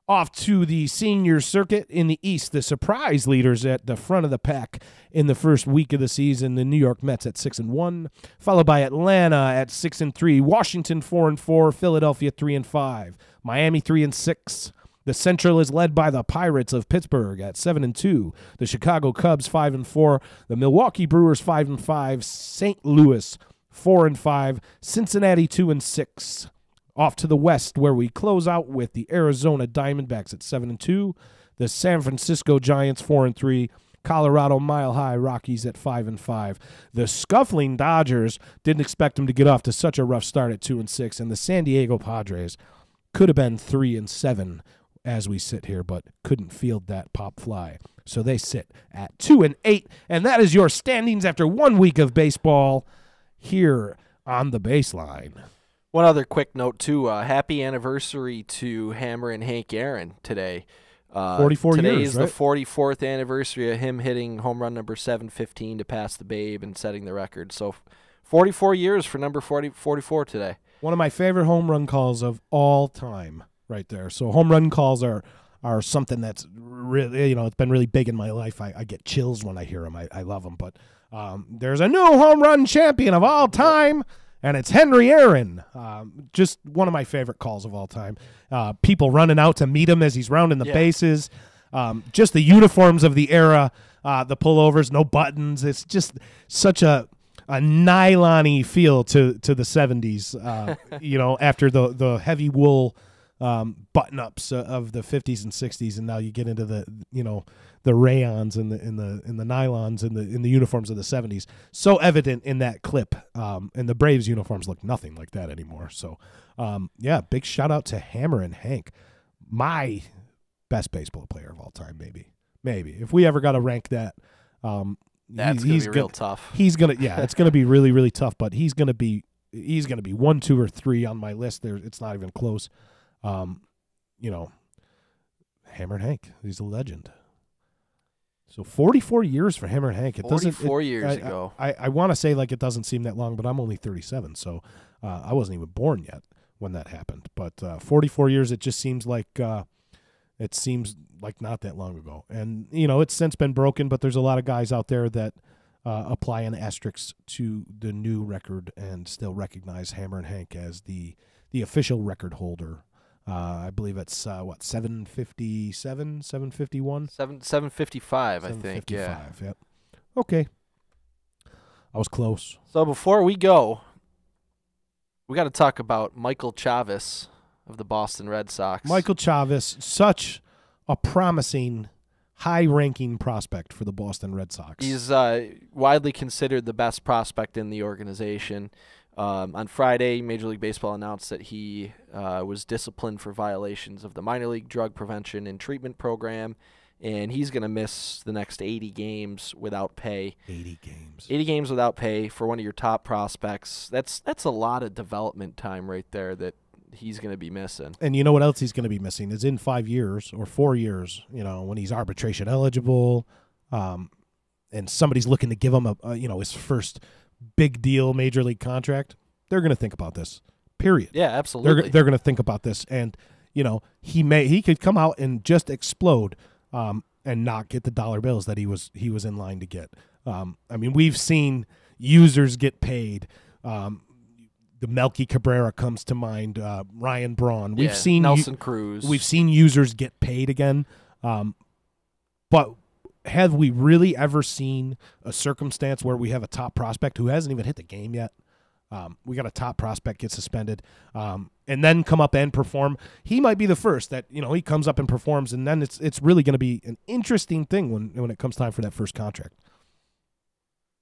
Off to the senior circuit in the East, the surprise leaders at the front of the pack in the first week of the season, the New York Mets at 6-1, followed by Atlanta at 6-3, Washington 4-4, Philadelphia 3-5, Miami 3-6. The Central is led by the Pirates of Pittsburgh at 7-2, the Chicago Cubs 5-4, the Milwaukee Brewers 5-5, St. Louis 4-5, Cincinnati 2-6. Off to the West, where we close out with the Arizona Diamondbacks at 7-2, the San Francisco Giants 4-3, Colorado Mile High Rockies at 5-5. The scuffling Dodgers didn't expect them to get off to such a rough start at 2-6, and the San Diego Padres could have been 3-7 as we sit here, but couldn't field that pop fly. So they sit at 2-8, and that is your standings after 1 week of baseball here on the Baseline. One other quick note, too. Happy anniversary to Hammer and Hank Aaron today. 44 today years, is right? the 44th anniversary of him hitting home run number 715 to pass the Babe and setting the record. So 44 years for number 44 today. One of my favorite home run calls of all time right there. So home run calls are something that's really, it's been really big in my life. I get chills when I hear them. I love them. But there's a new home run champion of all time, and it's Henry Aaron. Just one of my favorite calls of all time. People running out to meet him as he's rounding the bases. Just the uniforms of the era, the pullovers, no buttons. It's just such a nylon-y feel to the 70s, after the heavy wool button-ups of the 50s and 60s, and now you get into the rayons and the nylons in the uniforms of the 70s. So evident in that clip, and the Braves uniforms look nothing like that anymore. So, big shout-out to Hammer and Hank, my best baseball player of all time, maybe. If we ever got to rank that, that's going to be real tough. He's going to, it's going to be really, really tough, but he's going to be 1, 2, or 3 on my list. It's not even close. Hammer and Hank, he's a legend. So 44 years for Hammer and Hank. 44 years ago. I want to say like it doesn't seem that long, but I'm only 37, so I wasn't even born yet when that happened. But 44 years, it just seems like not that long ago. And, it's since been broken, but there's a lot of guys out there that apply an asterisk to the new record and still recognize Hammer and Hank as the official record holder. I believe it's 757, 751? 755, I think. Yeah. Yep. Okay. I was close. So before we go, we got to talk about Michael Chavis of the Boston Red Sox. Michael Chavis, such a promising, high-ranking prospect for the Boston Red Sox. He's widely considered the best prospect in the organization. On Friday, Major League Baseball announced that he was disciplined for violations of the minor league drug prevention and treatment program, and he's going to miss the next 80 games without pay. 80 games. 80 games without pay for one of your top prospects. That's a lot of development time right there that he's going to be missing. And you know what else he's going to be missing is in 5 years or 4 years, when he's arbitration eligible, and somebody's looking to give him his first big deal major league contract. They're going to think about this. Period. Yeah, absolutely. They're going to think about this, and he could come out and just explode, and not get the dollar bills that he was in line to get. We've seen users get paid. The Melky Cabrera comes to mind. Ryan Braun. We've seen Nelson Cruz. We've seen users get paid again, but have we really ever seen a circumstance where we have a top prospect who hasn't even hit the game yet? We got a top prospect get suspended, and then come up and perform. He might be the first that he comes up and performs, and then it's really going to be an interesting thing when it comes time for that first contract.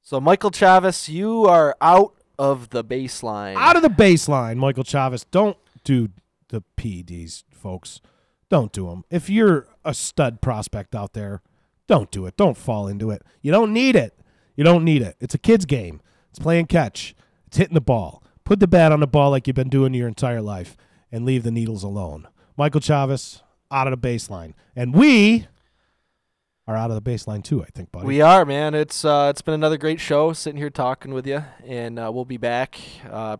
So Michael Chavis, you are out of the Baseline. Out of the Baseline, Michael Chavis. Don't do the PEDs, folks. Don't do them. If you're a stud prospect out there, don't do it. Don't fall into it. You don't need it. It's a kid's game. It's playing catch. It's hitting the ball. Put the bat on the ball like you've been doing your entire life and leave the needles alone. Michael Chavis, out of the Baseline. And we are out of the Baseline too, I think, buddy. We are, man. It's been another great show sitting here talking with you, and we'll be back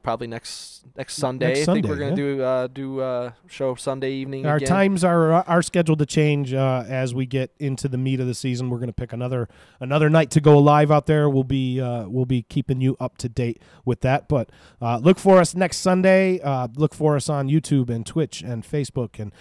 probably next Sunday. I think we're going to do a show Sunday evening Our again. times are scheduled to change as we get into the meat of the season. We're going to pick another night to go live out there. We'll be keeping you up to date with that. But look for us next Sunday. Look for us on YouTube and Twitch and Facebook and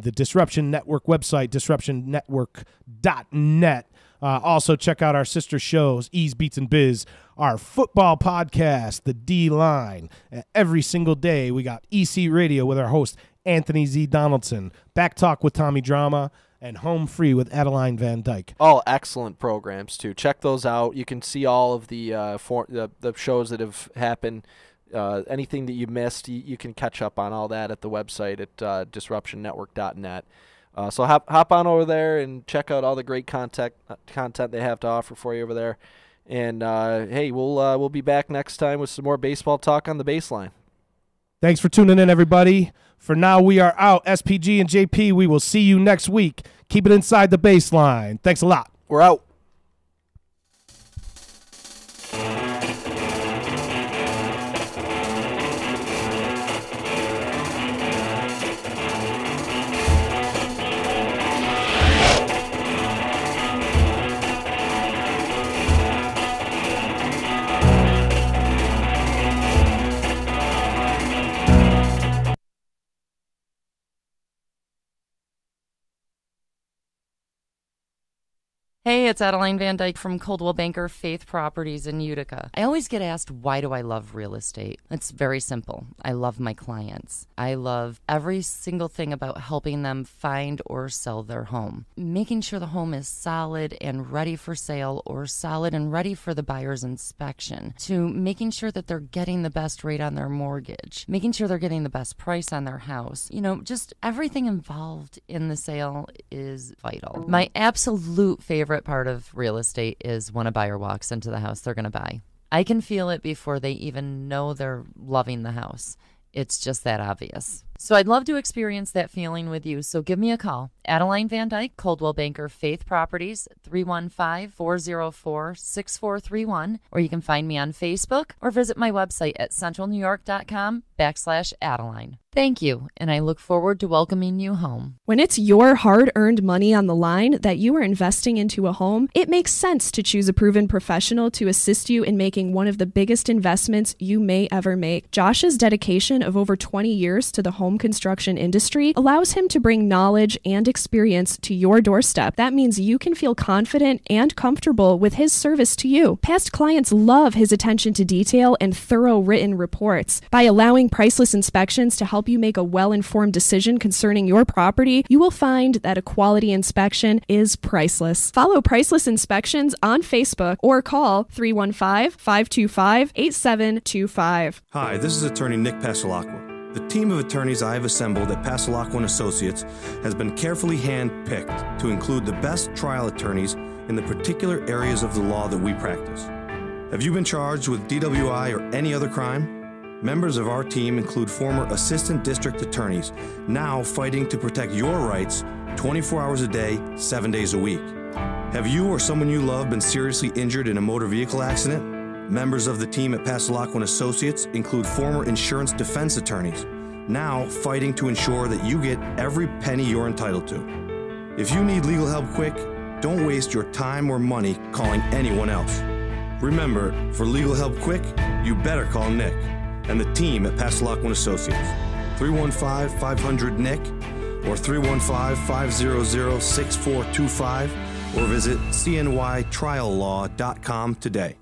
the Disruption Network website, disruptionnetwork.net. Also, check out our sister shows, Ease, Beats, and Bizz, our football podcast, The D-Line. Every single day, we got EC Radio with our host, Anthony Z. Donaldson, Back Talk with Tommy Drama, and Home Free with Adeline Van Dyke. All excellent programs, too. Check those out. You can see all of the shows that have happened. Anything that you missed, you can catch up on all that at the website at disruptionnetwork.net. So hop on over there and check out all the great content they have to offer for you over there. And hey, we'll be back next time with some more baseball talk on the Baseline. Thanks for tuning in, everybody. For now, we are out. SPG and JP, we will see you next week. Keep it inside the Baseline. Thanks a lot. We're out. Hey, it's Adeline Van Dyke from Coldwell Banker Faith Properties in Utica. I always get asked, why do I love real estate? It's very simple. I love my clients. I love every single thing about helping them find or sell their home. Making sure the home is solid and ready for sale, or solid and ready for the buyer's inspection, to making sure that they're getting the best rate on their mortgage, making sure they're getting the best price on their house. You know, just everything involved in the sale is vital. My absolute favorite part of real estate is when a buyer walks into the house they're going to buy. I can feel it before they even know they're loving the house. It's just that obvious. So I'd love to experience that feeling with you. So give me a call. Adeline Van Dyke, Coldwell Banker Faith Properties, 315-404-6431. Or you can find me on Facebook or visit my website at centralnewyork.com/Adeline. Thank you, and I look forward to welcoming you home. When it's your hard-earned money on the line that you are investing into a home, it makes sense to choose a proven professional to assist you in making one of the biggest investments you may ever make. Josh's dedication of over 20 years to the home construction industry allows him to bring knowledge and experience to your doorstep. That means you can feel confident and comfortable with his service to you. Past clients love his attention to detail and thorough written reports. By allowing Priceless Inspections to help you make a well-informed decision concerning your property, you will find that a quality inspection is priceless. Follow Priceless Inspections on Facebook or call 315-525-8725. Hi, this is attorney Nick Passalacqua. The team of attorneys I have assembled at Passalacqua & Associates has been carefully hand-picked to include the best trial attorneys in the particular areas of the law that we practice. Have you been charged with DWI or any other crime? Members of our team include former assistant district attorneys, now fighting to protect your rights 24 hours a day, 7 days a week. Have you or someone you love been seriously injured in a motor vehicle accident? Members of the team at Passalacqua & Associates include former insurance defense attorneys, now fighting to ensure that you get every penny you're entitled to. If you need legal help quick, don't waste your time or money calling anyone else. Remember, for legal help quick, you better call Nick and the team at Passalacqua & Associates, 315-500-NICK or 315-500-6425, or visit cnytriallaw.com today.